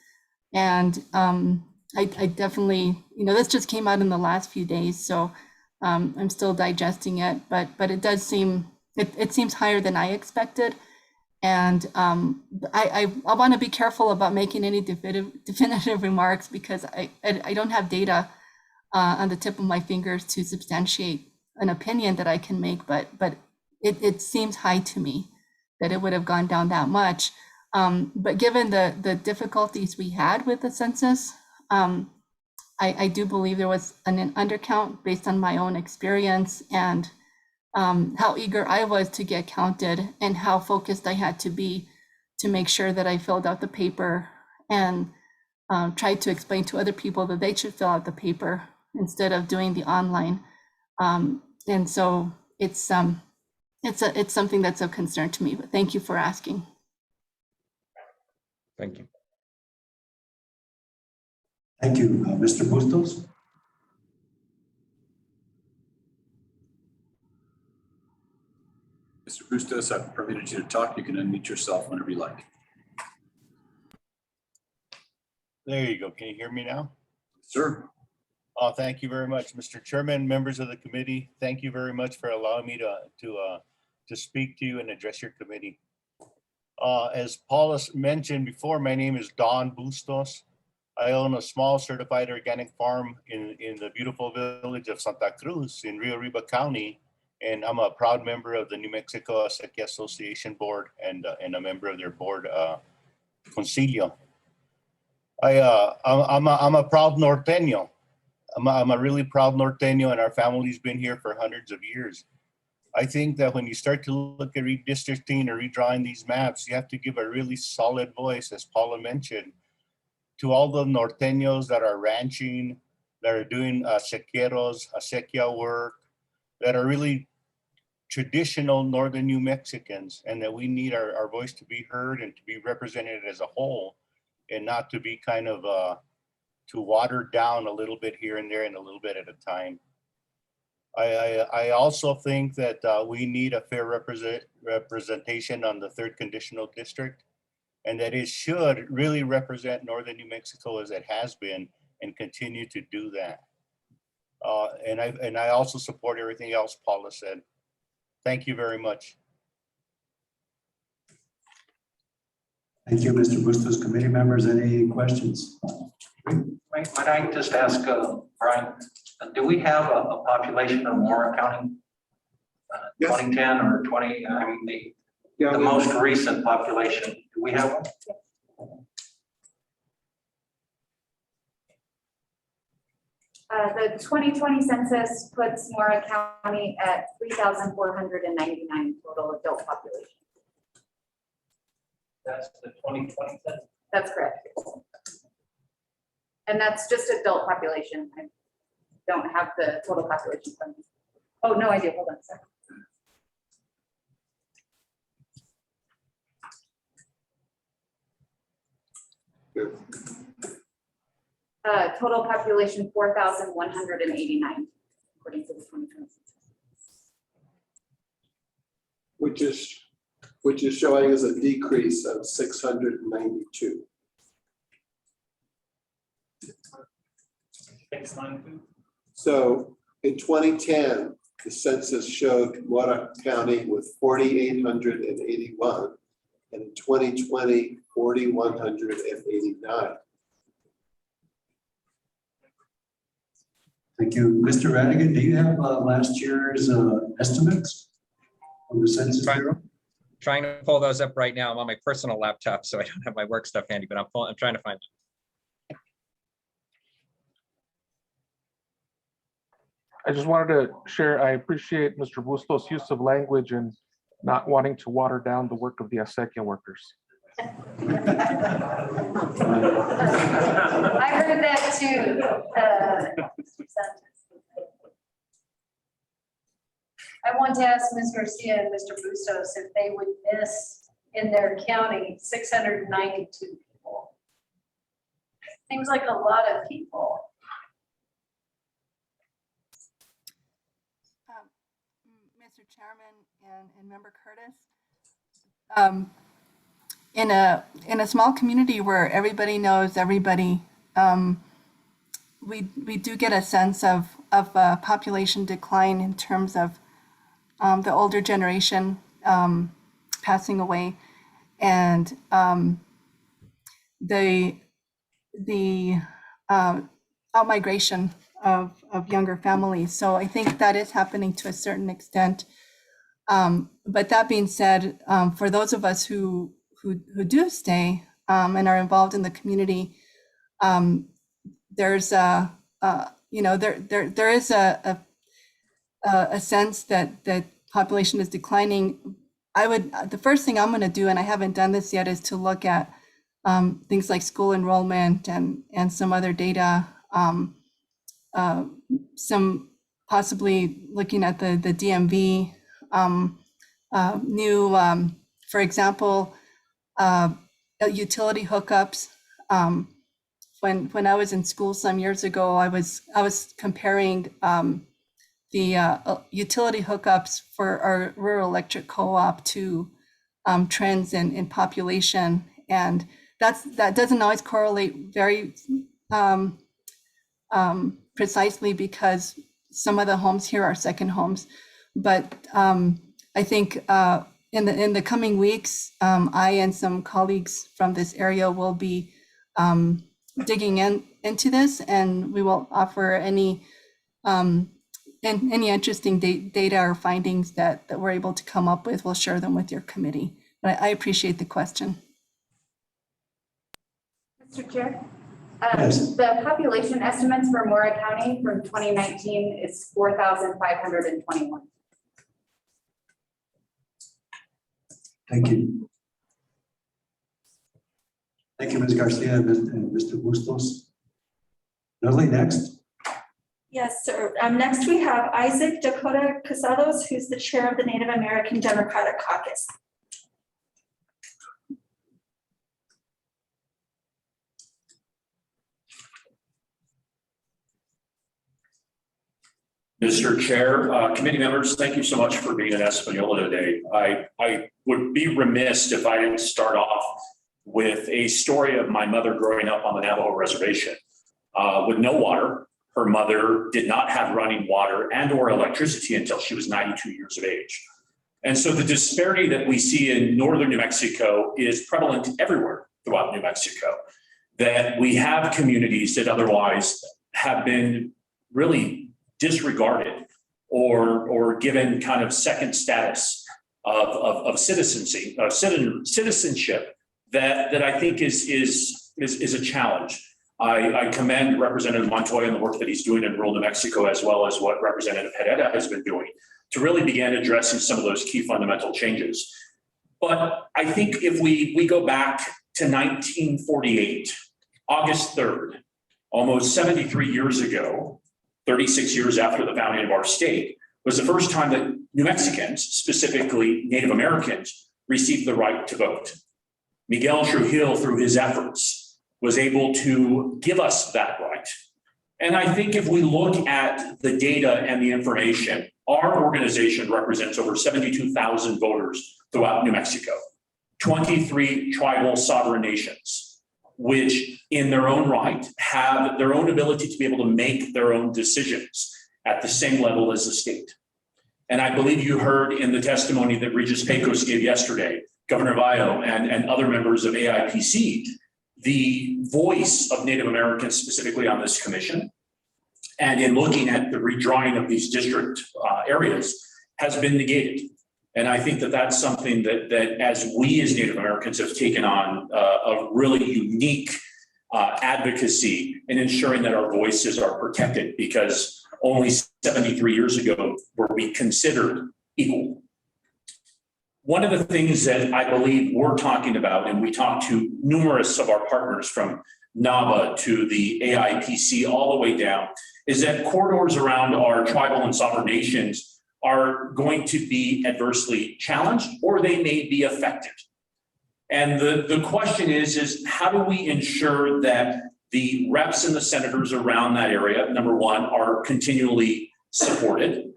And I definitely, this just came out in the last few days, so I'm still digesting it, but it does seem, it seems higher than I expected. And I want to be careful about making any definitive remarks, because I don't have data on the tip of my fingers to substantiate an opinion that I can make, but it seems high to me that it would have gone down that much. But given the difficulties we had with the census, I do believe there was an undercount based on my own experience, and how eager I was to get counted, and how focused I had to be to make sure that I filled out the paper, and tried to explain to other people that they should fill out the paper instead of doing the online. And so it's something that's of concern to me, but thank you for asking. Thank you. Thank you. Mr. Bustos? Mr. Bustos, I've permitted you to talk. You can unmute yourself whenever you like. There you go. Can you hear me now? Sir. Oh, thank you very much, Mr. Chairman, members of the committee. Thank you very much for allowing me to speak to you and address your committee. As Paula mentioned before, my name is Don Bustos. I own a small certified organic farm in the beautiful village of Santa Cruz in Rio Arriba County, and I'm a proud member of the New Mexico Acequia Association Board and a member of their board, Concilio. I'm a proud Norteño. I'm a really proud Norteño, and our family's been here for hundreds of years. I think that when you start to look at redistricting or redrawing these maps, you have to give a really solid voice, as Paula mentioned, to all the Norteños that are ranching, that are doing acequia work, that are really traditional Northern New Mexicans, and that we need our voice to be heard and to be represented as a whole, and not to be kind of to water down a little bit here and there and a little bit at a time. I also think that we need a fair representation on the 3rd conditional district, and that it should really represent Northern New Mexico as it has been and continue to do that. And I also support everything else Paula said. Thank you very much. Thank you, Mr. Bustos. Committee members, any questions? Might I just ask, Brian, do we have a population of Mora County? Yes. 2010 or 20, I mean, Yeah, the most recent population, do we have one? The 2020 census puts Mora County at 3,499 total adult population. That's the 2020 census? That's correct. And that's just adult population. I don't have the total population from me. Oh, no, I do. Hold on a second. Total population 4,189, according to the 2020 census. which is showing as a decrease of 692. 692? So in 2010, the census showed Mora County with 4,881, and in 2020, 4,189. Thank you. Mr. Radigan, do you have last year's estimates on the Census Bureau? Trying to pull those up right now. I'm on my personal laptop, so I don't have my work stuff handy, but I'm trying to find them. I just wanted to share, I appreciate Mr. Bustos' use of language and not wanting to water down the work of the acequia workers. I heard that too. I want to ask Ms. Garcia and Mr. Bustos if they would miss in their county 692 people. Seems like a lot of people. Mr. Chairman and Member Curtis, in a small community where everybody knows everybody, we do get a sense of population decline in terms of the older generation passing away, and the outmigration of younger families. So I think that is happening to a certain extent. But that being said, for those of us who do stay and are involved in the community, there's there is a sense that population is declining. The first thing I'm going to do, and I haven't done this yet, is to look at things like school enrollment and some other data, some possibly looking at the DMV, new, for example, utility hookups. When I was in school some years ago, I was comparing the utility hookups for our rural electric co-op to trends in population, and that doesn't always correlate very precisely, because some of the homes here are second homes. But I think in the coming weeks, I and some colleagues from this area will be digging into this, and we will offer any interesting data or findings that we're able to come up with. We'll share them with your committee. But I appreciate the question. Mr. Chair, Yes. the population estimates for Mora County from 2019 is 4,521. Thank you. Thank you, Ms. Garcia and Mr. Bustos. Lily, next. Yes, sir. Next we have Isaac Dakota Casados, who's the chair of the Native American Democratic Caucus. Mr. Chair, committee members, thank you so much for being in Espanola today. I would be remiss if I didn't start off with a story of my mother growing up on the Navajo reservation with no water. Her mother did not have running water and or electricity until she was 92 years of age. And so the disparity that we see in northern New Mexico is prevalent everywhere throughout New Mexico. That we have communities that otherwise have been really disregarded or given kind of second status of citizenship that I think is a challenge. I commend Representative Montoya and the work that he's doing in rural New Mexico, as well as what Representative Herrera has been doing to really begin addressing some of those key fundamental changes. But I think if we go back to 1948, August 3rd, almost 73 years ago, 36 years after the founding of our state, was the first time that New Mexicans, specifically Native Americans, received the right to vote. Miguel Trujillo, through his efforts, was able to give us that right. And I think if we look at the data and the information, our organization represents over 72,000 voters throughout New Mexico, 23 tribal sovereign nations, which in their own right have their own ability to be able to make their own decisions at the same level as the state. And I believe you heard in the testimony that Regis Pecos gave yesterday, Governor Valle and other members of AIPC, the voice of Native Americans specifically on this commission, and in looking at the redrawing of these district areas, has been negated. And I think that that's something that as we as Native Americans have taken on a really unique advocacy in ensuring that our voices are protected, because only 73 years ago were we considered equal. One of the things that I believe we're talking about, and we talk to numerous of our partners from NAVA to the AIPC all the way down, is that corridors around our tribal and sovereign nations are going to be adversely challenged, or they may be affected. And the question is how do we ensure that the reps and the senators around that area, number one, are continually supported?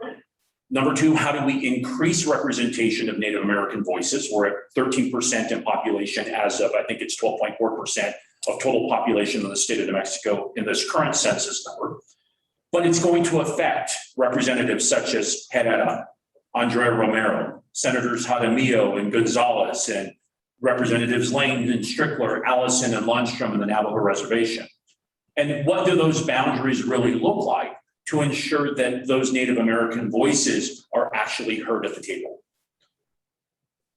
Number two, how do we increase representation of Native American voices? We're at 13% in population as of, I think it's 12.4% of total population in the state of New Mexico in this current census number. But it's going to affect representatives such as Herrera, Andrea Romero, Senators Jaramillo and Gonzalez, and Representatives Lane and Strickler, Allison and Lundstrom in the Navajo Reservation. And what do those boundaries really look like to ensure that those Native American voices are actually heard at the table?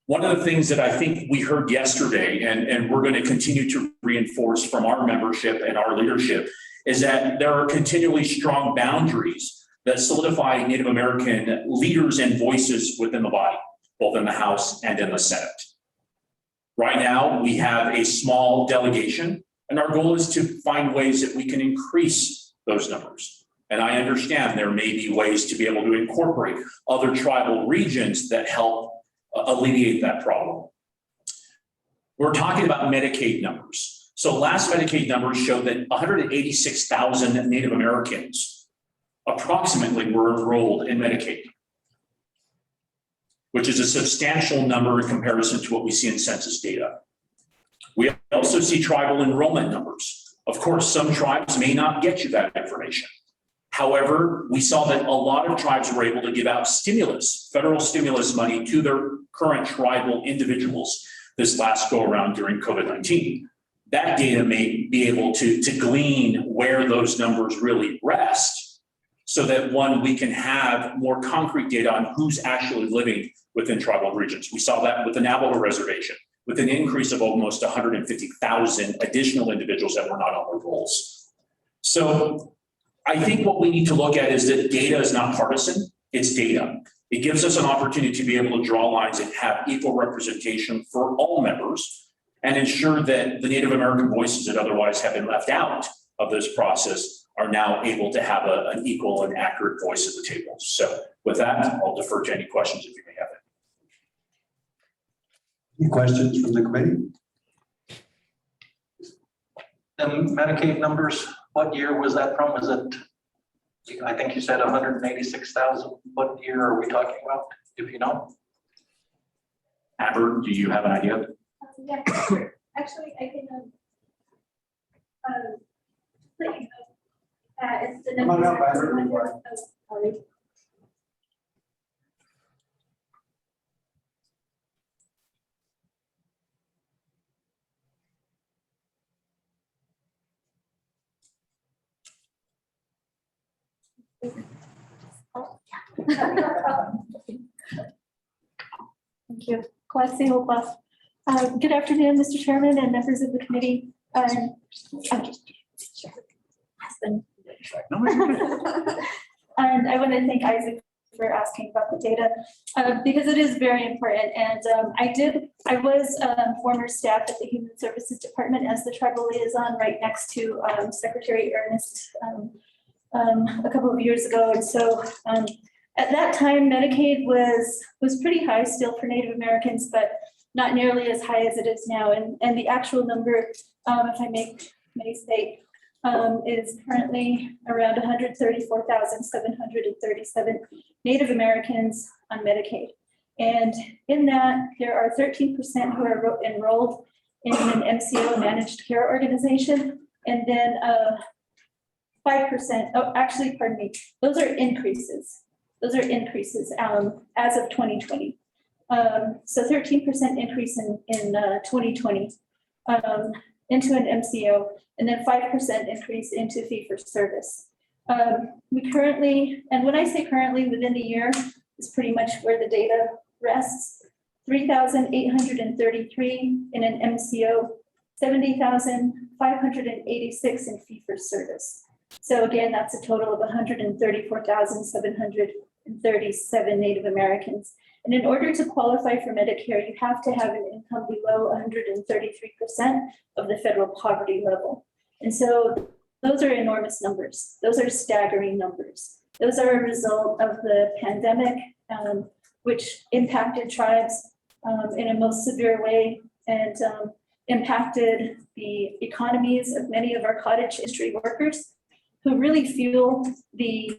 One of the things that I think we heard yesterday, and we're going to continue to reinforce from our membership and our leadership, is that there are continually strong boundaries that solidify Native American leaders and voices within the body, both in the House and in the Senate. Right now, we have a small delegation, and our goal is to find ways that we can increase those numbers. And I understand there may be ways to be able to incorporate other tribal regions that help alleviate that problem. We're talking about Medicaid numbers. So last Medicaid numbers showed that 186,000 Native Americans approximately were enrolled in Medicaid, which is a substantial number in comparison to what we see in census data. We also see tribal enrollment numbers. Of course, some tribes may not get you that information. However, we saw that a lot of tribes were able to give out stimulus, federal stimulus money to their current tribal individuals this last go around during COVID-19. That data may be able to glean where those numbers really rest, so that one, we can have more concrete data on who's actually living within tribal regions. We saw that with the Navajo Reservation, with an increase of almost 150,000 additional individuals that were not on the rolls. So I think what we need to look at is that data is not partisan, it's data. It gives us an opportunity to be able to draw lines and have equal representation for all members, and ensure that the Native American voices that otherwise have been left out of this process are now able to have an equal and accurate voice at the table. So with that, I'll defer to any questions if you may have it. Any questions from the committee? The Medicaid numbers, what year was that from? Is it, I think you said 186,000. What year are we talking about, if you know? Amber, do you have an idea? Yeah, actually, I can let you know. It's the number. Thank you. Classy Hopa. Good afternoon, Mr. Chairman and members of the committee. And I want to thank Isaac for asking about the data because it is very important. And I was former staff at the Human Services Department as the tribal liaison right next to Secretary Ernest a couple of years ago. And so at that time, Medicaid was pretty high still for Native Americans, but not nearly as high as it is now. And the actual number, if I may state, is currently around 134,737 Native Americans on Medicaid. And in that, there are 13% who are enrolled in an MCO managed care organization. And then 5%, oh, actually, pardon me, those are increases. Those are increases as of 2020. So 13% increase in 2020 into an MCO, and then 5% increase into fee for service. We currently, and when I say currently, within the year is pretty much where the data rests. 3,833 in an MCO, 70,586 in fee for service. So again, that's a total of 134,737 Native Americans. And in order to qualify for Medicare, you have to have an income below 133% of the federal poverty level. And so those are enormous numbers. Those are staggering numbers. Those are a result of the pandemic, which impacted tribes in a most severe way and impacted the economies of many of our cottage industry workers who really fuel the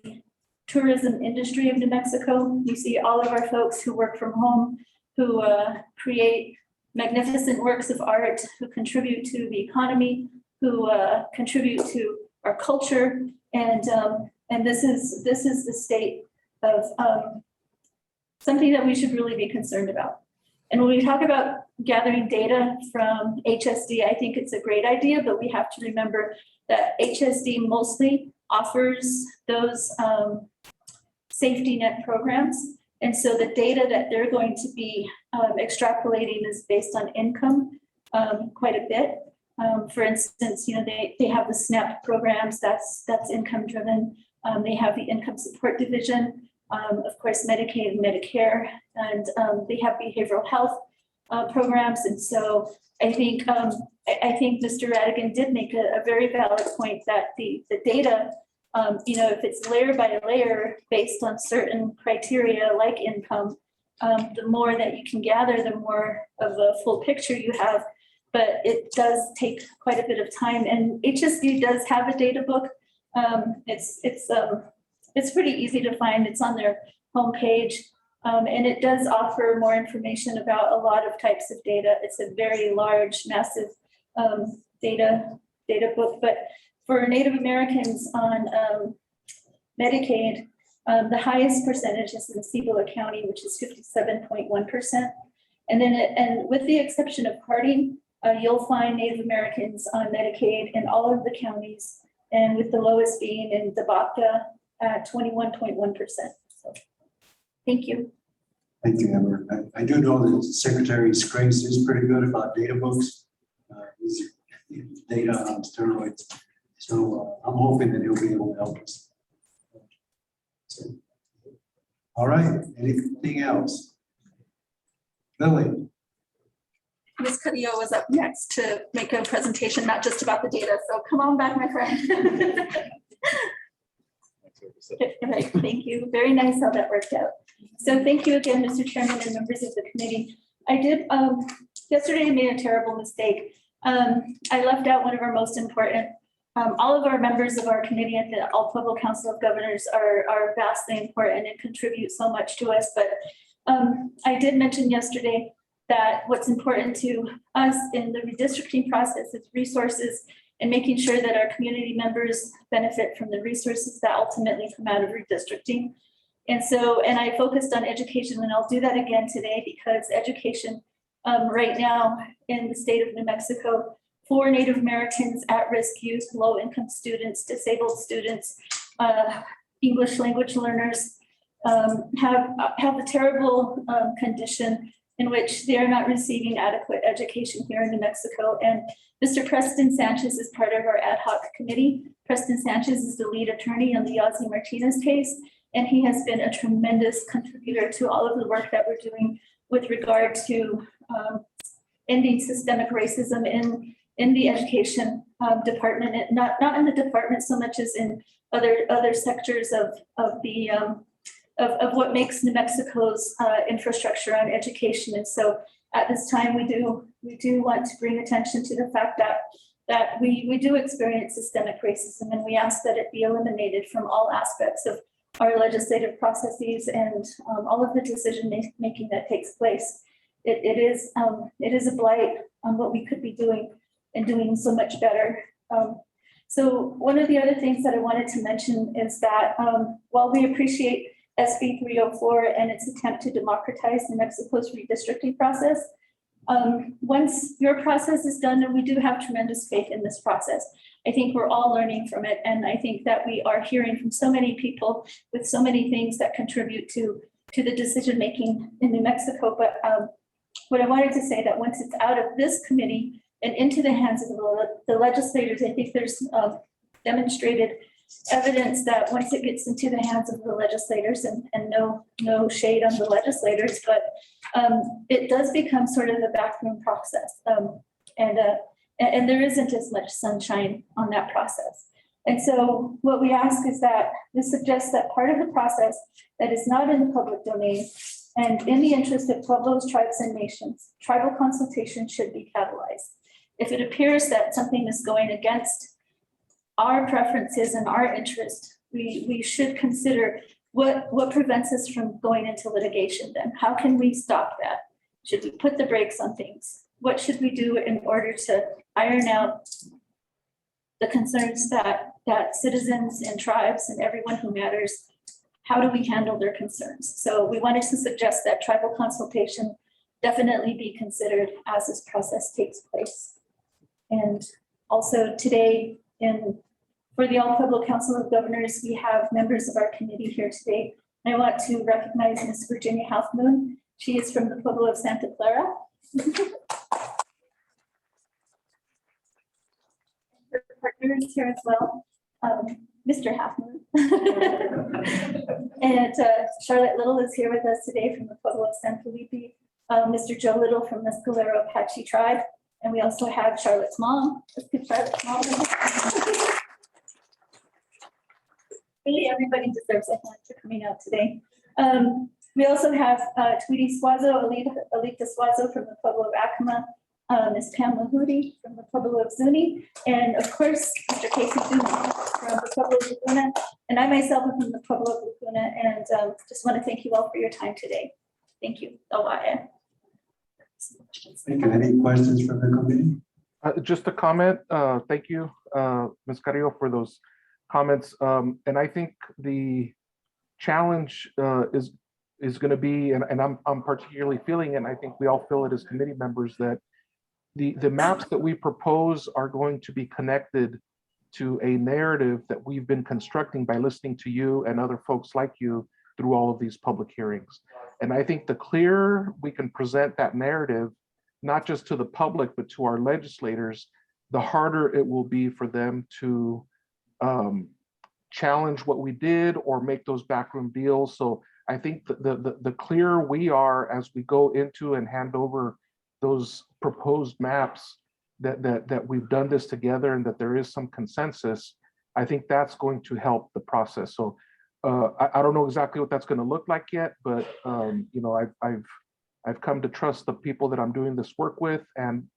tourism industry of New Mexico. You see all of our folks who work from home, who create magnificent works of art, who contribute to the economy, who contribute to our culture, and this is the state of something that we should really be concerned about. And when we talk about gathering data from HSD, I think it's a great idea, but we have to remember that HSD mostly offers those safety net programs. And so the data that they're going to be extrapolating is based on income quite a bit. For instance, they have the SNAP programs, that's income driven. They have the income support division, of course, Medicaid and Medicare, and they have behavioral health programs. And so I think Mr. Radigan did make a very valid point that the data, if it's layer by layer based on certain criteria like income, the more that you can gather, the more of a full picture you have. But it does take quite a bit of time, and HSD does have a data book. It's pretty easy to find. It's on their homepage, and it does offer more information about a lot of types of data. It's a very large, massive data book. But for Native Americans on Medicaid, the highest percentage is in Cibola County, which is 57.1%. And then, and with the exception of Harding, you'll find Native Americans on Medicaid in all of the counties, and with the lowest being in Dabapta at 21.1%. So, thank you. Thank you, Amber. I do know that Secretary Scraggs is pretty good about data books. These are data on steroids. So I'm hoping that he'll be able to help us. So, all right, anything else? Lily. Ms. Cadillo was up next to make a presentation, not just about the data. So come on back, my friend. Right, thank you. Very nice how that worked out. So thank you again, Mr. Chairman and members of the committee. I did, yesterday I made a terrible mistake. I left out one of our most important, all of our members of our committee at the All Pueblo Council of Governors are vastly important and contribute so much to us. But I did mention yesterday that what's important to us in the redistricting process is resources and making sure that our community members benefit from the resources that ultimately come out of redistricting. And so, and I focused on education, and I'll do that again today because education right now in the state of New Mexico for Native Americans, at-risk youth, low-income students, disabled students, English language learners have a terrible condition in which they are not receiving adequate education here in New Mexico. And Mr. Preston Sanchez is part of our ad hoc committee. Preston Sanchez is the lead attorney on the Yazzie Martinez case, and he has been a tremendous contributor to all of the work that we're doing with regard to ending systemic racism in the education department, and not in the department so much as in other sectors of what makes New Mexico's infrastructure on education. And so at this time, we do want to bring attention to the fact that we do experience systemic racism, and we ask that it be eliminated from all aspects of our legislative processes and all of the decision making that takes place. It is a blight on what we could be doing and doing so much better. So one of the other things that I wanted to mention is that while we appreciate SB 304 and its attempt to democratize New Mexico's redistricting process, once your process is done, and we do have tremendous faith in this process, I think we're all learning from it. And I think that we are hearing from so many people with so many things that contribute to the decision-making in New Mexico. But what I wanted to say that once it's out of this committee and into the hands of the legislators, I think there's demonstrated evidence that once it gets into the hands of the legislators, and no shade on the legislators, but it does become sort of a backroom process. And there isn't as much sunshine on that process. And so what we ask is that this suggests that part of the process that is not in the public domain and in the interest of Pueblos, tribes, and nations, tribal consultation should be catalyzed. If it appears that something is going against our preferences and our interest, we should consider what prevents us from going into litigation then? How can we stop that? Should we put the brakes on things? What should we do in order to iron out the concerns that citizens and tribes and everyone who matters, how do we handle their concerns? So we wanted to suggest that tribal consultation definitely be considered as this process takes place. And also today, for the All Pueblo Council of Governors, we have members of our committee here today. And I want to recognize Ms. Virginia Half Moon. She is from the Pueblo of Santa Clara. Her partner is here as well, Mr. Half Moon. And Charlotte Little is here with us today from the Pueblo of San Felipe. Mr. Joe Little from the Escalero Apache tribe. And we also have Charlotte's mom. Let's give Charlotte's mom. Really, everybody deserves a hand for coming out today. We also have Tweety Suazo, Alita Suazo from the Pueblo of Acoma, Ms. Pamela Hootie from the Pueblo of Zuni, and of course, Mr. Casey Zuni from the Pueblo of Laguna. And I myself am from the Pueblo of Laguna, and just want to thank you all for your time today. Thank you. Thank you. Any questions from the committee? Just a comment. Thank you, Ms. Carrillo, for those comments. And I think the challenge is going to be, and I'm particularly feeling, and I think we all feel it as committee members, that the maps that we propose are going to be connected to a narrative that we've been constructing by listening to you and other folks like you through all of these public hearings. And I think the clearer we can present that narrative, not just to the public, but to our legislators, the harder it will be for them to challenge what we did or make those backroom deals. So I think the clearer we are as we go into and hand over those proposed maps, that we've done this together and that there is some consensus, I think that's going to help the process. So I don't know exactly what that's going to look like yet, but you know, I've come to trust the people that I'm doing this work with, and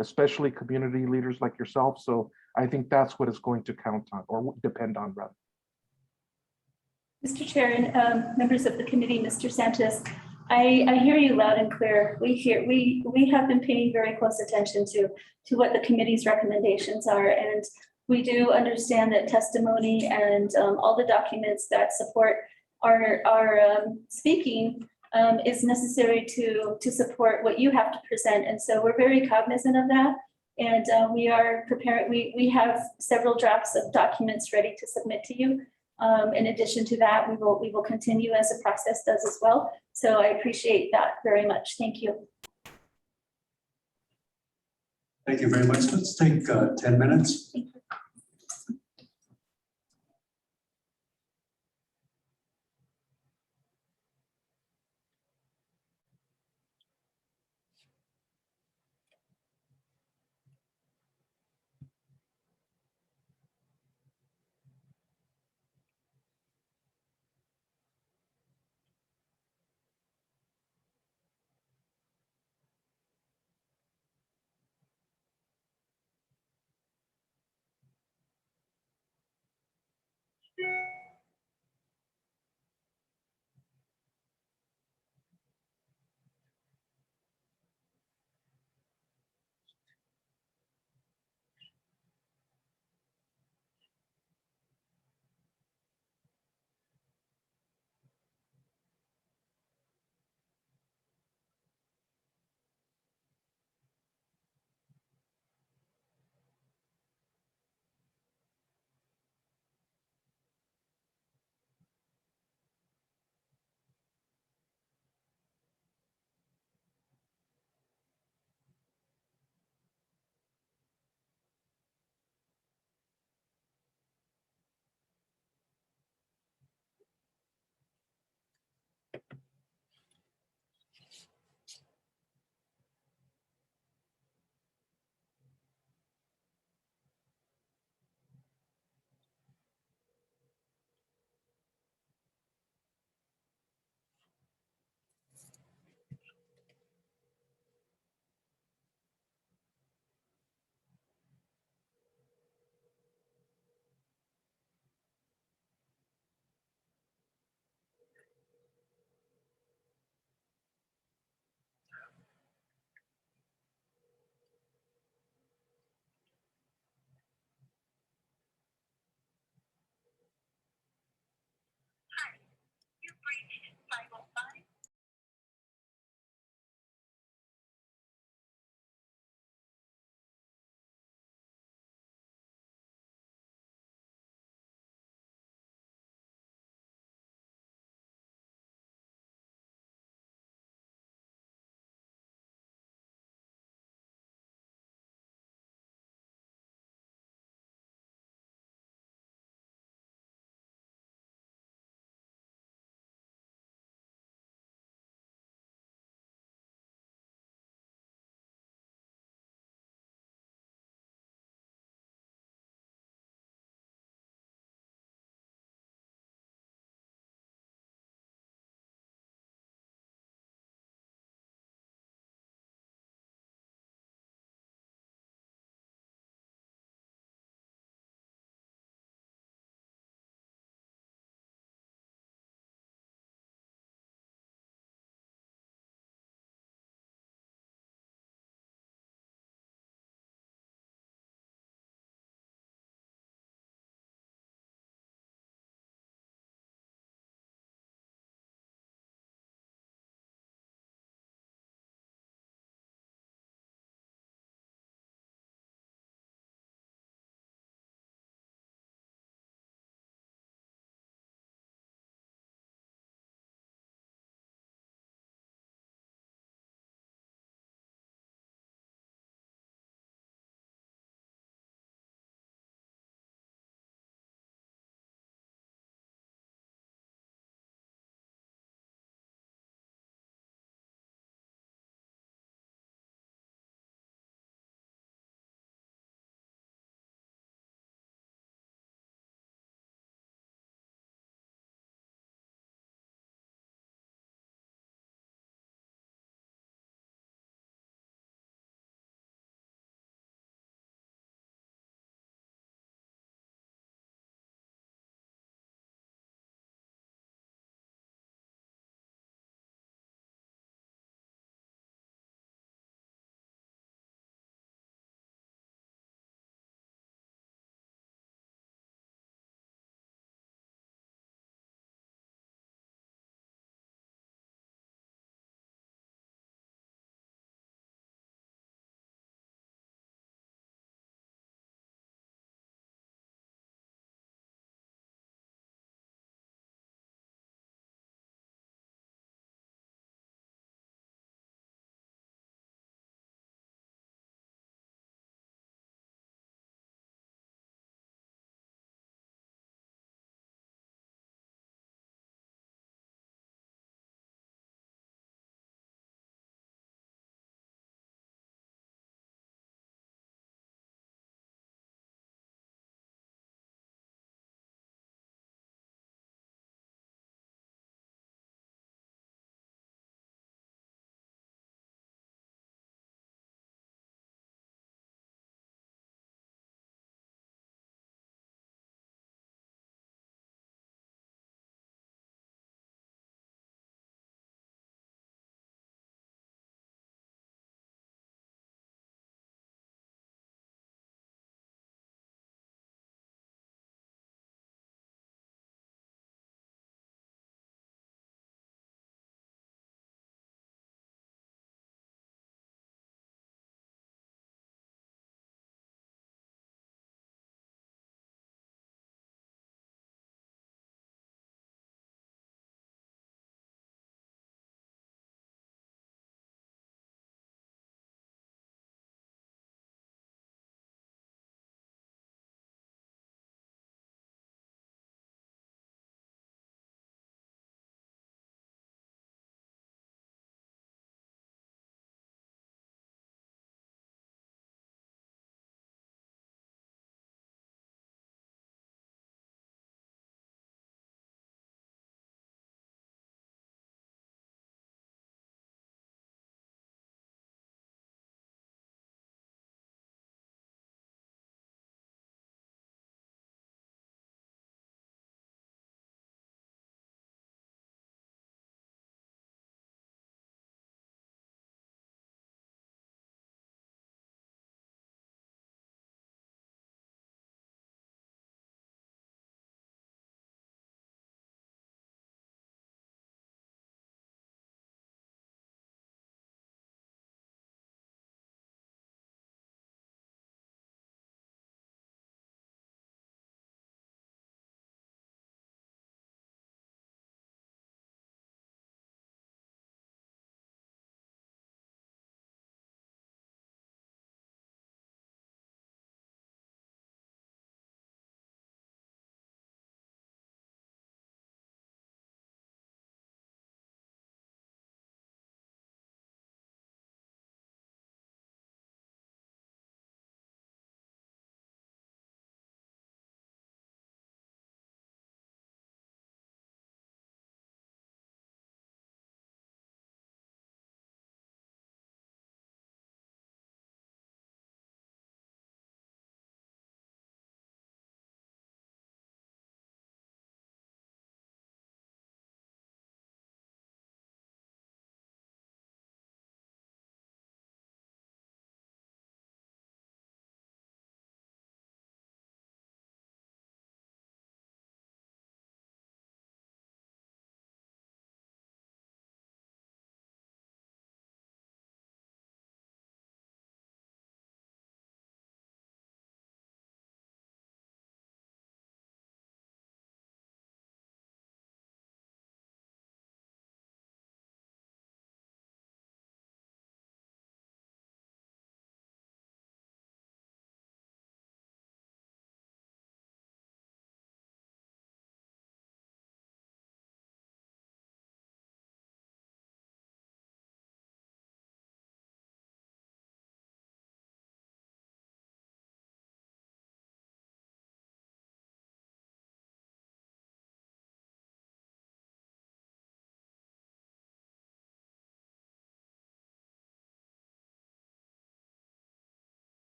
especially community leaders like yourself. So I think that's what it's going to count on, or depend on, rather. Mr. Chair and members of the committee, Mr. Sanchez, I hear you loud and clear. We have been paying very close attention to what the committee's recommendations are, and we do understand that testimony and all the documents that support our speaking is necessary to support what you have to present. And so we're very cognizant of that. And we are preparing, we have several drafts of documents ready to submit to you. In addition to that, we will continue as the process does as well. So I appreciate that very much. Thank you. Thank you very much. Let's take 10 minutes.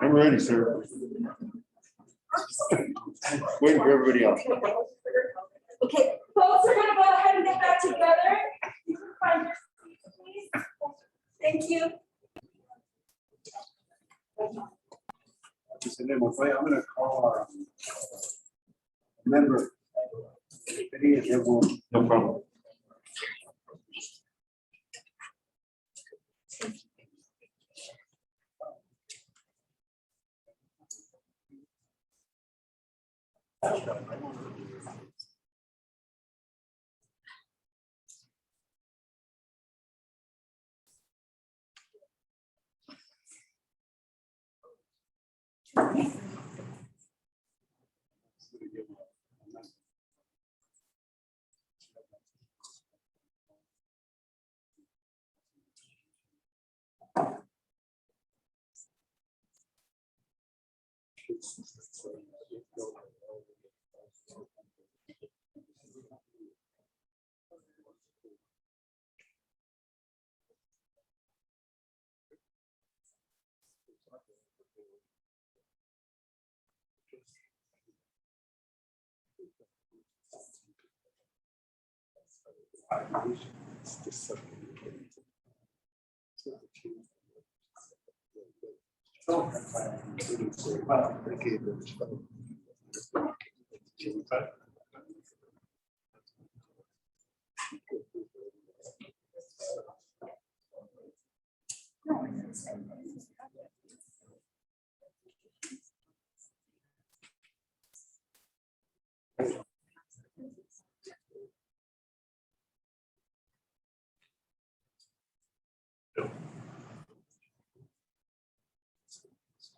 I'm ready, sir. Waiting for everybody else. Okay, folks, we're gonna go ahead and get back together. You can find your seats, please. Thank you. I'm gonna call our member committee and then we'll. No problem.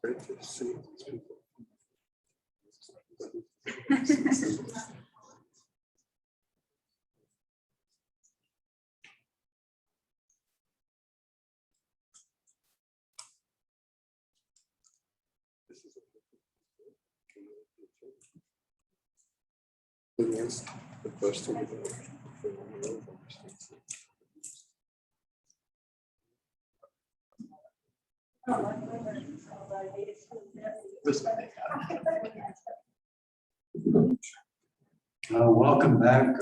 Great to see these people. Yes, the first thing. Welcome back.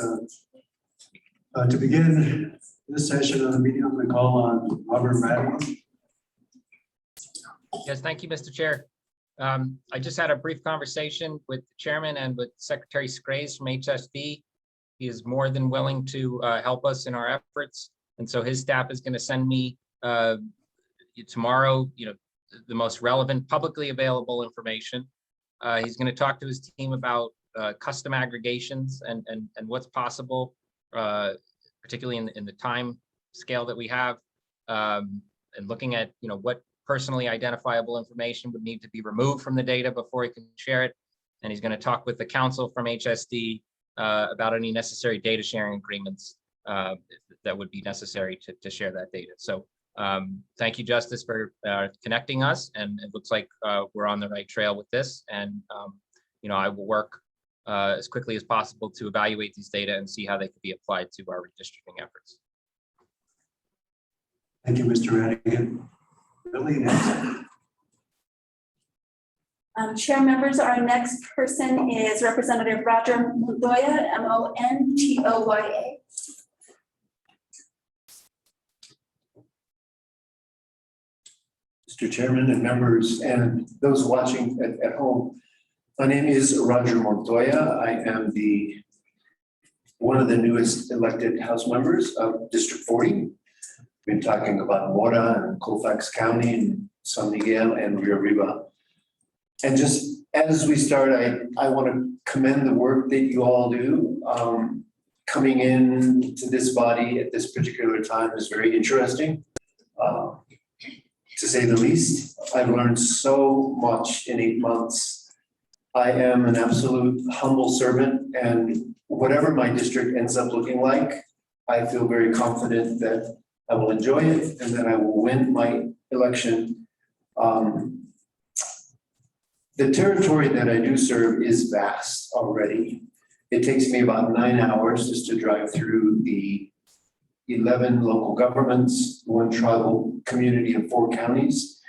To begin this session of the meeting, I'm going to call on Robert Radigan. Yes, thank you, Mr. Chair. I just had a brief conversation with the chairman and with Secretary Scrays from HSD. He is more than willing to help us in our efforts. And so his staff is going to send me tomorrow, the most relevant publicly available information. He's going to talk to his team about custom aggregations and what's possible, particularly in the time scale that we have, and looking at what personally identifiable information would need to be removed from the data before he can share it. And he's going to talk with the council from HSD about any necessary data sharing agreements that would be necessary to share that data. So thank you, Justice, for connecting us. And it looks like we're on the right trail with this. And I will work as quickly as possible to evaluate these data and see how they could be applied to our redistricting efforts. Thank you, Mr. Radigan. Really next. Chair members, our next person is Representative Roger Montoya, Montoya. Mr. Chairman and members and those watching at home. My name is Roger Montoya. I am one of the newest elected House members of District 40. Been talking about Mora and Colfax County and San Miguel and Rio Arriba. And just as we start, I want to commend the work that you all do. Coming in to this body at this particular time is very interesting, to say the least. I've learned so much in 8 months. I am an absolute humble servant, and whatever my district ends up looking like, I feel very confident that I will enjoy it and that I will win my election. the territory that I do serve is vast already. It takes me about 9 hours just to drive through the 11 local governments, 1 tribal community and 4 counties.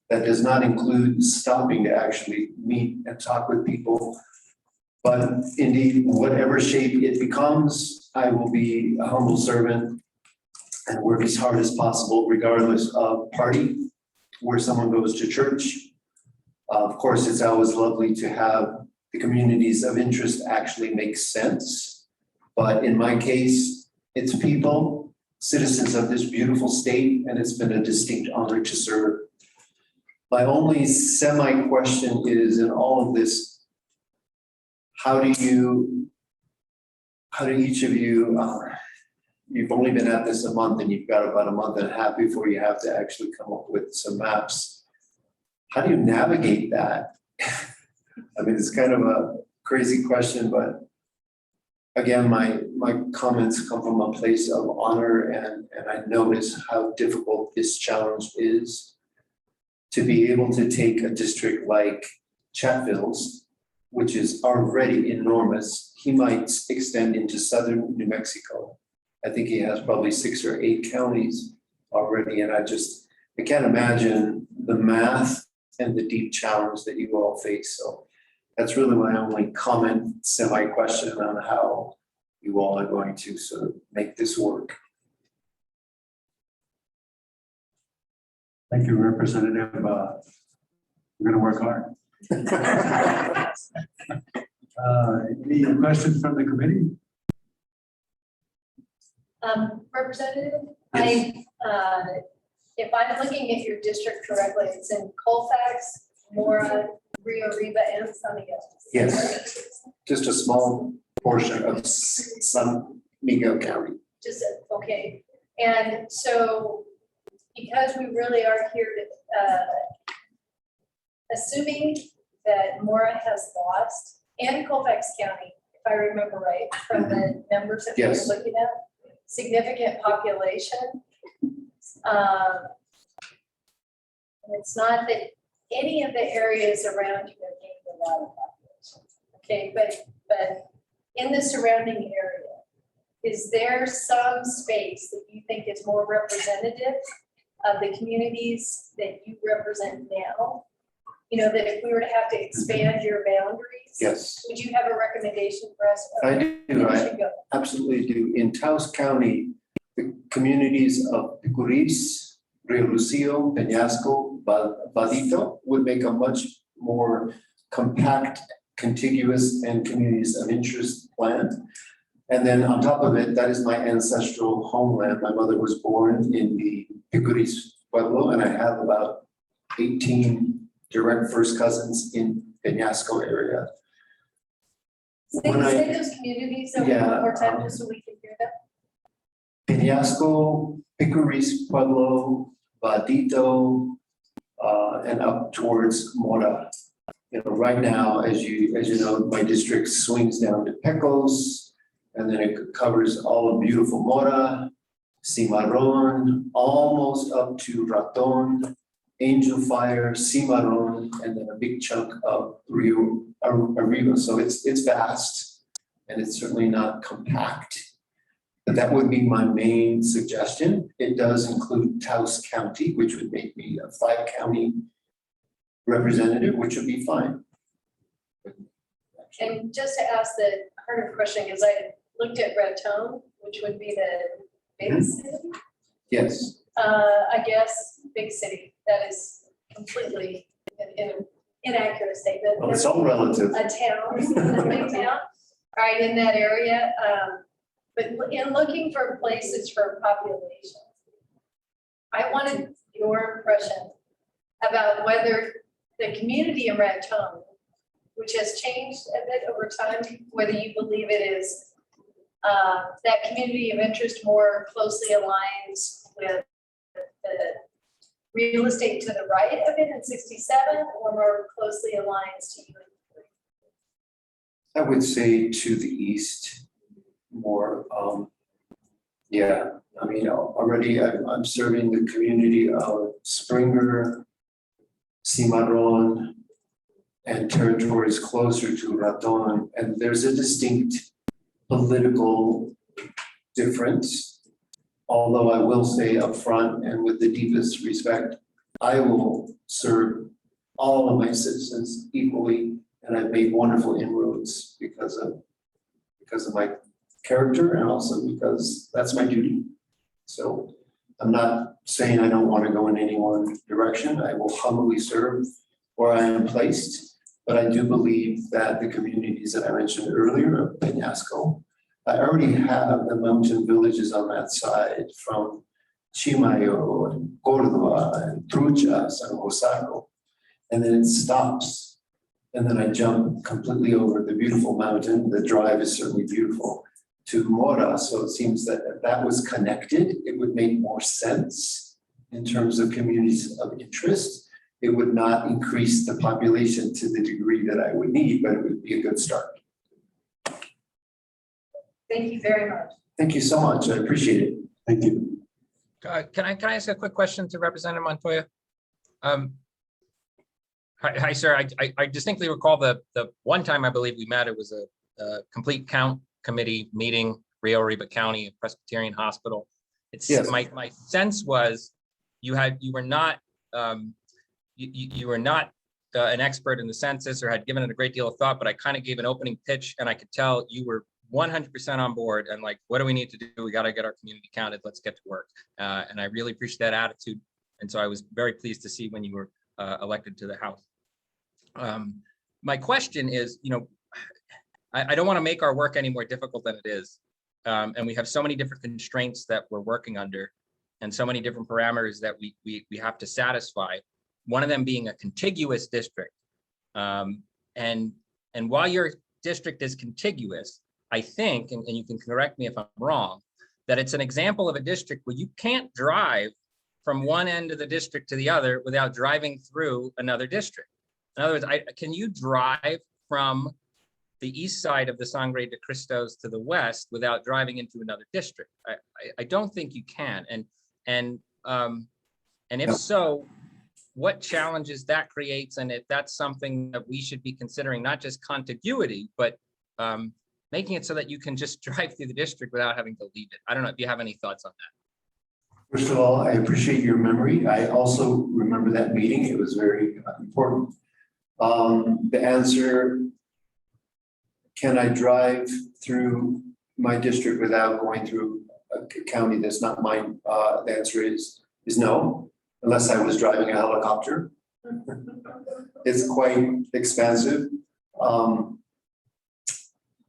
That does not include stopping to actually meet and talk with people. But indeed, whatever shape it becomes, I will be a humble servant and work as hard as possible regardless of party, where someone goes to church. Of course, it's always lovely to have the communities of interest actually make sense. But in my case, it's people, citizens of this beautiful state, and it's been a distinct honor to serve. My only semi-question is in all of this, how do each of you, you've only been at this a month and you've got about a month and a half before you have to actually come up with some maps. How do you navigate that? I mean, it's kind of a crazy question, but again, my comments come from a place of honor, and I notice how difficult this challenge is to be able to take a district like Chatfield's, which is already enormous. He might extend into southern New Mexico. I think he has probably 6 or 8 counties already, and I can't imagine the math and the deep challenge that you all face. So that's really my only comment, semi-question on how you all are going to sort of make this work. Thank you, Representative. We're going to work hard. Any questions from the committee? Representative, Yes. if I'm looking at your district correctly, it's in Colfax, Mora, Rio Arriba, and San Miguel. Yes, just a small portion of San Miguel County. Okay, and so because we really are here to, assuming that Mora has lost, and Colfax County, if I remember right, from the numbers that we were Yes. looking at, significant population. And it's not that any of the areas around you have gained a lot of population. Okay, but in the surrounding area, is there some space that you think is more representative of the communities that you represent now? You know, that if we were to have to expand your boundaries? Yes. Would you have a recommendation for us? I do, We I should go. absolutely do. In Taos County, the communities of Picuris, Rio Lucio, Peñasco, Vadito would make a much more compact, contiguous, and communities of interest plan. And then on top of it, that is my ancestral homeland. My mother was born in the Picuris Pueblo, and I have about 18 direct first cousins in Peñasco area. Say those communities over Yeah, one more time, just so we can hear them. Peñasco, Picuris Pueblo, Vadito, and up towards Mora. You know, right now, as you know, my district swings down to Pecos, and then it covers all of beautiful Mora, Cimarron, almost up to Raton, Angel Fire, Cimarron, and then a big chunk of Rio Arriba. So it's vast, and it's certainly not compact. But that would be my main suggestion. It does include Taos County, which would make me a 5-county representative, which would be fine. And just to ask the harder question, because I looked at Raton, which would be the big city. Yes. I guess big city, that is completely an inaccurate statement. Well, it's all relative. A town, a big town, right, in that area. But in looking for places for population, I wanted your impression about whether the community in Raton, which has changed a bit over time, whether you believe it is that community of interest more closely aligns with the real estate to the right of it in 67, or more closely aligns to you in 3? I would say to the east more. Yeah, I mean, already I'm serving the community of Springer, Cimarron, and territories closer to Raton, and there's a distinct political difference. Although I will say upfront and with the deepest respect, I will serve all of my citizens equally, and I've made wonderful inroads because of my character and also because that's my duty. So I'm not saying I don't want to go in any one direction. I will humbly serve where I am placed, but I do believe that the communities that I mentioned earlier of Peñasco, I already have the mountain villages on that side from Chimayo and Córdoba and Truchas and Osaco. And then it stops. And then I jump completely over the beautiful mountain. The drive is certainly beautiful to Mora. So it seems that if that was connected, it would make more sense in terms of communities of interest. It would not increase the population to the degree that I would need, but it would be a good start. Thank you very much. Thank you so much. I appreciate it. Thank you. Can I ask a quick question to Representative Montoya? Hi, sir. I distinctly recall the one time I believe we met, it was a complete count committee meeting, Rio Arriba County Presbyterian Hospital. It's Yes. My sense was you were not you were not an expert in the census or had given it a great deal of thought, but I kind of gave an opening pitch and I could tell you were 100% on board and like, what do we need to do? We got to get our community counted. Let's get to work. And I really appreciate that attitude. And so I was very pleased to see when you were elected to the House. My question is, I don't want to make our work any more difficult than it is. And we have so many different constraints that we're working under and so many different parameters that we have to satisfy. One of them being a contiguous district. And while your district is contiguous, I think, and you can correct me if I'm wrong, that it's an example of a district where you can't drive from one end of the district to the other without driving through another district. In other words, can you drive from the east side of the Sangre de Cristos to the west without driving into another district? I don't think you can. And if so, what challenges that creates, and if that's something that we should be considering, not just contiguity, but making it so that you can just drive through the district without having to leave it. I don't know if you have any thoughts on that. First of all, I appreciate your memory. I also remember that meeting. It was very important. The answer, can I drive through my district without going through a county that's not mine? The answer is no, unless I was driving a helicopter. It's quite expansive.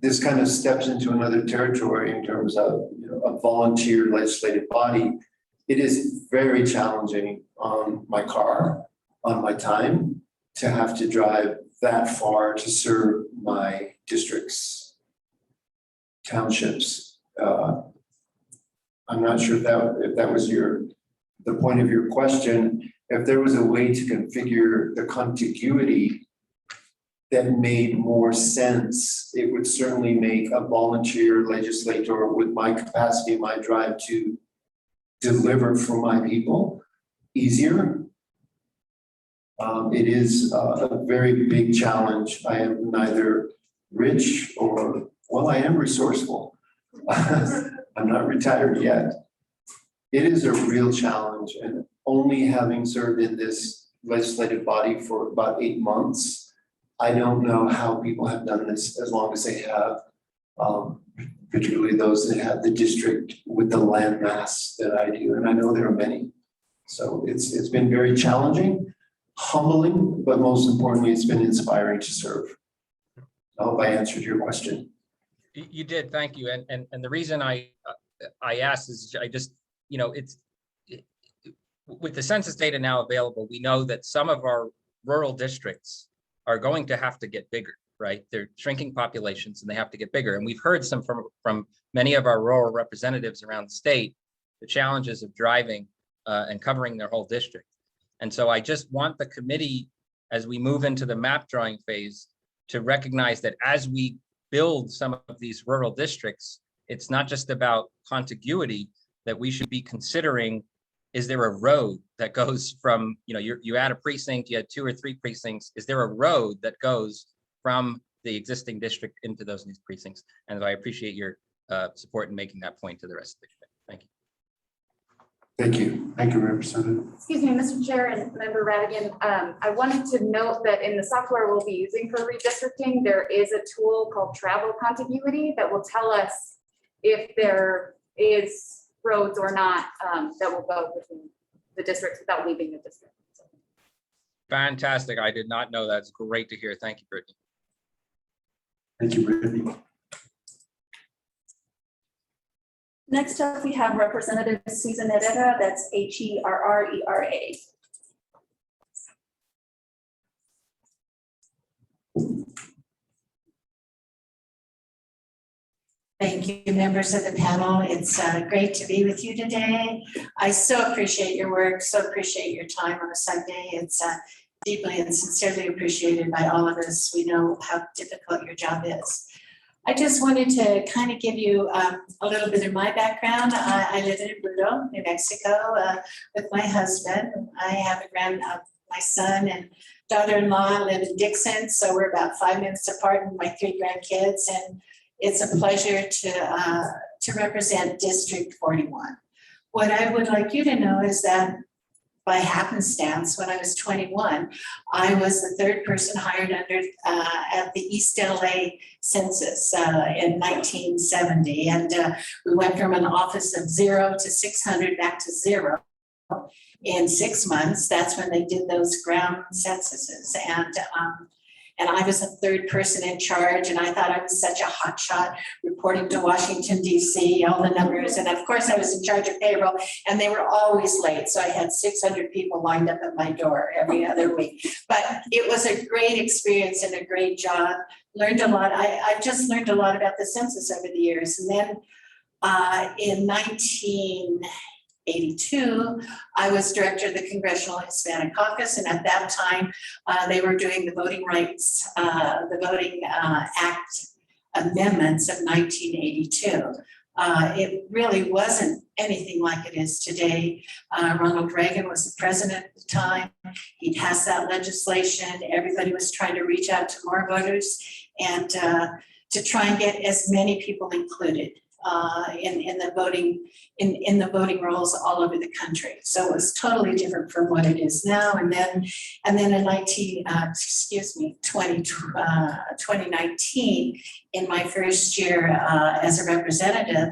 This kind of steps into another territory in terms of a volunteer legislative body. It is very challenging on my car, on my time, to have to drive that far to serve my districts, townships. I'm not sure if that was the point of your question. If there was a way to configure the contiguity that made more sense, it would certainly make a volunteer legislator with my capacity, my drive to deliver for my people easier. It is a very big challenge. I am neither rich or, well, I am resourceful. I'm not retired yet. It is a real challenge, and only having served in this legislative body for about 8 months, I don't know how people have done this as long as they have, particularly those that have the district with the land mass that I do, and I know there are many. So it's been very challenging, humbling, but most importantly, it's been inspiring to serve. I hope I answered your question. You did, thank you. And the reason I asked is I just, with the census data now available, we know that some of our rural districts are going to have to get bigger, right? They're shrinking populations and they have to get bigger. And we've heard some from many of our rural representatives around the state, the challenges of driving and covering their whole district. And so I just want the committee, as we move into the map drawing phase, to recognize that as we build some of these rural districts, it's not just about contiguity, that we should be considering is there a road that goes from, you add a precinct, you had 2 or 3 precincts. Is there a road that goes from the existing district into those new precincts? And I appreciate your support in making that point to the rest of the committee. Thank you. Thank you. Thank you, Representative. Excuse me, Mr. Chair and Member Radigan, I wanted to note that in the software we'll be using for redistricting, there is a tool called Travel Contiguity that will tell us if there is roads or not that will go between the districts without leaving the district. Fantastic. I did not know that. It's great to hear. Thank you, Brittany. Thank you, Brittany. Next up, we have Representative Susan Herrera, that's Herrera. Thank you, members of the panel. It's great to be with you today. I so appreciate your work, so appreciate your time on a Sunday. It's deeply and sincerely appreciated by all of us. We know how difficult your job is. I just wanted to kind of give you a little bit of my background. I live in Abruzzo, New Mexico, with my husband. I have my son and daughter-in-law live in Dixon, so we're about 5 minutes apart, and my 3 grandkids. And it's a pleasure to represent District 41. What I would like you to know is that by happenstance, when I was 21, I was the 3rd person hired under at the East LA census in 1970. And we went from an office of 0 to 600 back to 0 in 6 months. That's when they did those ground censuses. And I was the 3rd person in charge, and I thought I was such a hot shot reporting to Washington, D.C., all the numbers. And of course, I was in charge of payroll, and they were always late. So I had 600 people lined up at my door every other week. But it was a great experience and a great job. Learned a lot. I've just learned a lot about the census over the years. And then in 1982, I was director of the Congressional Hispanic Caucus, and at that time, they were doing the Voting Rights, the Voting Act amendments of 1982. It really wasn't anything like it is today. Ronald Reagan was the president at the time. He passed that legislation. Everybody was trying to reach out to more voters and to try and get as many people included in the voting rolls all over the country. So it was totally different from what it is now. And then in 2019, in my first year as a representative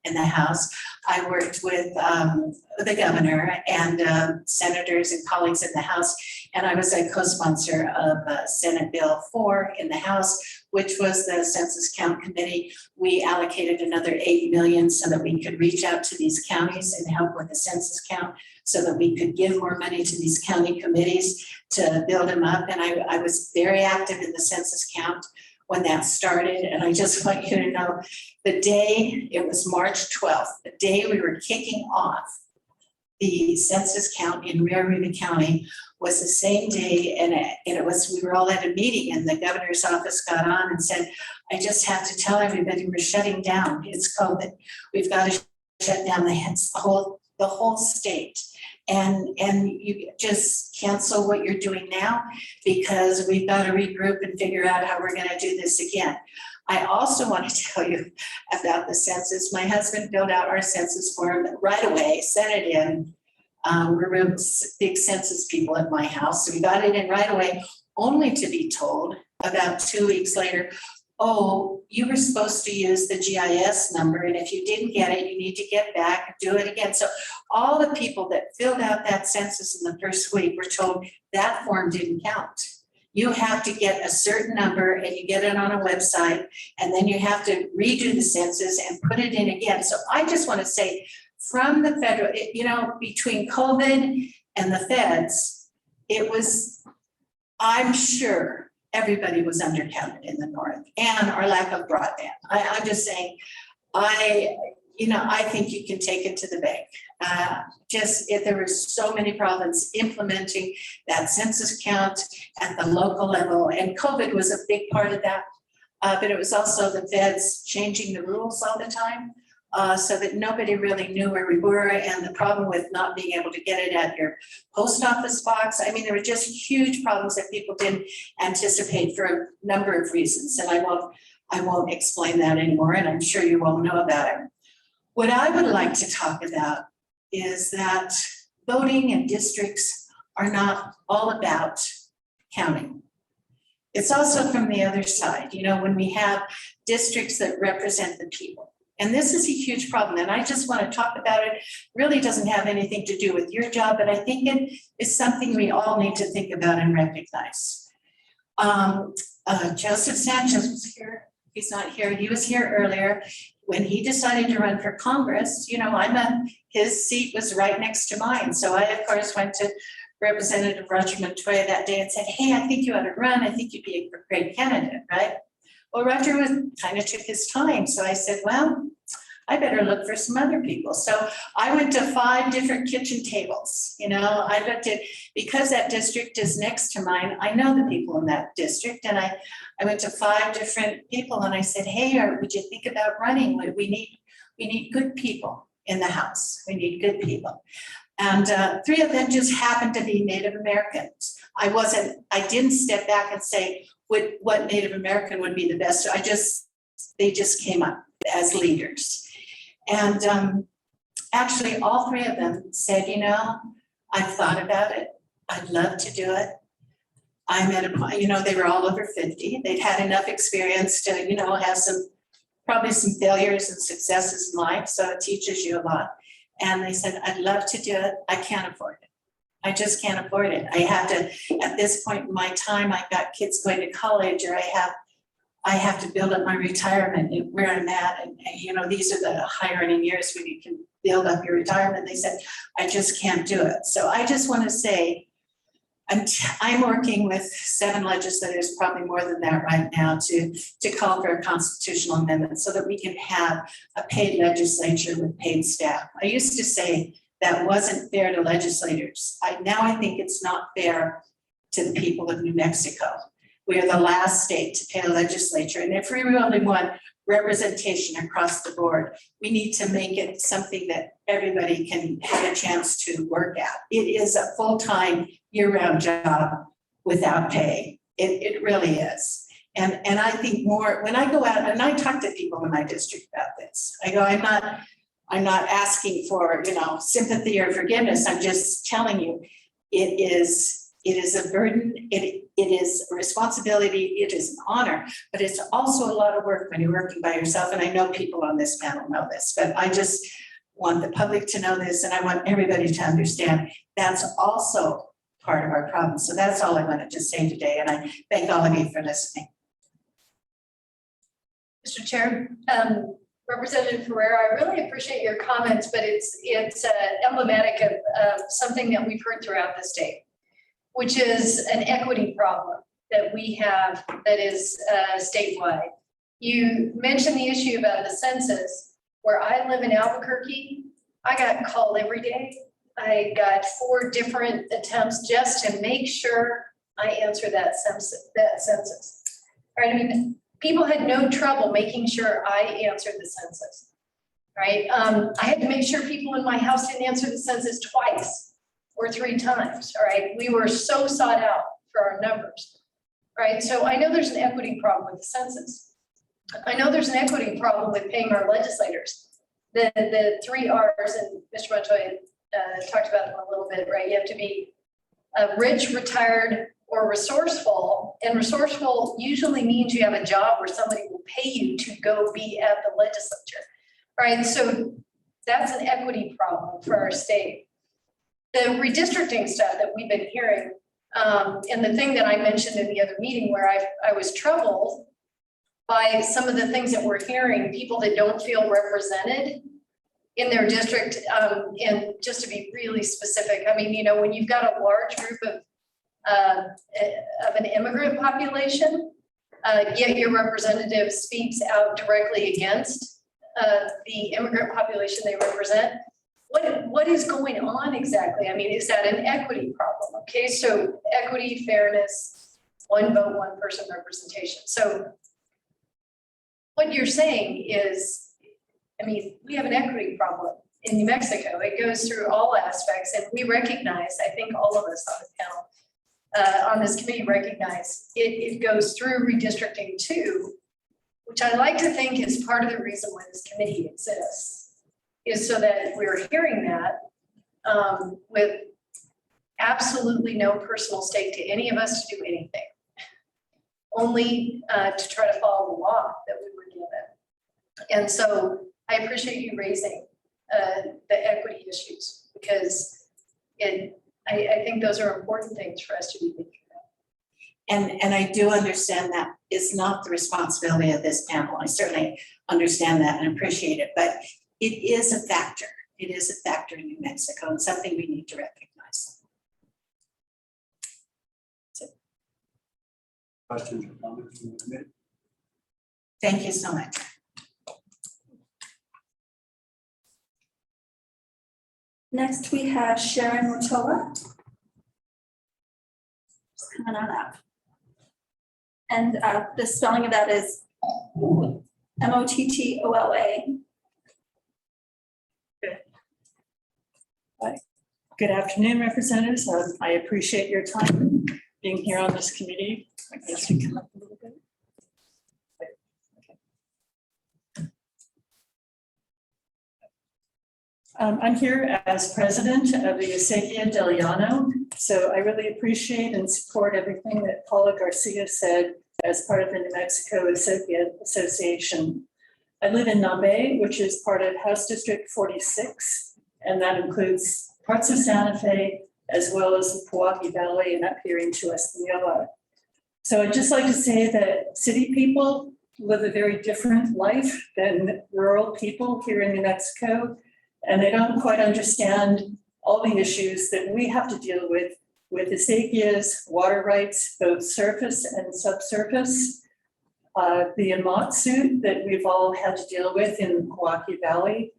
in the House, I worked with the governor and senators and colleagues in the House, and I was a co-sponsor of Senate Bill 4 in the House, which was the Census Count Committee. We allocated another $8 million so that we could reach out to these counties and help with the census count, so that we could give more money to these county committees to build them up. And I was very active in the census count when that started. And I just want you to know, the day, it was March 12th, the day we were kicking off the census count in Rio Arriba County was the same day, and it was, we were all at a meeting, and the governor's office got on and said, I just have to tell everybody we're shutting down. It's COVID. We've got to shut down the whole state. And you just cancel what you're doing now, because we've got to regroup and figure out how we're going to do this again. I also want to tell you about the census. My husband filled out our census form right away, sent it in. We're real big census people at my house, so we got it in right away, only to be told about 2 weeks later, oh, you were supposed to use the GIS number, and if you didn't get it, you need to get back and do it again. So all the people that filled out that census in the first week were told that form didn't count. You have to get a certain number, and you get it on a website, and then you have to redo the census and put it in again. So I just want to say, from the federal, between COVID and the feds, it was, I'm sure everybody was undercounted in the North, and our lack of broadband. I'm just saying, I think you can take it to the bank. There were so many problems implementing that census count at the local level, and COVID was a big part of that. But it was also the feds changing the rules all the time. so that nobody really knew where we were, and the problem with not being able to get it at your post office box. I mean, there were just huge problems that people didn't anticipate for a number of reasons, and I won't explain that anymore, and I'm sure you all know about it. What I would like to talk about is that voting and districts are not all about counting. It's also from the other side, you know, when we have districts that represent the people. And this is a huge problem, and I just want to talk about it. Really doesn't have anything to do with your job, but I think it is something we all need to think about and recognize. Joseph Sanchez was here. He's not here. He was here earlier. When he decided to run for Congress, you know, his seat was right next to mine. So I, of course, went to Representative Roger Montoya that day and said, hey, I think you ought to run. I think you'd be a great candidate, right? Well, Roger kind of took his time. So I said, well, I better look for some other people. So I went to 5 different kitchen tables. You know, I looked at, because that district is next to mine, I know the people in that district. And I went to 5 different people and I said, hey, would you think about running? We need good people in the House. We need good people. And 3 of them just happened to be Native Americans. I didn't step back and say what Native American would be the best. They just came up as leaders. And actually all 3 of them said, you know, I've thought about it. I'd love to do it. I'm at a point, you know, they were all over 50. They'd had enough experience to, you know, have probably some failures and successes in life. So it teaches you a lot. And they said, I'd love to do it. I can't afford it. I just can't afford it. I have to, at this point in my time, I've got kids going to college, or I have to build up my retirement where I'm at. And you know, these are the high earning years when you can build up your retirement. They said, I just can't do it. So I just want to say, I'm working with 7 legislators, probably more than that right now, to call for a constitutional amendment so that we can have a paid legislature with paid staff. I used to say that wasn't fair to legislators. Now I think it's not fair to the people of New Mexico. We are the last state to pay a legislature. And if we really want representation across the board, we need to make it something that everybody can have a chance to work at. It is a full-time, year-round job without pay. It really is. And I think more, when I go out and I talk to people in my district about this, I go, I'm not asking for, you know, sympathy or forgiveness. I'm just telling you, it is a burden, it is a responsibility, it is an honor, but it's also a lot of work when you're working by yourself. And I know people on this panel know this, but I just want the public to know this, and I want everybody to understand that's also part of our problem. So that's all I wanted to say today, and I thank all of you for listening. Mr. Chair, Representative Ferreira, I really appreciate your comments, but it's emblematic of something that we've heard throughout the state, which is an equity problem that we have that is statewide. You mentioned the issue about the census. Where I live in Albuquerque, I got called every day. I got 4 different attempts just to make sure I answer that census. Right? I mean, people had no trouble making sure I answered the census. Right? I had to make sure people in my house didn't answer the census twice or 3 times. All right. We were so sought out for our numbers. Right. So I know there's an equity problem with the census. I know there's an equity problem with paying our legislators. The 3 R's, and Mr. Montoya talked about them a little bit, right? You have to be rich, retired, or resourceful. And resourceful usually means you have a job where somebody will pay you to go be at the legislature, right? So that's an equity problem for our state. The redistricting stuff that we've been hearing, and the thing that I mentioned in the other meeting where I was troubled by some of the things that we're hearing, people that don't feel represented in their district. And just to be really specific, I mean, you know, when you've got a large group of an immigrant population, yet your representative speaks out directly against the immigrant population they represent, what is going on exactly? I mean, is that an equity problem? Okay, so equity, fairness, 1 vote, 1 person representation. So what you're saying is I mean, we have an equity problem in New Mexico. It goes through all aspects, and we recognize, I think all of us on the panel, on this committee recognize, it goes through redistricting too, which I like to think is part of the reason why this committee exists, is so that we're hearing that with absolutely no personal stake to any of us to do anything. Only to try to follow the law that we were given. And so I appreciate you raising the equity issues, because I think those are important things for us to be thinking about. And I do understand that is not the responsibility of this panel. I certainly understand that and appreciate it, but it is a factor. It is a factor in New Mexico and something we need to recognize. Questions or comments from the committee? Thank you so much. Next, we have Sharon Motola. Just coming on up. And the spelling of that is Mottola. Good afternoon, representatives. I appreciate your time being here on this committee. I guess you come up a little bit. I'm here as president of the Acequia del Llano. So I really appreciate and support everything that Paula Garcia said as part of the New Mexico Acequia Association. I live in Nabe, which is part of House District 46, and that includes parts of Santa Fe, as well as the Milwaukee Valley and up here into Espanola. So I'd just like to say that city people live a very different life than rural people here in New Mexico, and they don't quite understand all the issues that we have to deal with acequias, water rights, both surface and subsurface, the Amot suit that we've all had to deal with in the Milwaukee Valley,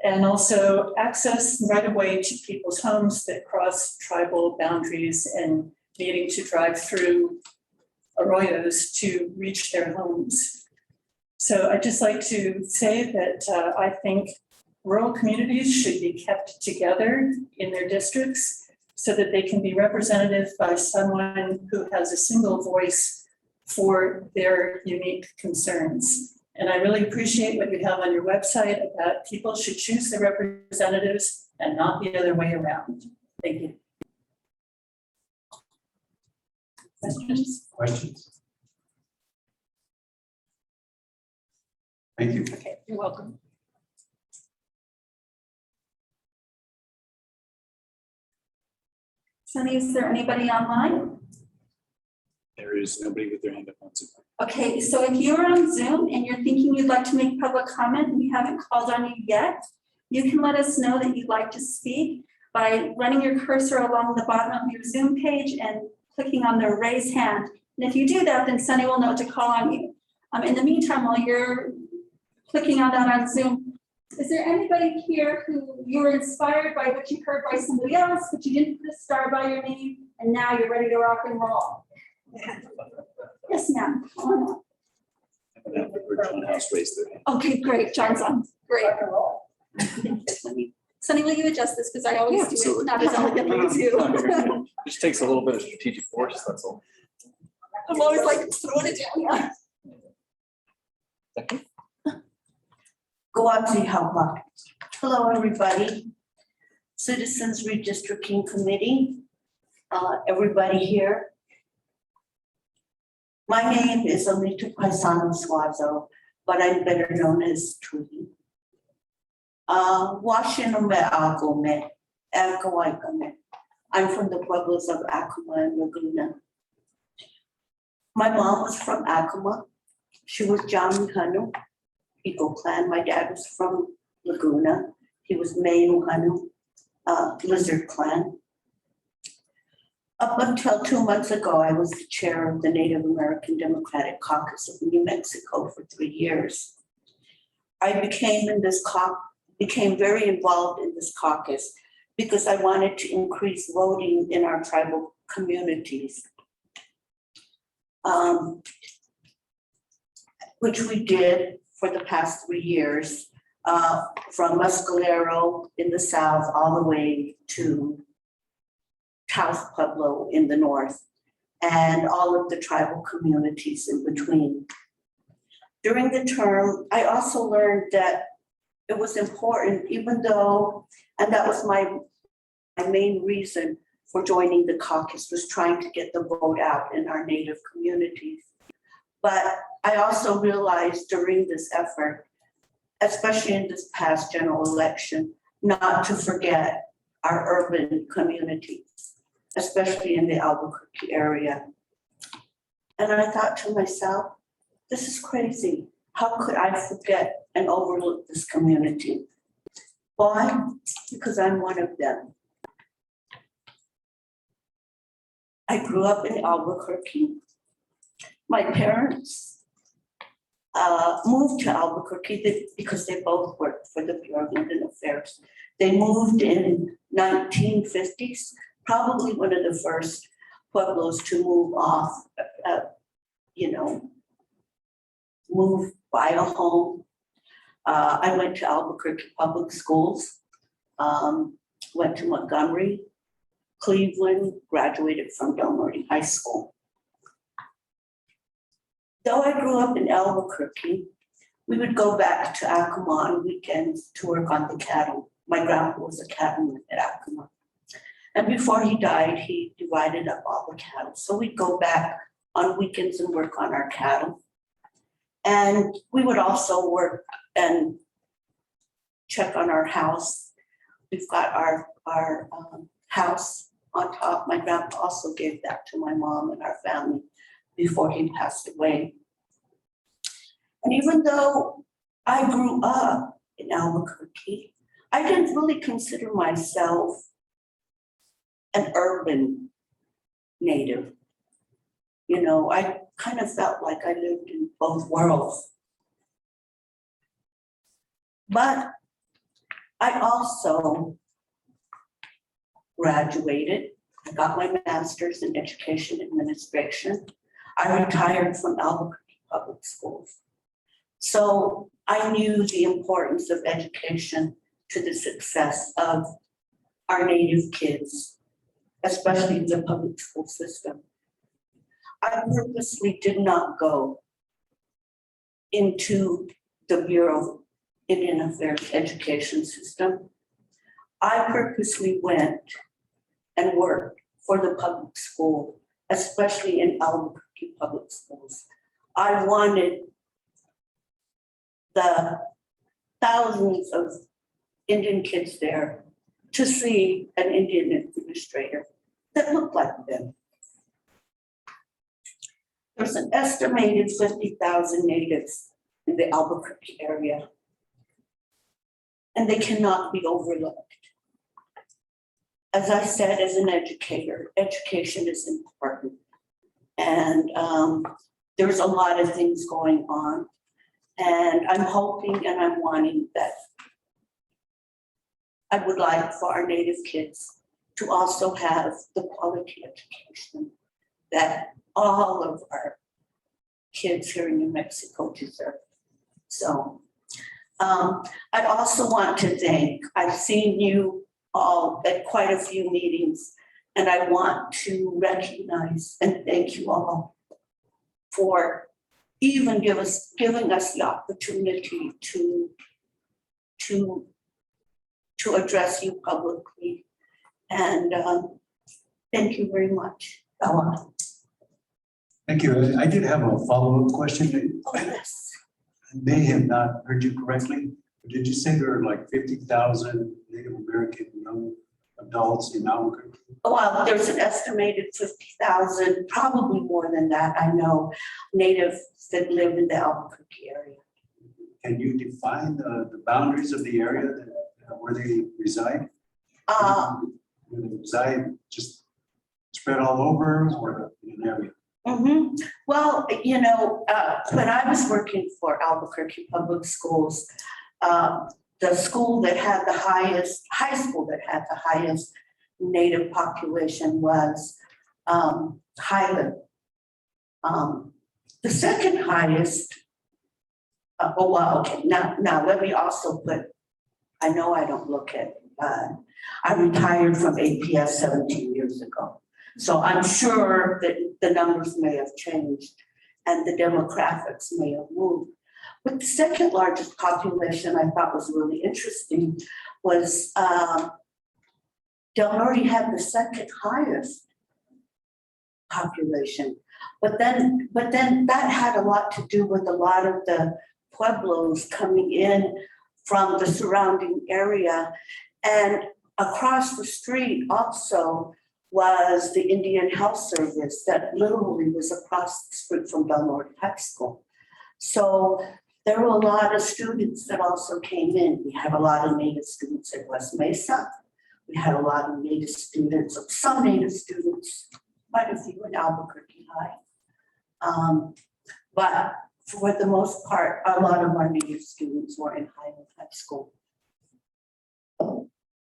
and also access right away to people's homes that cross tribal boundaries and needing to drive through arroyos to reach their homes. So I'd just like to say that I think rural communities should be kept together in their districts so that they can be represented by someone who has a single voice for their unique concerns. And I really appreciate what you have on your website about people should choose their representatives and not the other way around. Thank you. Questions? Thank you. Okay, you're welcome. Sunny, is there anybody online? There is nobody with their hand up on Zoom. Okay, so if you're on Zoom and you're thinking you'd like to make public comment and we haven't called on you yet, you can let us know that you'd like to speak by running your cursor along the bottom of your Zoom page and clicking on the raise hand. And if you do that, then Sunny will know to call on you. In the meantime, while you're clicking on that on Zoom, is there anybody here who you were inspired by what you heard by somebody else, but you didn't put a star by your name, and now you're ready to rock and roll? Yes, ma'am. Okay, great. John's on. Great. Sunny, will you adjust this? Because I always do it. Not as elegantly too. Just takes a little bit of strategic force, that's all. I'm always like throwing it down. Yeah. Go out to help out. Hello, everybody. Citizens Redistricting Committee, everybody here. My name is Alita Paisano Suazo, but I'm better known as Trudy. Washington, I'm from the pueblos of Acoma and Laguna. My mom was from Acoma. She was John Hanu, Eagle Clan. My dad was from Laguna. He was Mayu Hanu, Lizard Clan. Up until 2 months ago, I was the chair of the Native American Democratic Caucus of New Mexico for 3 years. I became very involved in this caucus because I wanted to increase voting in our tribal communities, which we did for the past 3 years. from Mescalero in the south all the way to South Pueblo in the north, and all of the tribal communities in between. During the term, I also learned that it was important, even though, and that was my main reason for joining the caucus, was trying to get the vote out in our Native communities. But I also realized during this effort, especially in this past general election, not to forget our urban communities, especially in the Albuquerque area. And I thought to myself, this is crazy. How could I forget and overlook this community? Why? Because I'm one of them. I grew up in Albuquerque. My parents moved to Albuquerque because they both worked for the Bureau of Indian Affairs. They moved in 1950s, probably one of the first pueblos to move off, move, buy a home. I went to Albuquerque public schools, went to Montgomery, Cleveland, graduated from Del Norte High School. Though I grew up in Albuquerque, we would go back to Acoma on weekends to work on the cattle. My grandpa was a cattleman at Acoma. And before he died, he divided up all the cattle. So we'd go back on weekends and work on our cattle. And we would also work and check on our house. We've got our house on top. My grandpa also gave that to my mom and our family before he passed away. And even though I grew up in Albuquerque, I didn't really consider myself an urban native. I kind of felt like I lived in both worlds. But I also graduated. I got my master's in education administration. I retired from Albuquerque Public Schools. So I knew the importance of education to the success of our Native kids, especially the public school system. I purposely did not go into the Bureau of Indian Affairs education system. I purposely went and worked for the public school, especially in Albuquerque public schools. I wanted the thousands of Indian kids there to see an Indian administrator that looked like them. There's an estimated 50,000 natives in the Albuquerque area, and they cannot be overlooked. As I said, as an educator, education is important. And there's a lot of things going on. And I'm hoping and I'm wanting that I would like for our Native kids to also have the quality education that all of our kids here in New Mexico deserve. So I also want to thank, I've seen you all at quite a few meetings, and I want to recognize and thank you all for even giving us the opportunity to address you publicly. And thank you very much, Ella. Thank you. I did have a follow-up question. Oh, yes. I may have not heard you correctly, but did you say there are like 50,000 Native American young adults in Albuquerque? Well, there's an estimated 50,000, probably more than that, I know, natives that live in the Albuquerque area. Can you define the boundaries of the area where they reside? Where they reside, just spread all over or in an area? Mm-hmm. Well, when I was working for Albuquerque Public Schools, the school that had the highest, high school that had the highest Native population was Highland. The second highest Oh, wow, okay, now let me also put, I know I don't look at, I retired from APS 17 years ago. So I'm sure that the numbers may have changed and the demographics may have moved. But the second largest population I thought was really interesting was Del Norte had the second highest population. But then that had a lot to do with a lot of the pueblos coming in from the surrounding area. And across the street also was the Indian Health Service that literally was across the street from Del Norte High School. So there were a lot of students that also came in. We had a lot of Native students at West Mesa. We had a lot of Native students, some Native students, quite a few in Albuquerque High. But for the most part, a lot of our Native students were in Highland High School.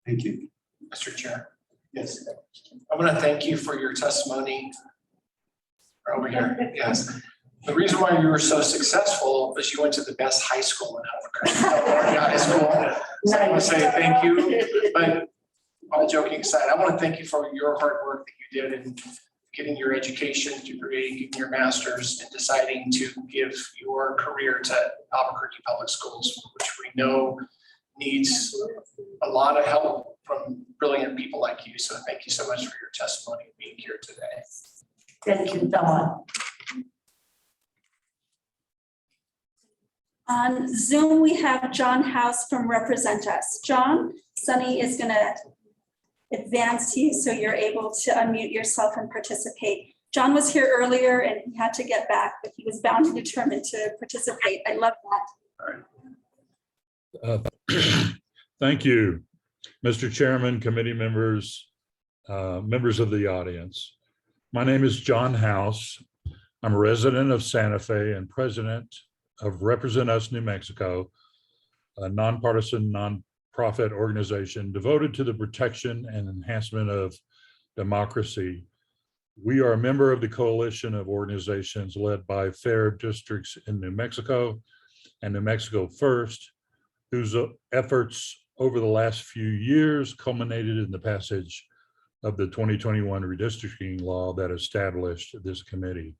Thank you. Mr. Chair. Yes. I want to thank you for your testimony over here. Yes. The reason why you were so successful is you went to the best high school in Albuquerque, High School. So I want to say thank you. But all joking aside, I want to thank you for your hard work that you did in getting your education degree, getting your master's, and deciding to give your career to Albuquerque Public Schools, which we know needs a lot of help from brilliant people like you. So thank you so much for your testimony and being here today. Thank you, Dawn. On Zoom, we have John House from Represent Us. John, Sunny is going to advance you so you're able to unmute yourself and participate. John was here earlier and he had to get back, but he was bound and determined to participate. I love that. Thank you, Mr. Chairman, committee members, members of the audience. My name is John House. I'm a resident of Santa Fe and president of Represent Us New Mexico, a nonpartisan, nonprofit organization devoted to the protection and enhancement of democracy. We are a member of the coalition of organizations led by Fair Districts in New Mexico and New Mexico First, whose efforts over the last few years culminated in the passage of the 2021 redistricting law that established this committee.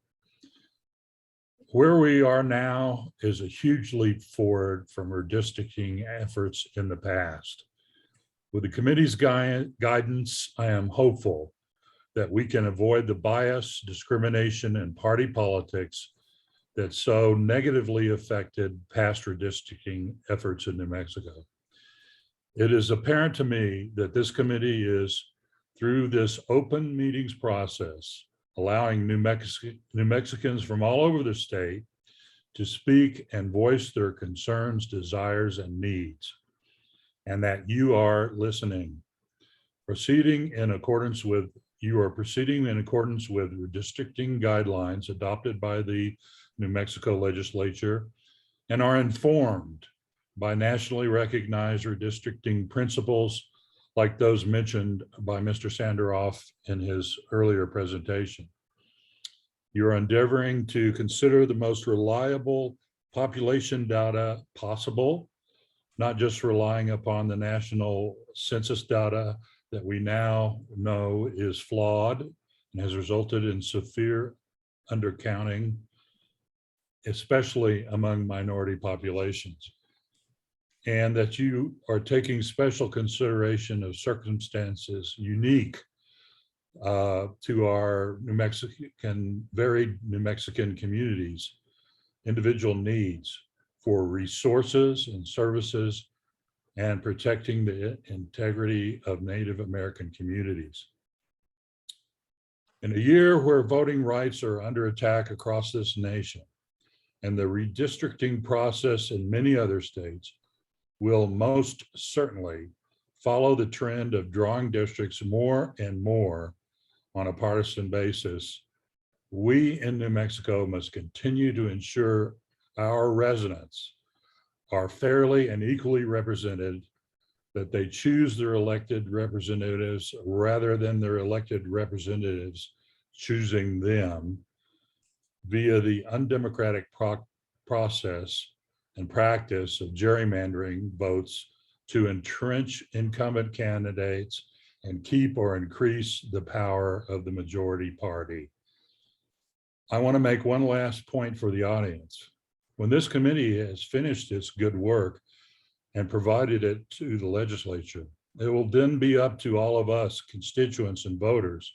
Where we are now is a huge leap forward from redistricting efforts in the past. With the committee's guidance, I am hopeful that we can avoid the bias, discrimination, and party politics that so negatively affected past redistricting efforts in New Mexico. It is apparent to me that this committee is, through this open meetings process, allowing New Mexicans from all over the state to speak and voice their concerns, desires, and needs, and that you are listening. You are proceeding in accordance with redistricting guidelines adopted by the New Mexico legislature and are informed by nationally recognized redistricting principles like those mentioned by Mr. Sanderoff in his earlier presentation. You're endeavoring to consider the most reliable population data possible, not just relying upon the national census data that we now know is flawed and has resulted in severe undercounting, especially among minority populations. And that you are taking special consideration of circumstances unique to our varied New Mexican communities, individual needs for resources and services, and protecting the integrity of Native American communities. In a year where voting rights are under attack across this nation, and the redistricting process in many other states will most certainly follow the trend of drawing districts more and more on a partisan basis, we in New Mexico must continue to ensure our residents are fairly and equally represented, that they choose their elected representatives rather than their elected representatives choosing them via the undemocratic process, and practice of gerrymandering votes to entrench incumbent candidates and keep or increase the power of the majority party. I want to make one last point for the audience. When this committee has finished its good work and provided it to the legislature, it will then be up to all of us constituents and voters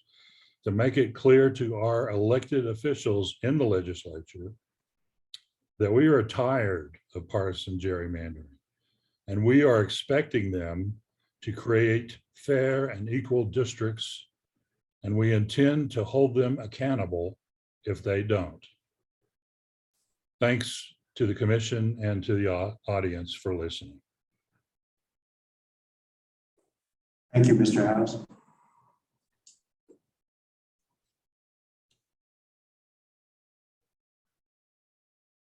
to make it clear to our elected officials in the legislature that we are tired of partisan gerrymandering, and we are expecting them to create fair and equal districts, and we intend to hold them accountable if they don't. Thanks to the commission and to the audience for listening. Thank you, Mr. House.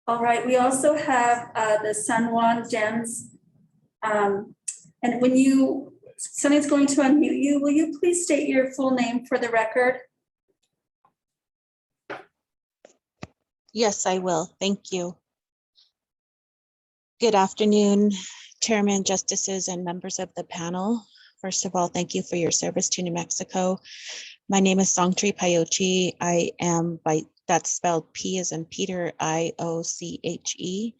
All right, we also have the San Juan Gems. And when Sunny's going to unmute you, will you please state your full name for the record? Yes, I will. Thank you. Good afternoon, Chairman, Justices, and members of the panel. First of all, thank you for your service to New Mexico. My name is Songtree Payochi. I am, that's spelled P as in Peter, I-O-C-H-E.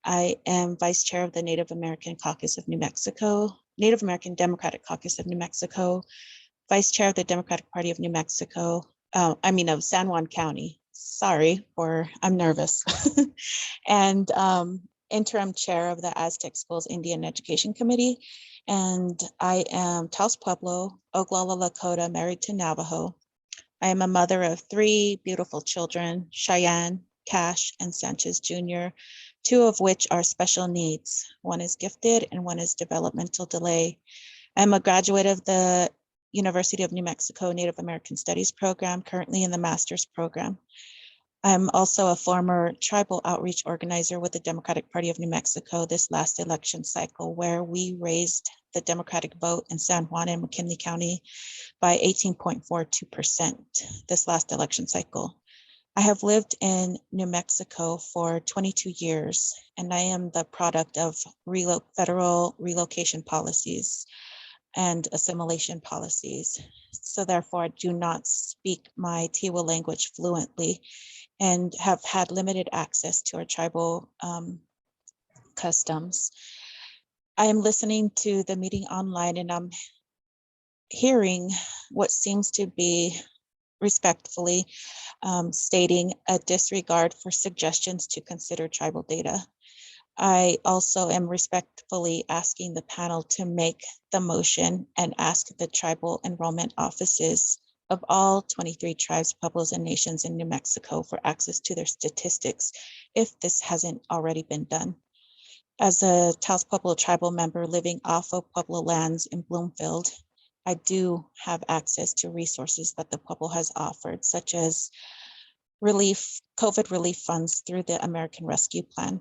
I am Vice Chair of the Native American Caucus of New Mexico, Native American Democratic Caucus of New Mexico, Vice Chair of the Democratic Party of New Mexico, of San Juan County. Sorry, I'm nervous. And interim chair of the Aztec Schools Indian Education Committee. And I am Taos Pueblo, Oglala Lakota, married to Navajo. I am a mother of 3 beautiful children, Cheyenne, Cash, and Sanchez Jr., 2 of which are special needs. One is gifted and one is developmental delay. I'm a graduate of the University of New Mexico Native American Studies program, currently in the master's program. I'm also a former tribal outreach organizer with the Democratic Party of New Mexico this last election cycle, where we raised the Democratic vote in San Juan and McKinley County by 18.42% this last election cycle. I have lived in New Mexico for 22 years, and I am the product of federal relocation policies and assimilation policies. So therefore, I do not speak my Tiwa language fluently and have had limited access to our tribal customs. I am listening to the meeting online, and I'm hearing what seems to be respectfully stating a disregard for suggestions to consider tribal data. I also am respectfully asking the panel to make the motion and ask the tribal enrollment offices of all 23 tribes, pueblos, and nations in New Mexico for access to their statistics, if this hasn't already been done. As a Taos Pueblo tribal member living off of Pueblo lands in Bloomfield, I do have access to resources that the Pueblo has offered, such as COVID relief funds through the American Rescue Plan.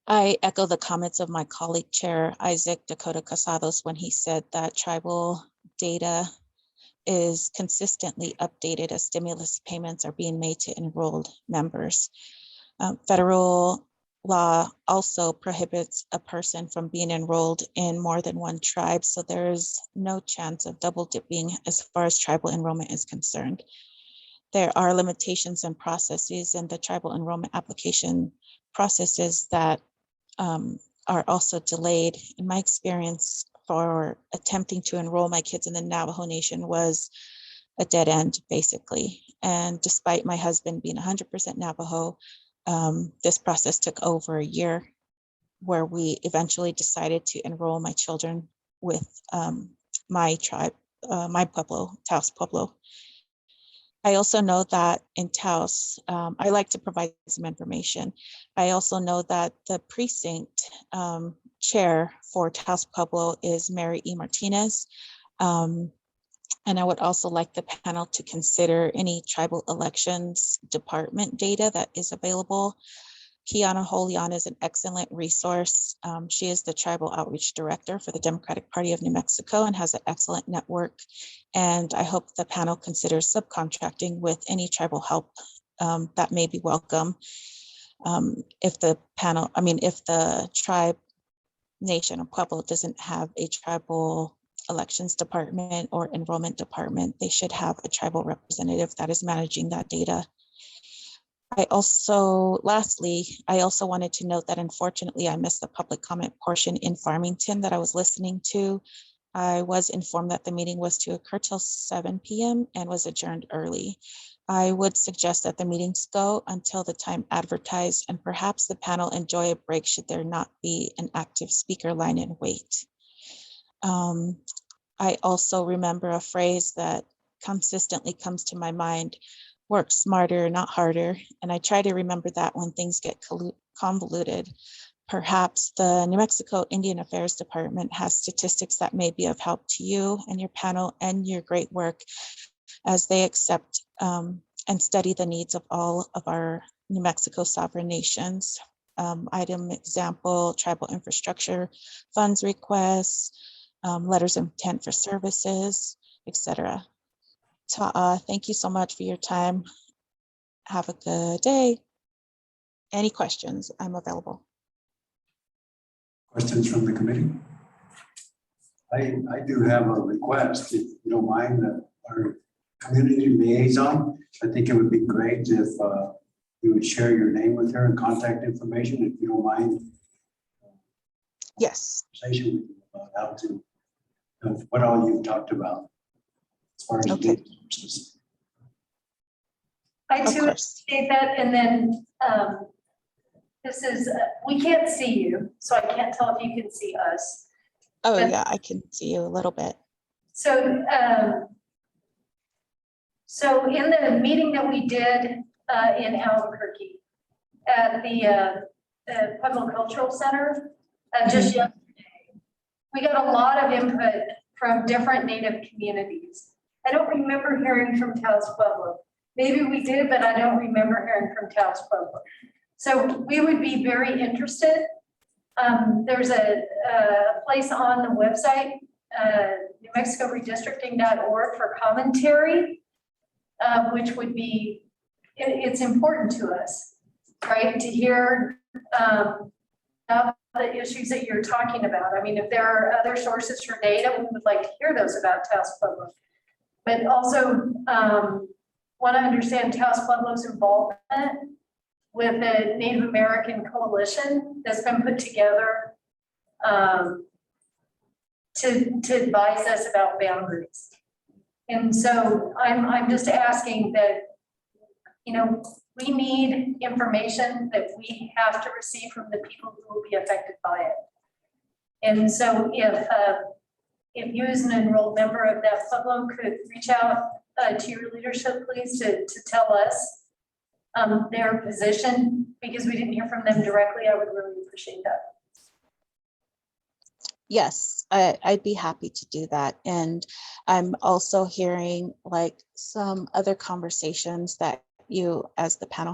I echo the comments of my colleague Chair Isaac Dakota Casados when he said that tribal data is consistently updated as stimulus payments are being made to enrolled members. Federal law also prohibits a person from being enrolled in more than one tribe, so there's no chance of double dipping as far as tribal enrollment is concerned. There are limitations and processes in the tribal enrollment application processes that are also delayed. In my experience, for attempting to enroll my kids in the Navajo Nation was a dead end, basically. And despite my husband being 100% Navajo, this process took over a year, where we eventually decided to enroll my children with my tribe, my Pueblo, Taos Pueblo. I also know that in Taos, I like to provide some information. I also know that the precinct chair for Taos Pueblo is Mary E. Martinez. And I would also like the panel to consider any tribal elections department data that is available. Kiana Holian is an excellent resource. She is the Tribal Outreach Director for the Democratic Party of New Mexico and has an excellent network. And I hope the panel considers subcontracting with any tribal help that may be welcome. If the panel, if the tribe, nation, or pueblo doesn't have a tribal elections department or enrollment department, they should have a tribal representative that is managing that data. Lastly, I also wanted to note that unfortunately I missed the public comment portion in Farmington that I was listening to. I was informed that the meeting was to occur till 7 p.m. and was adjourned early. I would suggest that the meetings go until the time advertised, and perhaps the panel enjoy a break should there not be an active speaker line in wait. I also remember a phrase that consistently comes to my mind: work smarter, not harder. And I try to remember that when things get convoluted. Perhaps the New Mexico Indian Affairs Department has statistics that may be of help to you and your panel and your great work as they accept and study the needs of all of our New Mexico sovereign nations. Item example, tribal infrastructure funds requests, letters of intent for services, etc. Thank you so much for your time. Have a good day. Any questions? I'm available. Questions from the committee? I do have a request, if you don't mind, our community liaison. I think it would be great if you would share your name with her and contact information, if you don't mind. Yes. Conversation with you about how to, what all you've talked about as far as data sources. I too appreciate that. And then this is, we can't see you, so I can't tell if you can see us. Oh, but, yeah, I can see you a little bit. So, so in the meeting that we did in Albuquerque at the Pueblo Cultural Center just yesterday, we got a lot of input from different Native communities. I don't remember hearing from Taos Pueblo. Maybe we did, but I don't remember hearing from Taos Pueblo. So we would be very interested. There's a place on the website, NewMexicoRedistricting.org, for commentary, which would be, it's important to us, right? To hear about the issues that you're talking about. I mean, if there are other sources for data, we would like to hear those about Taos Pueblo. But also want to understand Taos Pueblo's involvement with the Native American coalition that's been put together to advise us about boundaries. And so I'm just asking that, you know, we need information that we have to receive from the people who will be affected by it. And so if you as an enrolled member of that Pueblo could reach out to your leadership, please, to tell us their position, because we didn't hear from them directly, I would really appreciate that. Yes, I'd be happy to do that. And I'm also hearing like some other conversations that you as the panel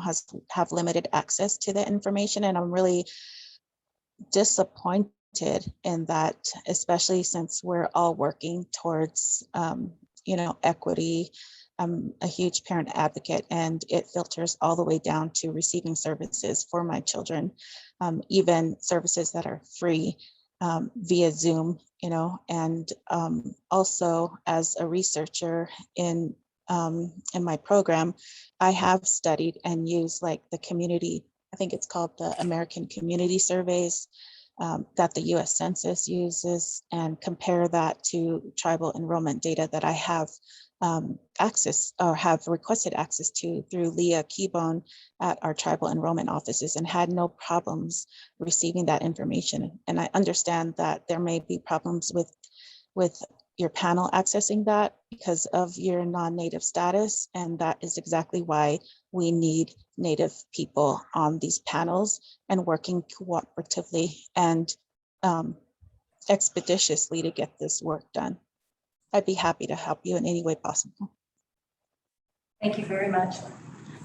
have limited access to the information. And I'm really disappointed in that, especially since we're all working towards, you know, equity. I'm a huge parent advocate, and it filters all the way down to receiving services for my children, even services that are free via Zoom, you know, and also as a researcher in my program, I have studied and used like the community, I think it's called the American Community Surveys that the US Census uses, and compare that to tribal enrollment data that I have access or have requested access to through Leah Keybone at our tribal enrollment offices, and had no problems receiving that information. And I understand that there may be problems with your panel accessing that because of your non-native status, and that is exactly why we need Native people on these panels and working cooperatively and expeditiously to get this work done. I'd be happy to help you in any way possible. Thank you very much.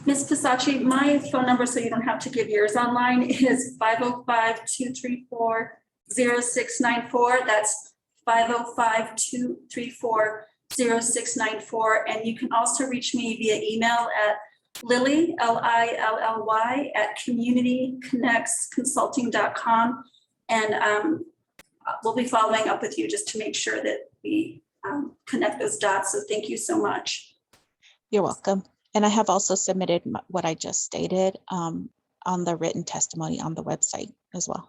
Ms. Pisachi, my phone number, so you don't have to give yours online, is 505-234-0694. That's 505-234-0694. And you can also reach me via email at Lily, Lilly, at communityconnectsconsulting.com. And we'll be following up with you just to make sure that we connect those dots. So thank you so much. You're welcome. And I have also submitted what I just stated on the written testimony on the website as well.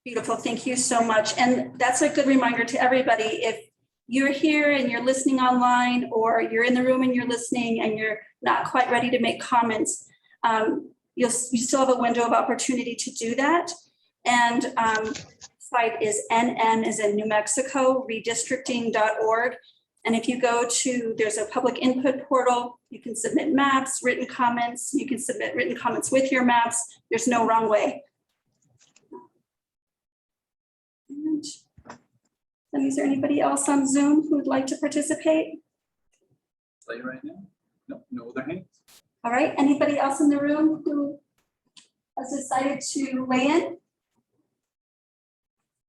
Beautiful. Thank you so much. And that's a good reminder to everybody. If you're here and you're listening online, or you're in the room and you're listening and you're not quite ready to make comments, you still have a window of opportunity to do that. And site is NN as in New Mexico, redistricting.org. And if you go to, there's a public input portal, you can submit maps, written comments, you can submit written comments with your maps. There's no wrong way. And is there anybody else on Zoom who would like to participate? Play right now? No, no other hands? All right, anybody else in the room who has decided to weigh in?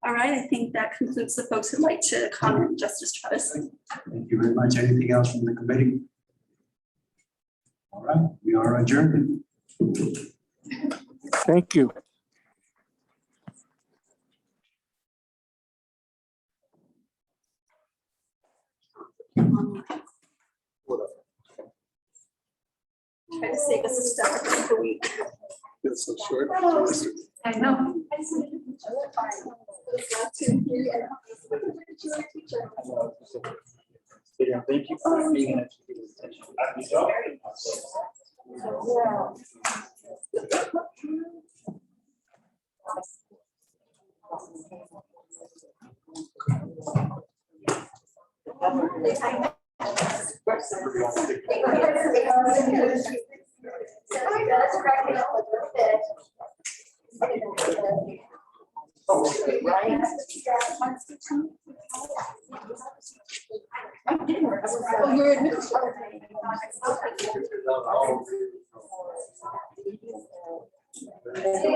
All right, I think that concludes the folks who'd like to comment. Justice Travis. Thank you very much. Anything else from the committee? All right, we are adjourned. Thank you. Try to save us a step for the week. It's so short. I know. Thank you for being an Thank you.